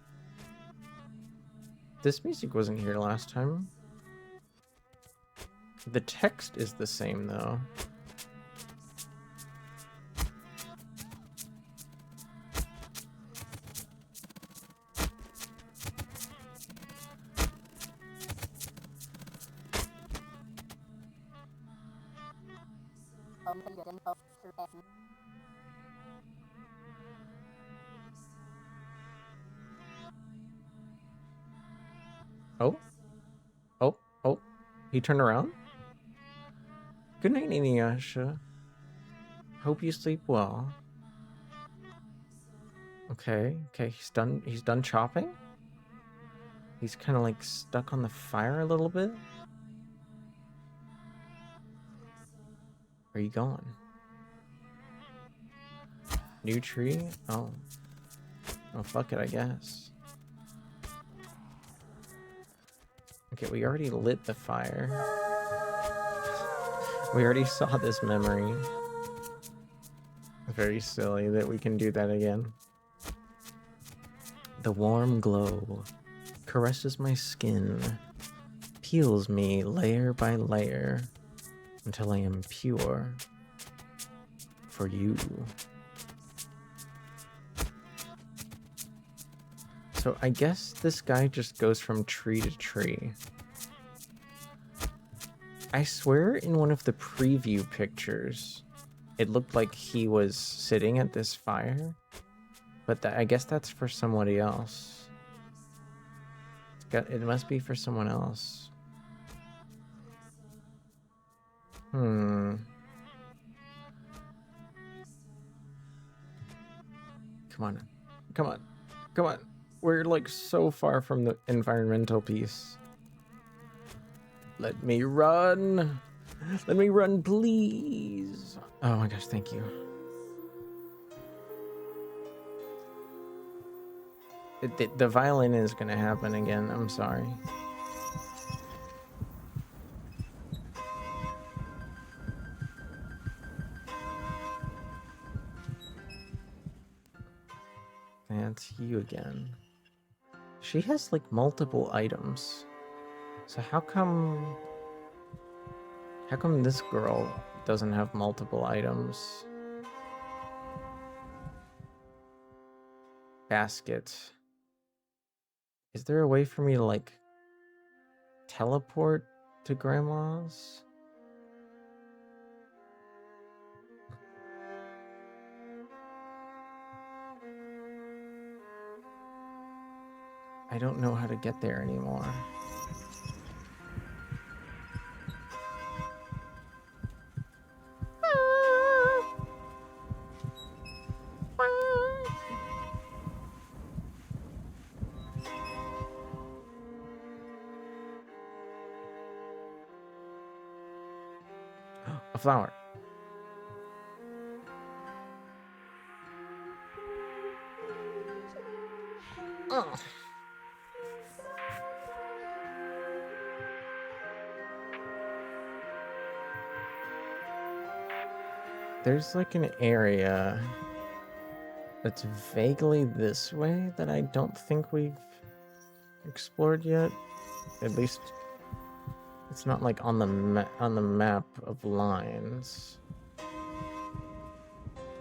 This music wasn't here last time. The text is the same though. Oh, he turned around? Good night, Inuyasha. Hope you sleep well. Okay, he's done chopping? He's kind of like stuck on the fire a little bit? Where are you going? New tree? Oh, fuck it, I guess. Okay, we already lit the fire. We already saw this memory. Very silly that we can do that again. The warm glow caresses my skin, peels me layer by layer until I am pure for you. So I guess this guy just goes from tree to tree. I swear in one of the preview pictures, it looked like he was sitting at this fire, but I guess that's for somebody else. It must be for someone else. Come on. We're like so far from the environmental piece. Let me run, please. Oh my gosh, thank you. The violin is gonna happen again. I'm sorry. That's you again. She has like multiple items. So how come this girl doesn't have multiple items? Basket. Is there a way for me to like teleport to grandma's? I don't know how to get there anymore. A flower. Ugh. There's like an area that's vaguely this way that I don't think we've explored yet. At least it's not like on the map of lines.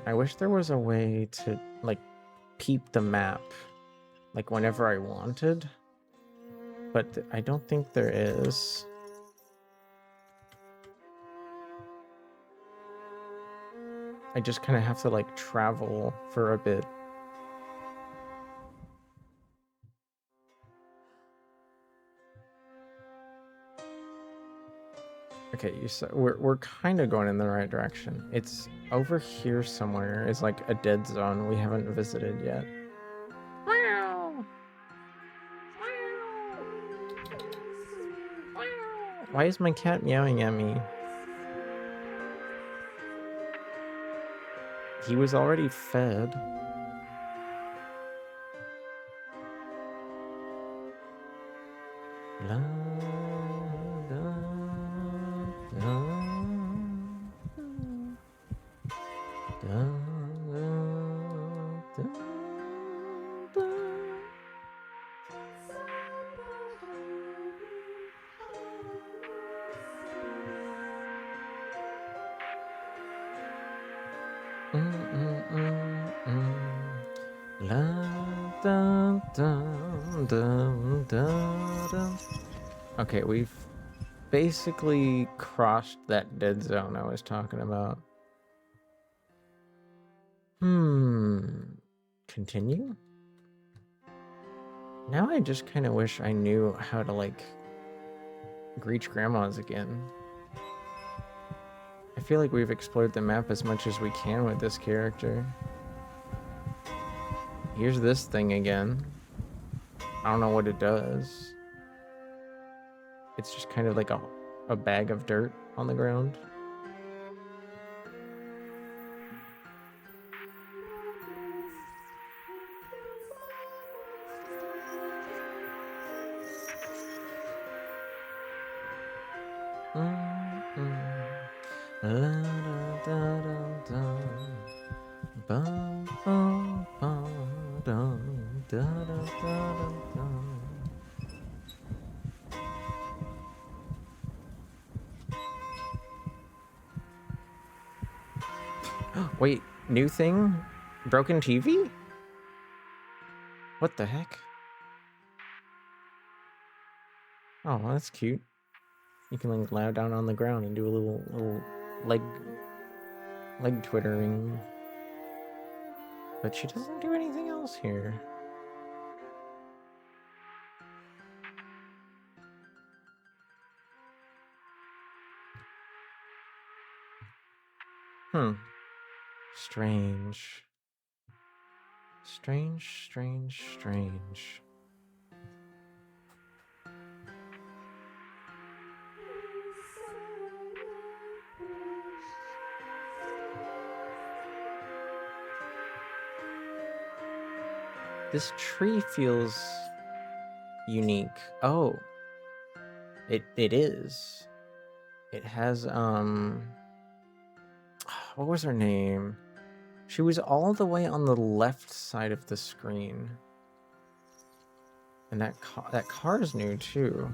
I wish there was a way to like peep the map like whenever I wanted, but I don't think there is. I just kind of have to like travel for a bit. Okay, we're kind of going in the right direction. It's over here somewhere. It's like a dead zone we haven't visited yet. Why is my cat meowing at me? He was already fed. La, da, da, da, da, da. La, da, da, da, da, da. Okay, we've basically crossed that dead zone I was talking about. Continue? Now I just kind of wish I knew how to, like, reach grandma's again. I feel like we've explored the map as much as we can with this character. Here's this thing again. I don't know what it does. It's just kind of like a bag of dirt on the ground. Wait, new thing? Broken TV? What the heck? Oh, well, that's cute. You can like lie down on the ground and do a little leg twittering. But she doesn't do anything else here. Strange. Strange. This tree feels unique. Oh, it is. It has what was her name? She was all the way on the left side of the screen. And that car is new too.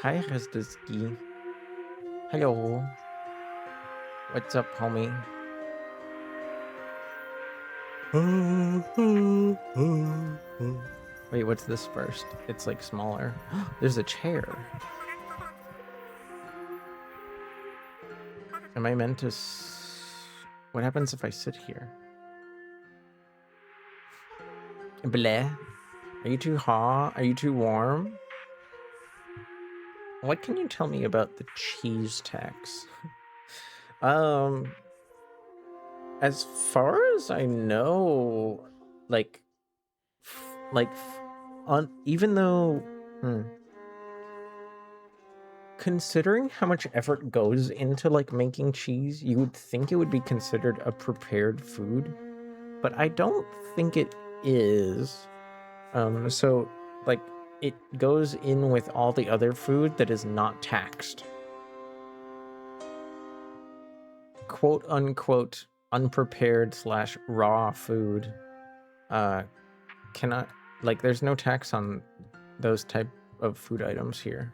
Hi, Rezdowski. Hello. What's up, homie? Wait, what's this first? It's like smaller. There's a chair. Am I meant to what happens if I sit here? Bleh. Are you too hot? Are you too warm? What can you tell me about the cheese tax? As far as I know, even though, considering how much effort goes into like making cheese, you would think it would be considered a prepared food, but I don't think it is. So like it goes in with all the other food that is not taxed. Quote unquote unprepared / raw food cannot, like, there's no tax on those type of food items here.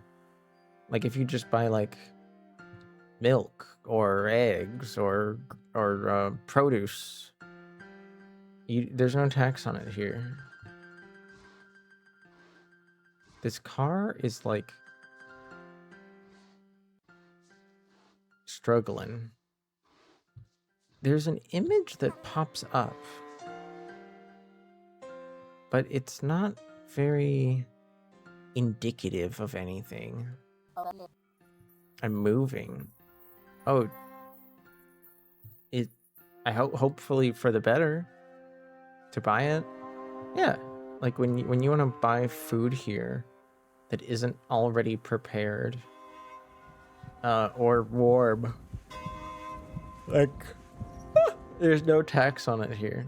Like if you just buy like milk or eggs or produce, there's no tax on it here. This car is like struggling. There's an image that pops up, but it's not very indicative of anything. I'm moving. Oh, I hopefully for the better to buy it. Yeah, like when you want to buy food here that isn't already prepared or warm, like there's no tax on it here.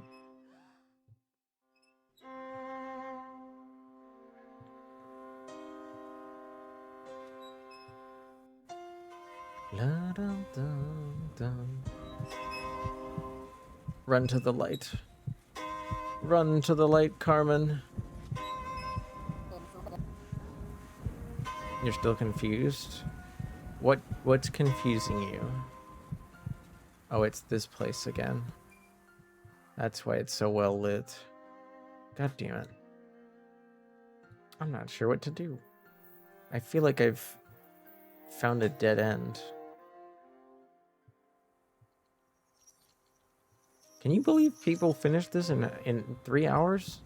Run to the light. Run to the light, Carmen. You're still confused? What's confusing you? Oh, it's this place again. That's why it's so well lit. God damn it. I'm not sure what to do. I feel like I've found a dead end. Can you believe people finished this in 3 hours?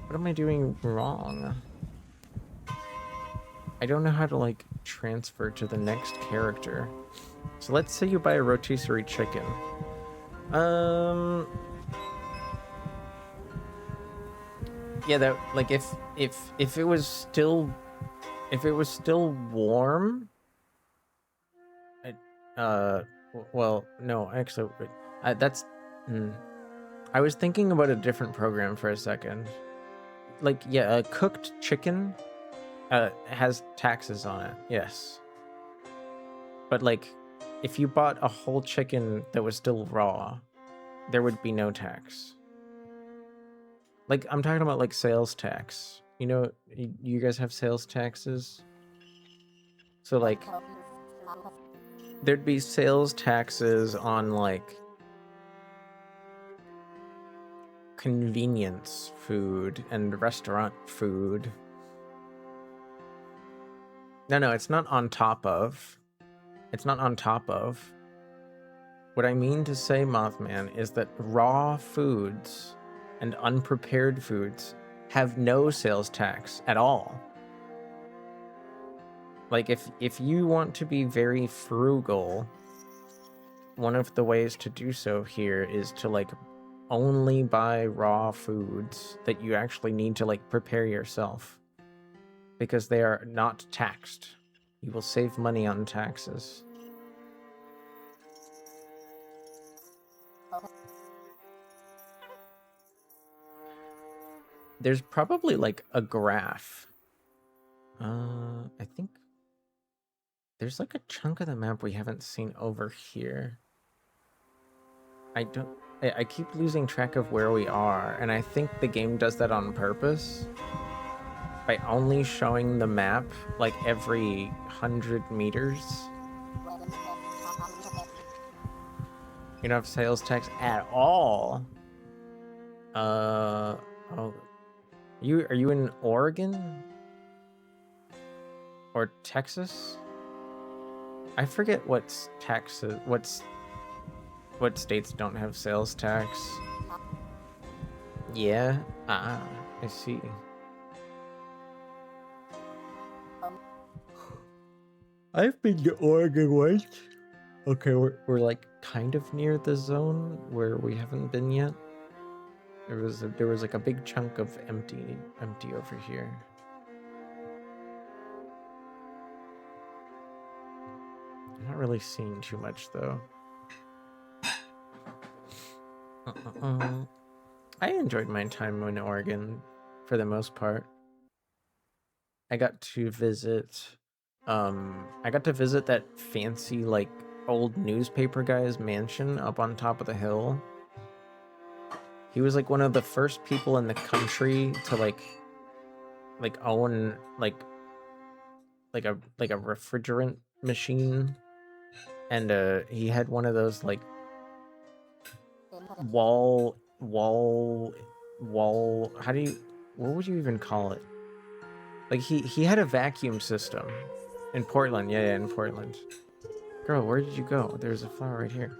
What am I doing wrong? I don't know how to like transfer to the next character. So let's say you buy a rotisserie chicken. Yeah, that like if it was still warm. Well, no, actually, that's. I was thinking about a different program for a second. Like, yeah, a cooked chicken has taxes on it, yes. But like, if you bought a whole chicken that was still raw, there would be no tax. Like, I'm talking about like sales tax. You know, you guys have sales taxes? So like, there'd be sales taxes on like convenience food and restaurant food. No, it's not on top of. It's not on top of. What I mean to say, Mothman, is that raw foods and unprepared foods have no sales tax at all. Like, if you want to be very frugal, one of the ways to do so here is to, like, only buy raw foods that you actually need to, like, prepare yourself. Because they are not taxed. You will save money on taxes. There's probably like a graph. I think there's like a chunk of the map we haven't seen over here. I keep losing track of where we are, and I think the game does that on purpose by only showing the map like every 100 meters. You don't have sales tax at all. Oh, are you in Oregon or Texas? I forget what states don't have sales tax. Yeah, I see. I've been to Oregon once. Okay, we're like kind of near the zone where we haven't been yet. There was like a big chunk of empty over here. I'm not really seeing too much though. I enjoyed my time in Oregon for the most part. I got to visit that fancy like old newspaper guy's mansion up on top of the hill. He was like one of the first people in the country to like own like a refrigerant machine, and he had one of those like wall what would you even call it? Like he had a vacuum system in Portland. Yeah, in Portland. Girl, where did you go? There's a flower right here.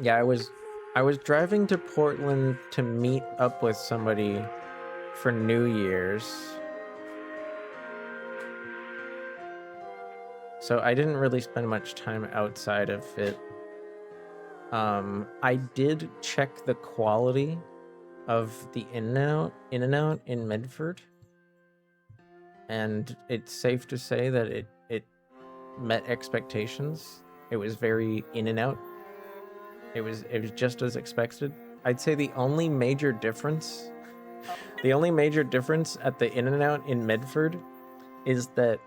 Yeah, I was driving to Portland to meet up with somebody for New Year's. So I didn't really spend much time outside of it. I did check the quality of the In-N-Out in Medford, and it's safe to say that it met expectations. It was very In-N-Out. It was just as expected. I'd say the only major difference at the In-N-Out in Medford is that,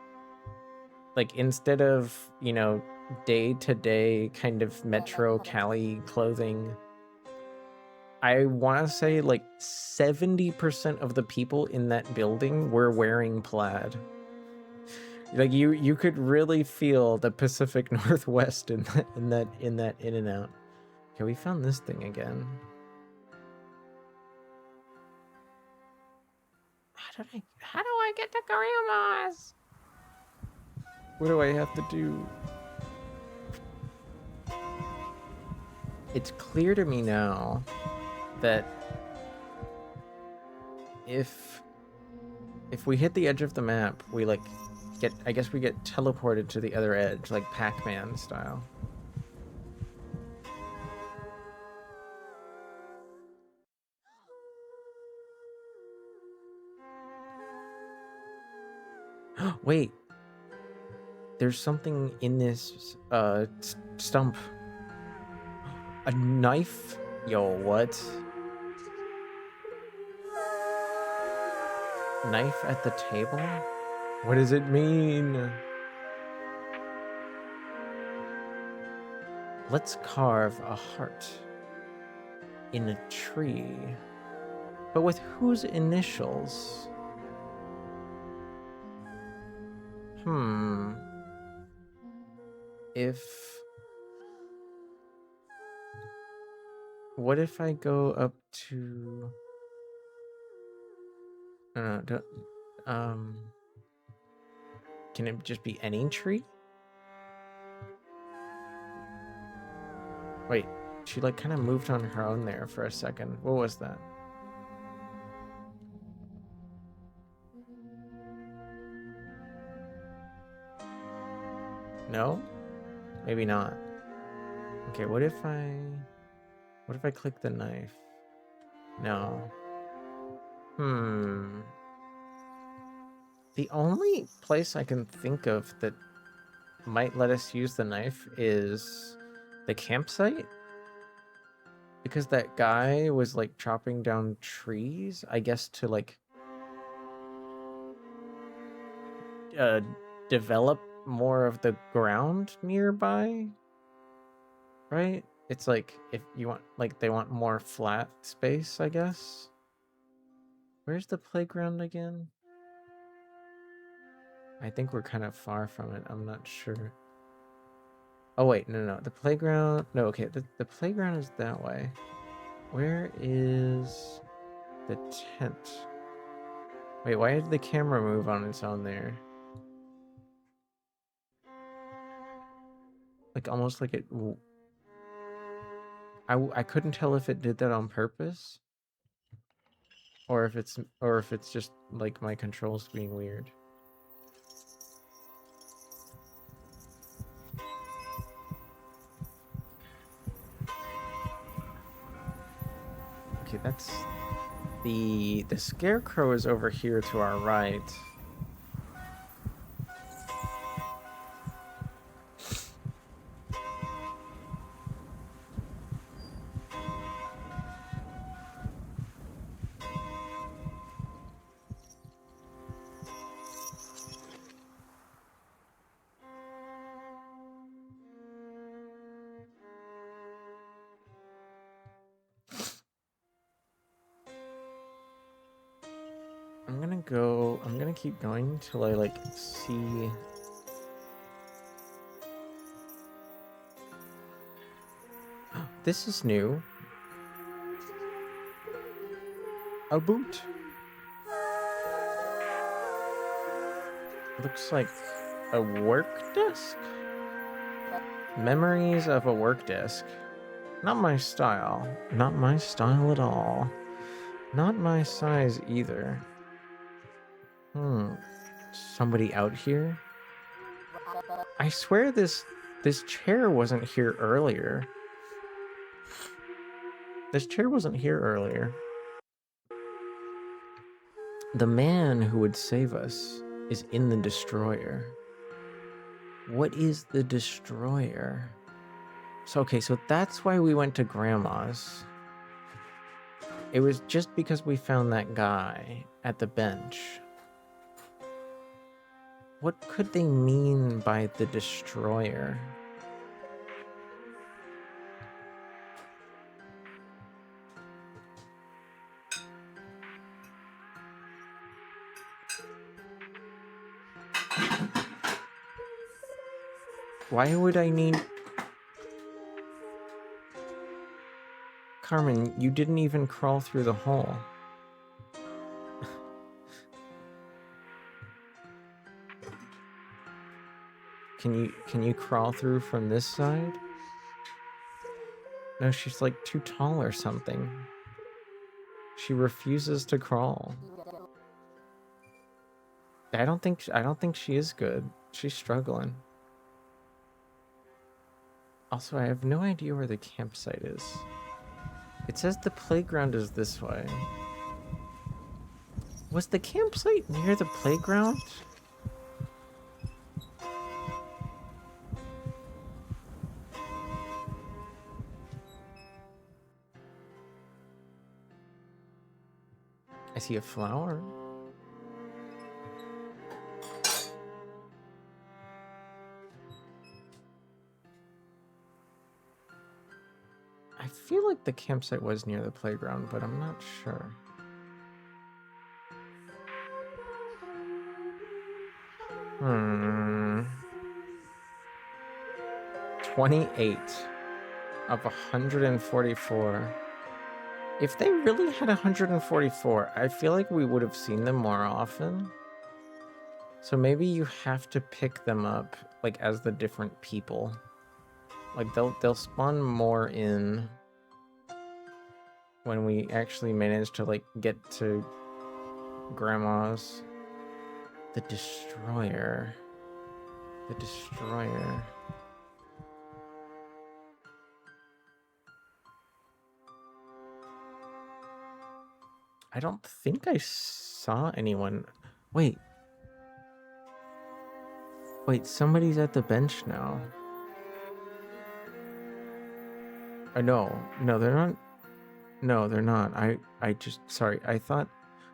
like, instead of, you know, day-to-day kind of Metro Cali clothing, I want to say like 70% of the people in that building were wearing plaid. Like you could really feel the Pacific Northwest in that In-N-Out. Okay, we found this thing again. How do I get to Grandma's? What do I have to do? It's clear to me now that if we hit the edge of the map, we like get teleported to the other edge, like Pac-Man style. Wait, there's something in this stump. A knife? Yo, what? Knife at the table? What does it mean? Let's carve a heart in a tree. But with whose initials? What if I go up to... can it just be any tree? Wait, she like kind of moved on her own there for a second. What was that? No? Maybe not. Okay, what if I click the knife? No. The only place I can think of that might let us use the knife is the campsite. Because that guy was like chopping down trees, I guess, to like develop more of the ground nearby, right? It's like if you want, like, they want more flat space, I guess. Where's the playground again? I think we're kind of far from it. I'm not sure. Oh wait, no. The playground. No, okay. The playground is that way. Where is the tent? Wait, why did the camera move on its own there? Like almost like it. I couldn't tell if it did that on purpose, or if it's just like my controls being weird. Okay, that's the scarecrow is over here to our right. I'm gonna keep going till I like see. This is new. A boot. Looks like a work desk. Memories of a work desk. Not my style. Not my style at all. Not my size either. Somebody out here? I swear this chair wasn't here earlier. This chair wasn't here earlier. The man who would save us is in the destroyer. What is the destroyer? So that's why we went to Grandma's. It was just because we found that guy at the bench. What could they mean by the destroyer? Why would I need... Carmen, you didn't even crawl through the hole. Can you crawl through from this side? No, she's like too tall or something. She refuses to crawl. I don't think she is good. She's struggling. Also, I have no idea where the campsite is. It says the playground is this way. Was the campsite near the playground? I see a flower. I feel like the campsite was near the playground, but I'm not sure. Hmm. 28 of 144. If they really had 144, I feel like we would have seen them more often. So maybe you have to pick them up like as the different people. Like they'll spawn more in when we actually manage to like get to Grandma's. The destroyer. The destroyer. I don't think I saw anyone. Wait. Wait, somebody's at the bench now. No, they're not. No, they're not. I just, sorry. I thought,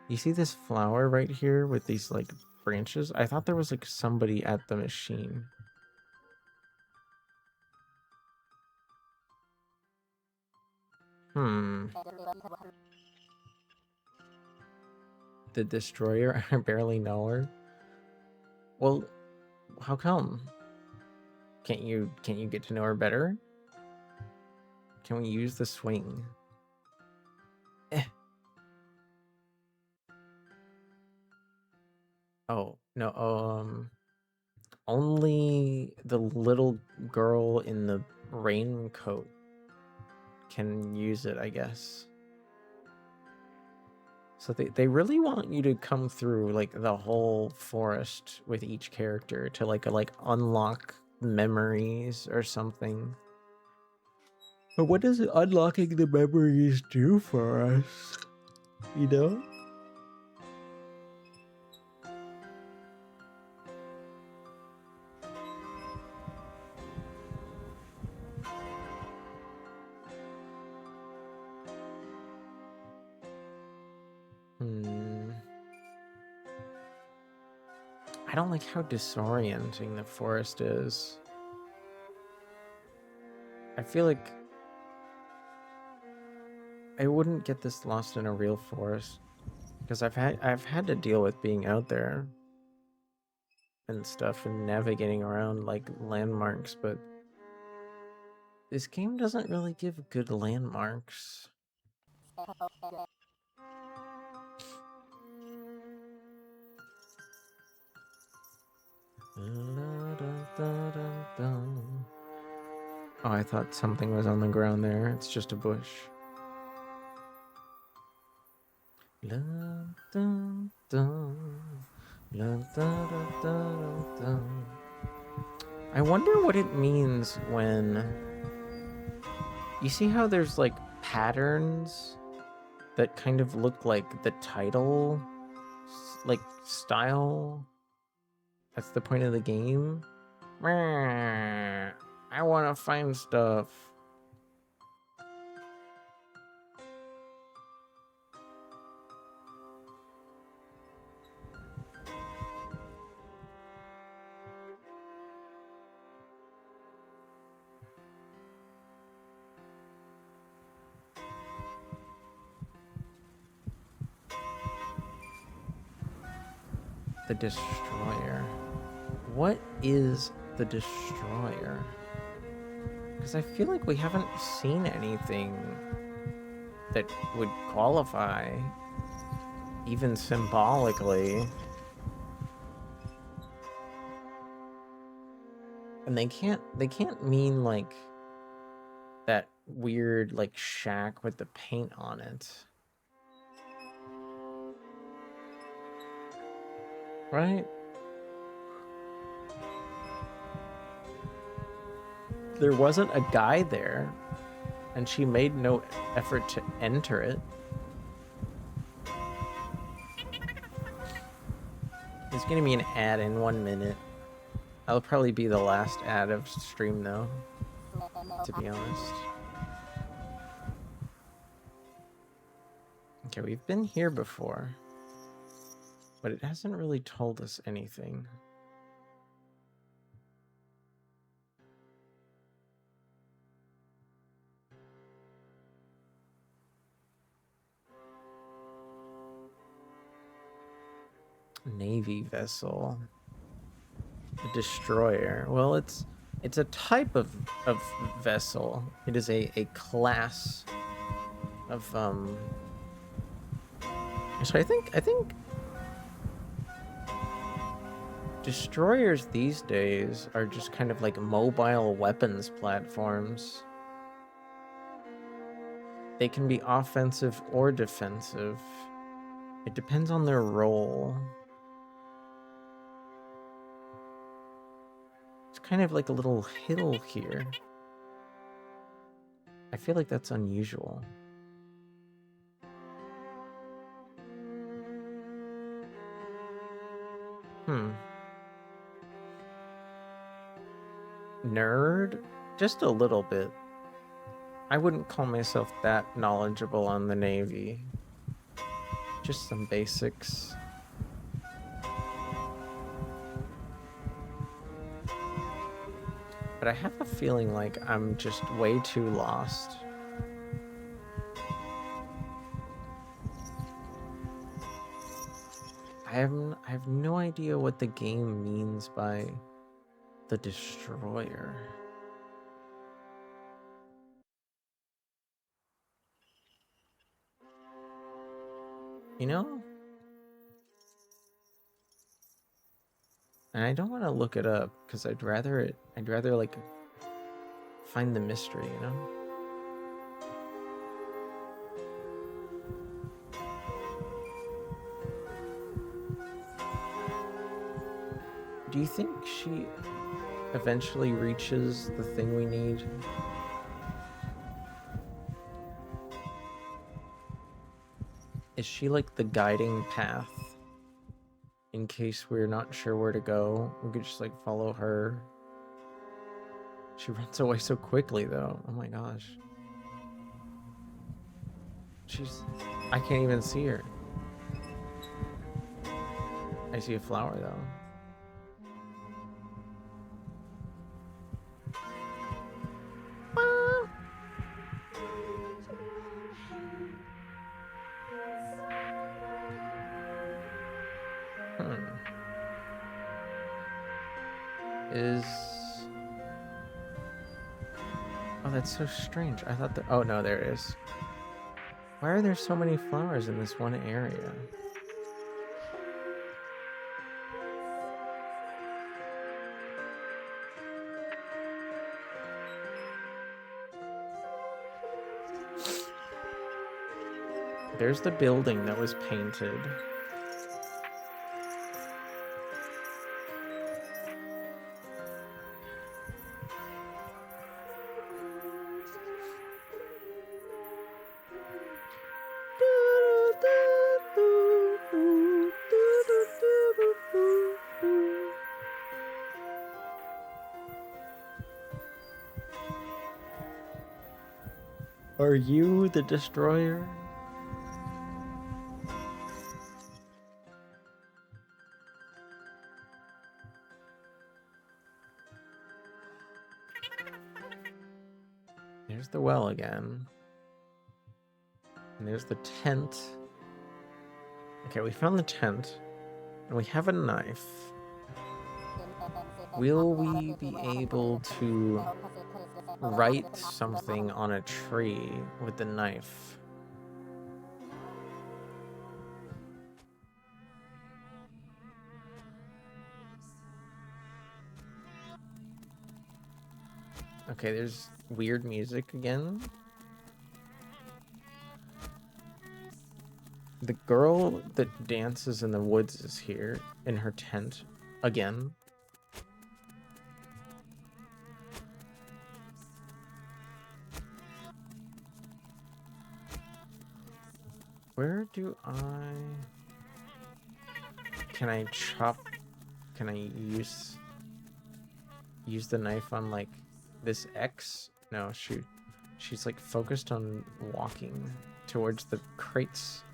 you see this flower right here with these like branches? I thought there was like somebody at the machine. Hmm. The destroyer? I barely know her. Well, how come? Can't you get to know her better? Can we use the swing? Oh, no, only the little girl in the raincoat can use it, I guess. So they really want you to come through like the whole forest with each character to like unlock memories or something. But what does unlocking the memories do for us? You know? I don't like how disorienting the forest is. I feel like I wouldn't get this lost in a real forest because I've had to deal with being out there and stuff and navigating around like landmarks, but this game doesn't really give good landmarks. Oh, I thought something was on the ground there. It's just a bush. I wonder what it means when... You see how there's like patterns that kind of look like the title like style? That's the point of the game? I want to find stuff. The Destroyer. What is the Destroyer? Because I feel like we haven't seen anything that would qualify, even symbolically. And they can't mean like that weird like shack with the paint on it. Right? There wasn't a guy there, and she made no effort to enter it. There's gonna be an ad in 1 minute. That'll probably be the last ad of stream though, to be honest. Okay, we've been here before, but it hasn't really told us anything. Navy vessel. A destroyer. Well, it's a type of vessel. It is a class of so I think destroyers these days are just kind of like mobile weapons platforms. They can be offensive or defensive. It depends on their role. It's kind of like a little hill here. I feel like that's unusual. nerd, just a little bit. I wouldn't call myself that knowledgeable on the Navy. Just some basics. But I have a feeling like I'm just way too lost. I have no idea what the game means by the destroyer. You know? And I don't want to look it up because I'd rather like find the mystery, you know? Do you think she eventually reaches the thing we need? Is she like the guiding path? In case we're not sure where to go, we could just like follow her. She runs away so quickly though. Oh my gosh. I can't even see her. I see a flower though. Oh, that's so strange. I thought that. Oh no, there it is. Why are there so many flowers in this one area? There's the building that was painted. Are you the destroyer? There's the well again. And there's the tent. Okay, we found the tent. And we have a knife. Will we be able to write something on a tree with the knife? Okay, there's weird music again. The girl that dances in the woods is here in her tent again. Where do I... Can I chop... Can I use the knife on, like, this X? No, shoot. She's, like, focused on walking towards the crates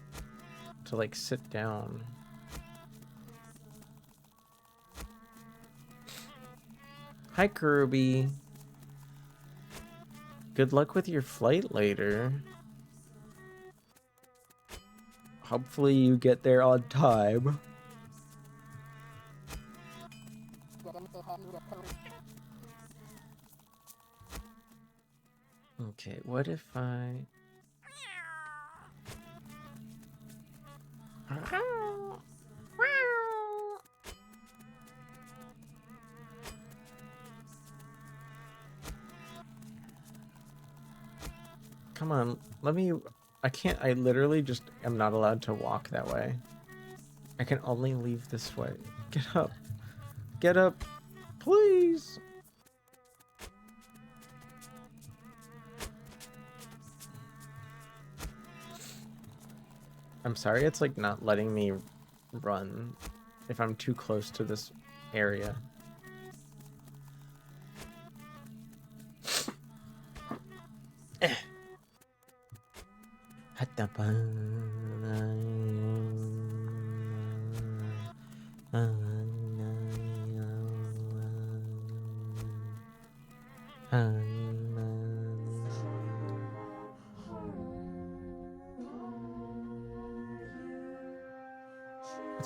to, like, sit down. Hi, Kirby. Good luck with your flight later. Hopefully you get there on time. Okay, what if I... Come on, let me... I can't... I literally just am not allowed to walk that way. I can only leave this way. Get up. Get up. Please. I'm sorry it's like not letting me run if I'm too close to this area. It's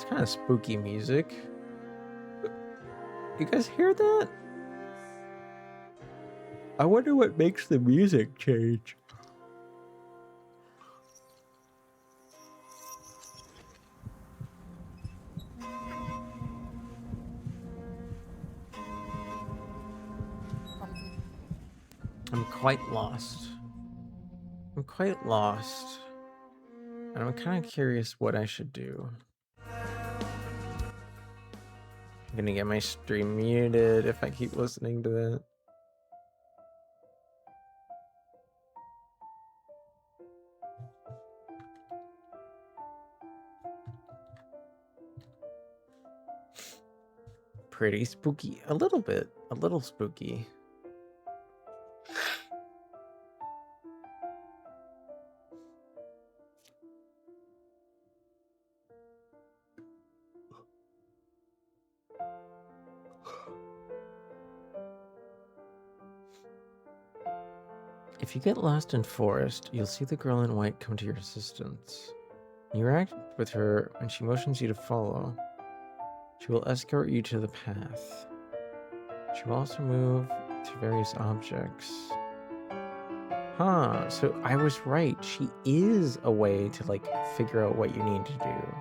kind of spooky music. You guys hear that? I wonder what makes the music change. I'm quite lost. I'm quite lost. And I'm kind of curious what I should do. I'm gonna get my stream muted if I keep listening to that. Pretty spooky. A little bit. A little spooky. If you get lost in forest, you'll see the girl in white come to your assistance. You interact with her when she motions you to follow. She will escort you to the path. She will also move to various objects. Huh, so I was right. She is a way to, like, figure out what you need to do.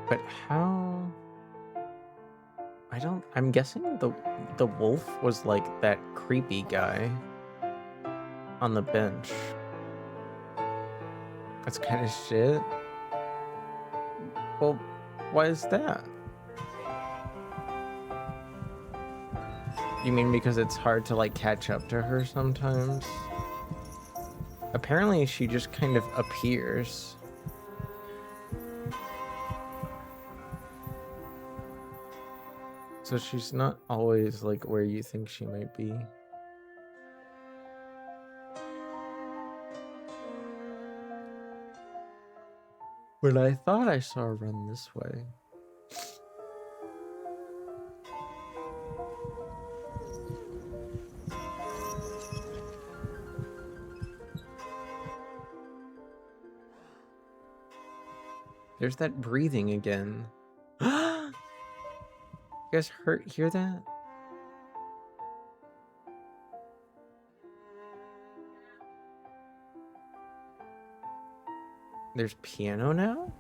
But how... I'm guessing the wolf was like that creepy guy on the bench. That's kind of shit. Well, why is that? You mean because it's hard to, like, catch up to her sometimes? Apparently she just kind of appears. So she's not always, like, where you think she might be. But I thought I saw her run this way. There's that breathing again. You guys hear that? There's piano now?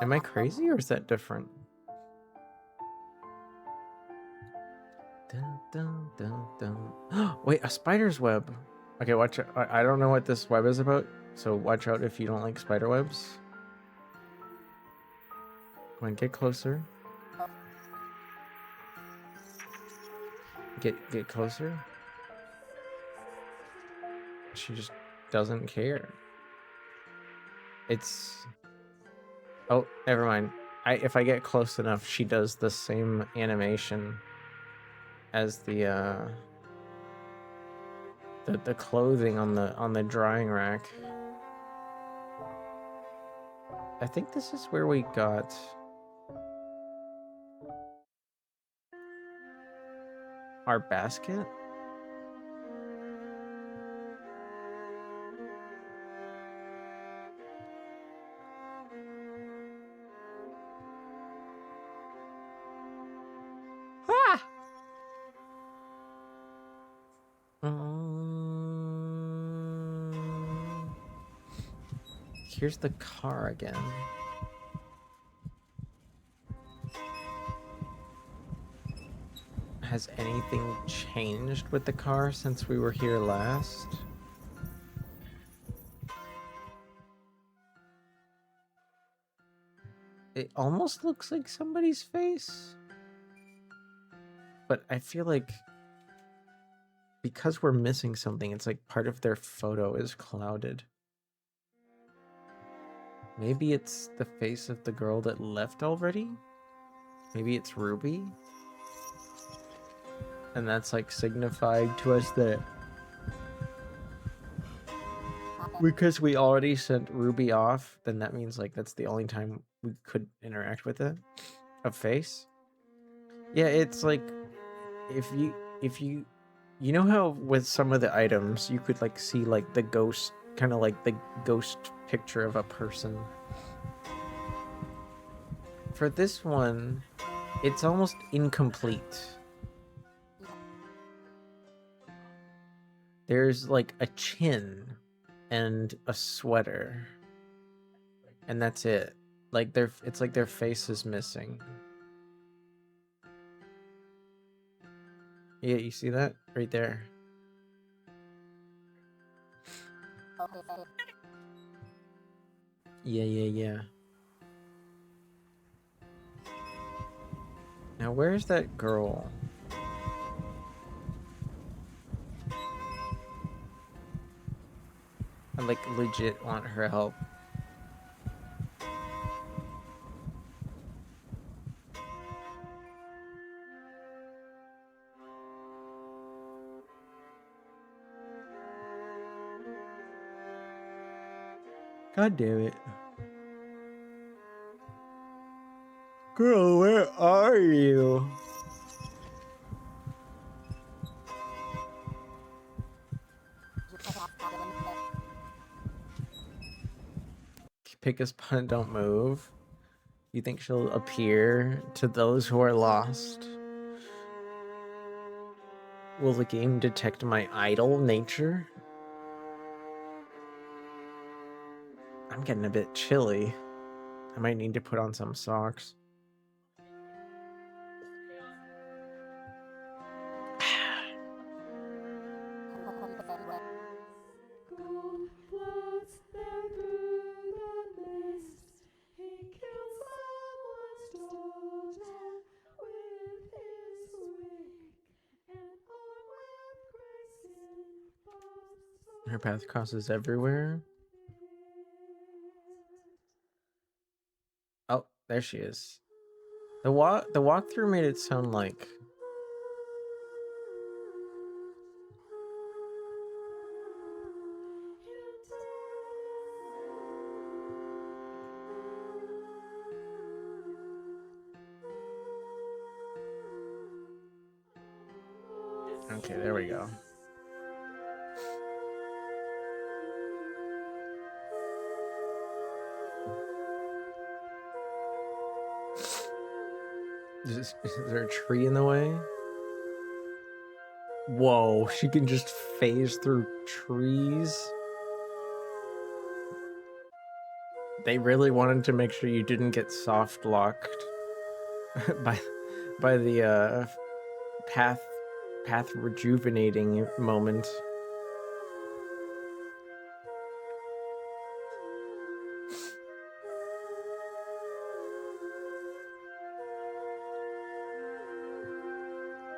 Am I crazy or is that different? Dun, dun, dun, dun. Wait, a spider's web. Okay, watch out. I don't know what this web is about, so watch out if you don't like spider webs. Come on, get closer. Get closer. She just doesn't care. Oh, never mind. If I get close enough, she does the same animation as the clothing on the drying rack. I think this is where we got our basket. Here's the car again. Has anything changed with the car since we were here last? It almost looks like somebody's face. But I feel like because we're missing something, it's like part of their photo is clouded. Maybe it's the face of the girl that left already? Maybe it's Ruby? And that's like signified to us that Because we already sent Ruby off, then that means like that's the only time we could interact with it. A face. Yeah, it's like if you you know how with some of the items you could like see like the ghost, kind of like the ghost picture of a person. For this one, it's almost incomplete. There's like a chin and a sweater, and that's it. Like it's like their face is missing. Yeah, you see that right there. Yeah. Now where's that girl? I like legit want her help. God damn it. Girl, where are you? Pick a spot and don't move. You think she'll appear to those who are lost? Will the game detect my idle nature? I'm getting a bit chilly. I might need to put on some socks. Her path crosses everywhere. Oh, there she is. The walkthrough made it sound like okay, there we go. Is there a tree in the way? Whoa, she can just phase through trees. They really wanted to make sure you didn't get soft locked by the path rejuvenating moment.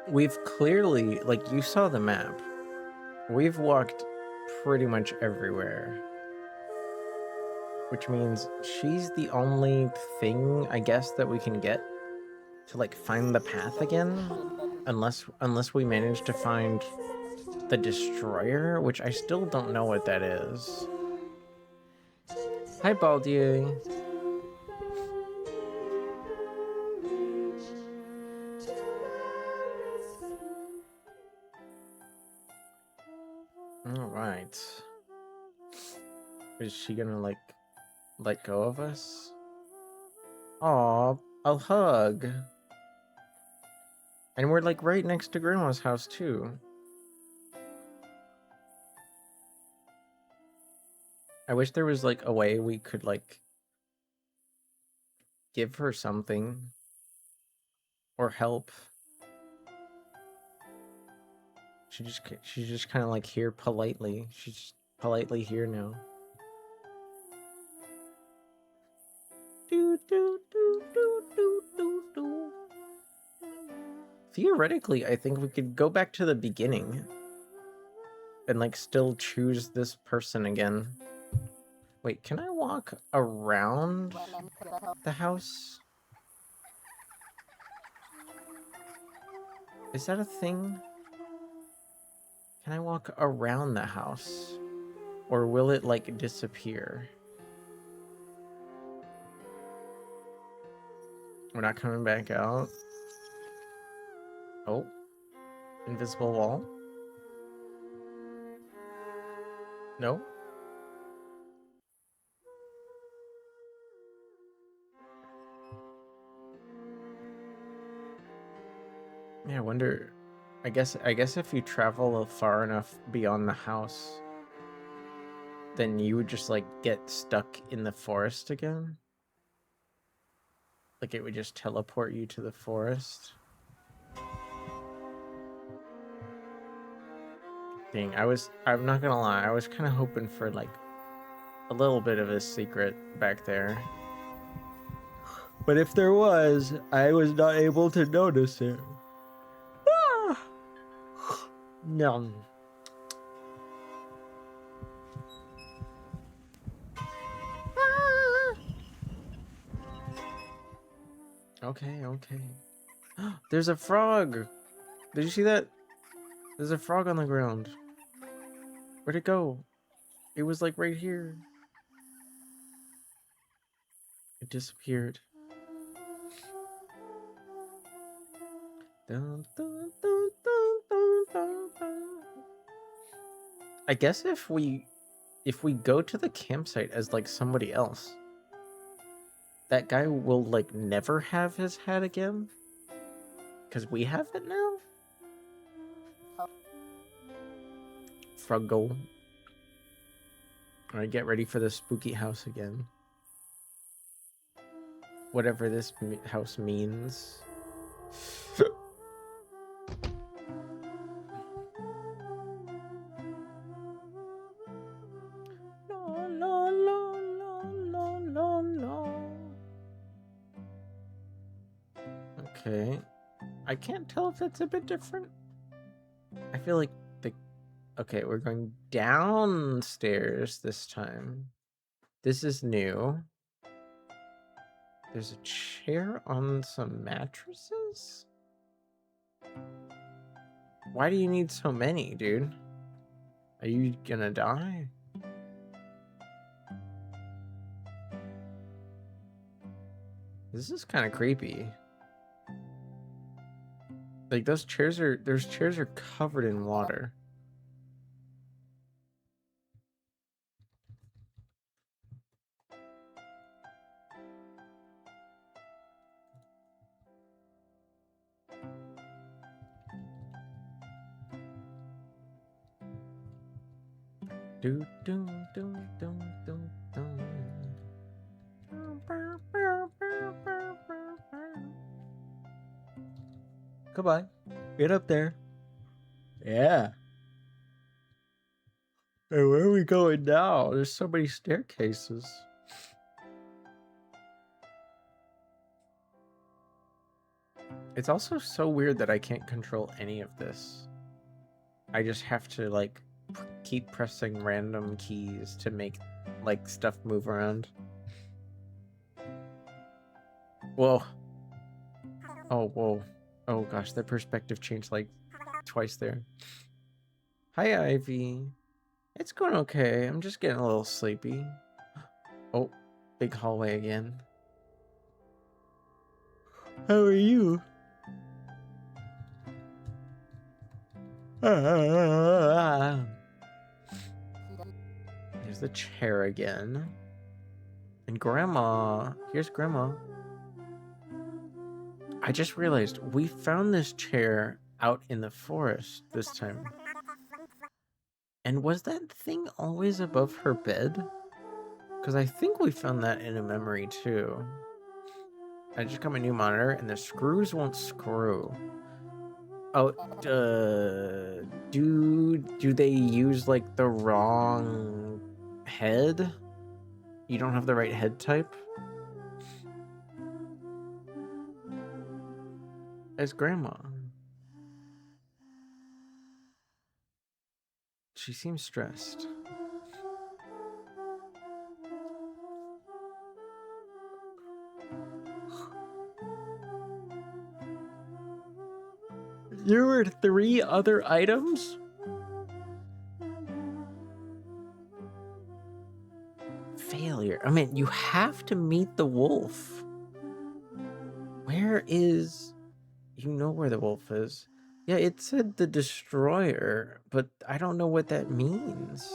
We've clearly, like, you saw the map. We've walked pretty much everywhere. Which means she's the only thing, I guess, that we can get to, like, find the path again. Unless we manage to find the destroyer, which I still don't know what that is. Hi, Baldier. Alright. Is she gonna, like, let go of us? Aw, a hug. And we're, like, right next to Grandma's house, too. I wish there was, like, a way we could, like, give her something. Or help. She's just kind of, like, here politely. She's just politely here now. Theoretically, I think we could go back to the beginning and, like, still choose this person again. Wait, can I walk around the house? Is that a thing? Can I walk around the house? Or will it, like, disappear? We're not coming back out. Oh. Invisible wall? No? Yeah, I wonder. I guess if you travel far enough beyond the house, then you would just like get stuck in the forest again. Like it would just teleport you to the forest. Dang, I'm not gonna lie, I was kind of hoping for like a little bit of a secret back there. But if there was, I was not able to notice it. No. Okay, okay. There's a frog. Did you see that? There's a frog on the ground. Where'd it go? It was like right here. It disappeared. Dun, dun, dun, dun, dun, dun, dun. I guess if we go to the campsite as like somebody else, that guy will like never have his hat again. Cause we have it now. Fruggle. Alright, get ready for the spooky house again. Whatever this house means. No, no, no, no, no, no, no. Okay. I can't tell if it's a bit different. I feel like the... Okay, we're going downstairs this time. This is new. There's a chair on some mattresses? Why do you need so many, dude? Are you gonna die? This is kind of creepy. Like those chairs are covered in water. Do do do do do do. Goodbye. Get up there. Yeah. Hey, where are we going now? There's so many staircases. It's also so weird that I can't control any of this. I just have to like keep pressing random keys to make like stuff move around. Whoa. Oh, whoa. Oh gosh, the perspective changed like twice there. Hi, Ivy. It's going okay. I'm just getting a little sleepy. Oh, big hallway again. How are you? There's the chair again. And Grandma. Here's Grandma. I just realized we found this chair out in the forest this time. And was that thing always above her bed? Because I think we found that in a memory too. I just got my new monitor and the screws won't screw. Oh, do they use like the wrong head? You don't have the right head type? As Grandma. She seems stressed. There were 3 other items? failure. I mean, you have to meet the wolf. Where is... You know where the wolf is. Yeah, it said the destroyer, but I don't know what that means.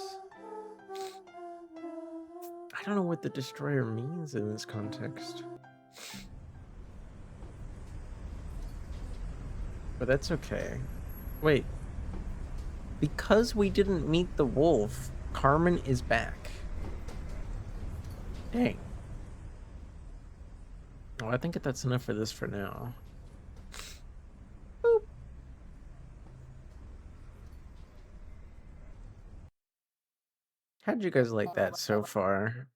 I don't know what the destroyer means in this context. But that's okay. Wait. Because we didn't meet the wolf, Carmen is back. Dang. Well, I think that's enough for this for now. Boop. How'd you guys like that so far?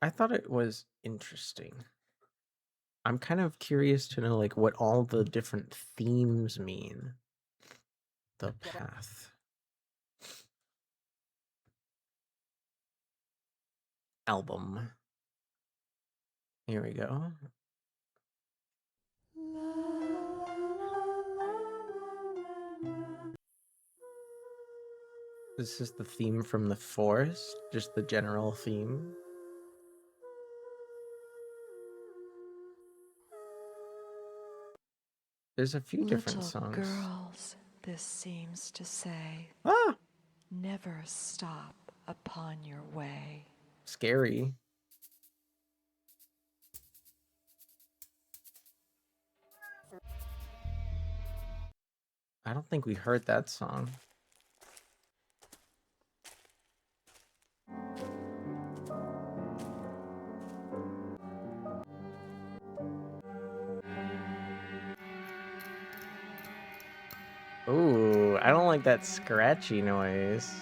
I thought it was interesting. I'm kind of curious to know like what all the different themes mean. The path. Album. Here we go. This is the theme from the forest, just the general theme. There's a few different Little songs. girls, this seems to say, Ah! never stop upon your way. Scary. I don't think we heard that song. Ooh, I don't like that scratchy noise.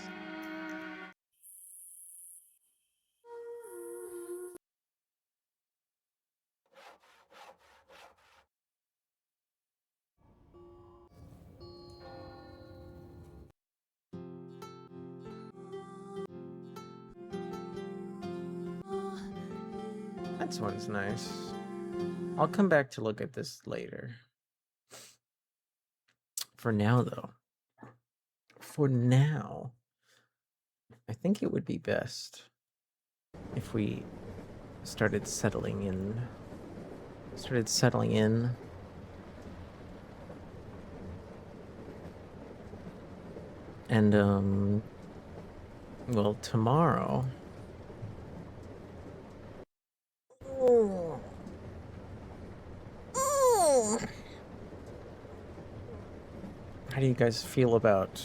That one's nice. I'll come back to look at this later. For now, though. For now, I think it would be best if we started settling in. And, well, tomorrow... How do you guys feel about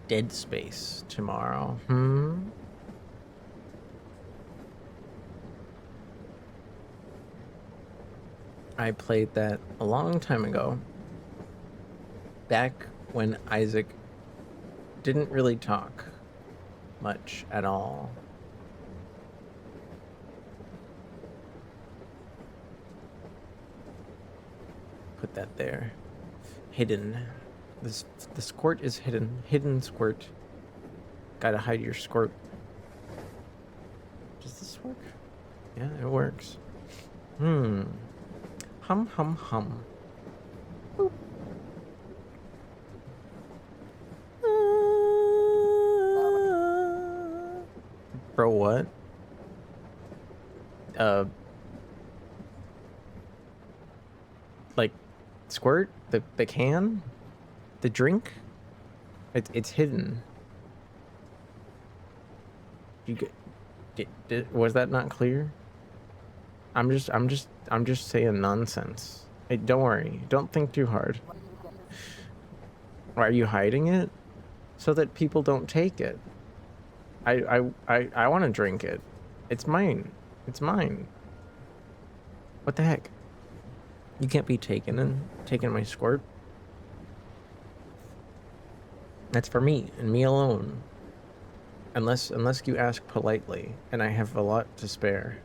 Dead Space tomorrow? I played that a long time ago. Back when Isaac didn't really talk much at all. Put that there. Hidden. The squirt is hidden. Hidden squirt. Gotta hide your squirt. Does this work? Yeah, it works. Hum, hum, hum. Boop. Bro, what? Like, squirt? The can? The drink? It's hidden. You get, was that not clear? I'm just saying nonsense. Hey, don't worry. Don't think too hard. Why are you hiding it? So that people don't take it. I want to drink it. It's mine. It's mine. What the heck? You can't be taking my squirt. That's for me and me alone. Unless you ask politely, and I have a lot to spare.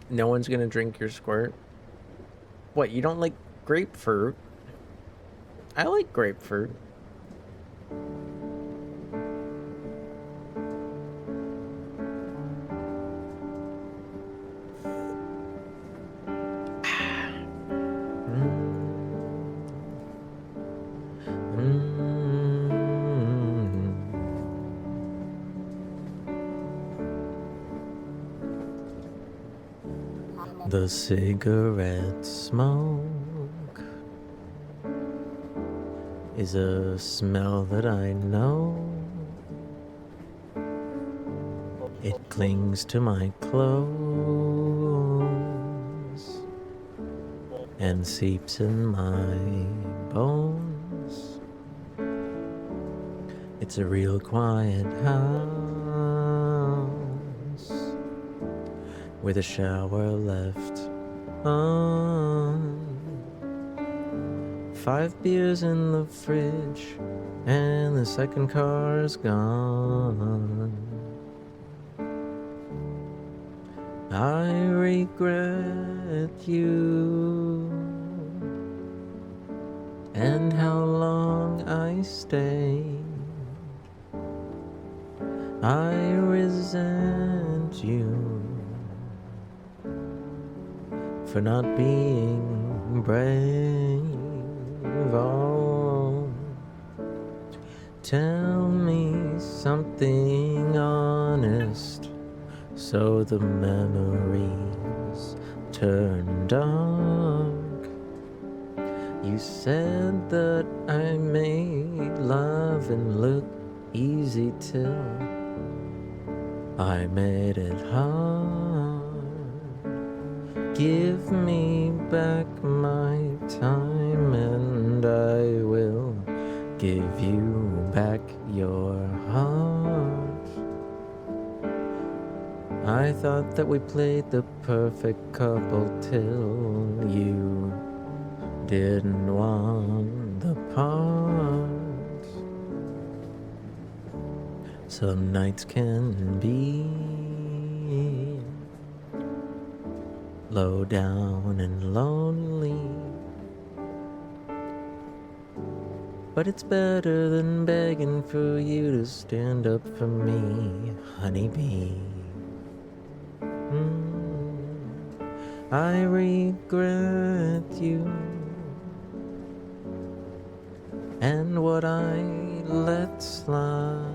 No one's gonna drink your squirt. What, you don't like grapefruit? I like grapefruit. The cigarette smoke is a smell that I know. It clings to my clothes and seeps in my bones. It's a real quiet house with a shower left on. 5 beers in the fridge and the second car's gone. I regret you and how long I stayed. I resent you for not being brave. Oh, tell me something honest so the memories turn dark. You said that I made love and look easy till I made it hard. Give me back my time and I will give you back your heart. I thought that we played the perfect couple till you didn't want the part. Some nights can be low down and lonely, but it's better than begging for you to stand up for me, honeybee. I regret you and what I let slide.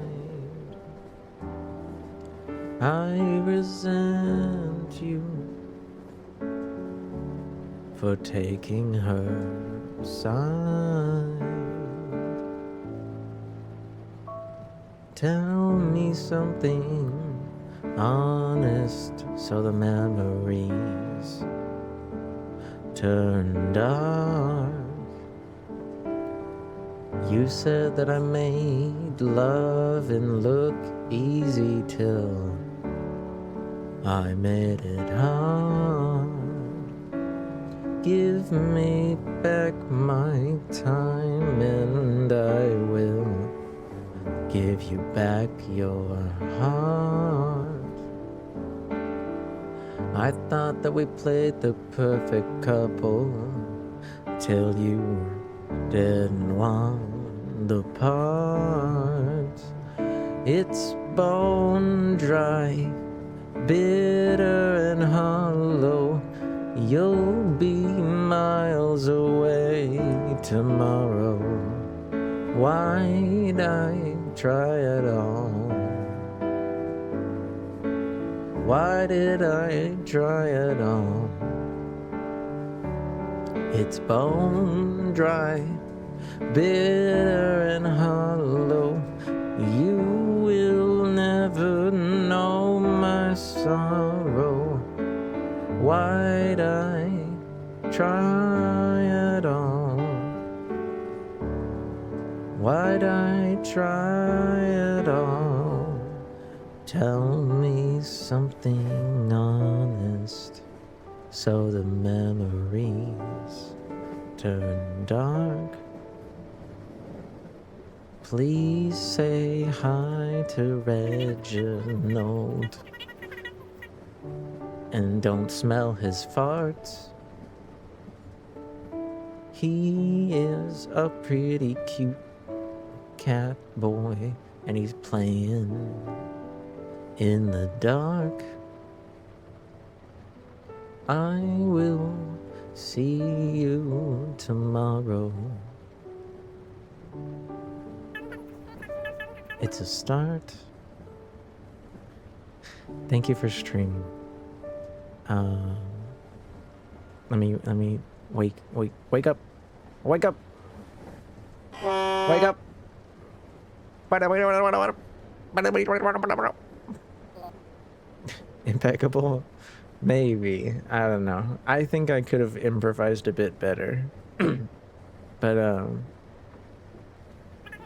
I resent you for taking her side. Tell me something honest so the memories turn dark. You said that I made love and look easy till I made it hard. Give me back my time and I will give you back your heart. I thought that we played the perfect couple till you didn't want the part. It's bone dry, bitter and hollow. You'll be miles away tomorrow. Why'd I try at all? Why did I try at all? It's bone dry, bitter and hollow. You will never know my sorrow. Why'd I try at all? Why'd I try at all? Tell me something honest so the memories turn dark. Please say hi to Reginald and don't smell his farts. He is a pretty cute cat boy and he's playing in the dark. I will see you tomorrow. It's a start. Thank you for streaming. Let me wake up. Wake up. Wake up. Impeccable. Maybe. I don't know. I think I could have improvised a bit better. But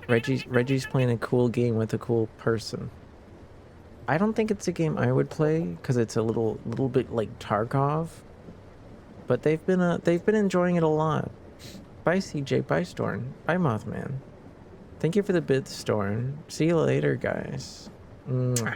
Reggie's playing a cool game with a cool person. I don't think it's a game I would play because it's a little bit like Tarkov. But they've been enjoying it a lot. Bye CJ, bye Storm, bye Mothman. Thank you for the bid, Storm. See you later, guys. Mwah.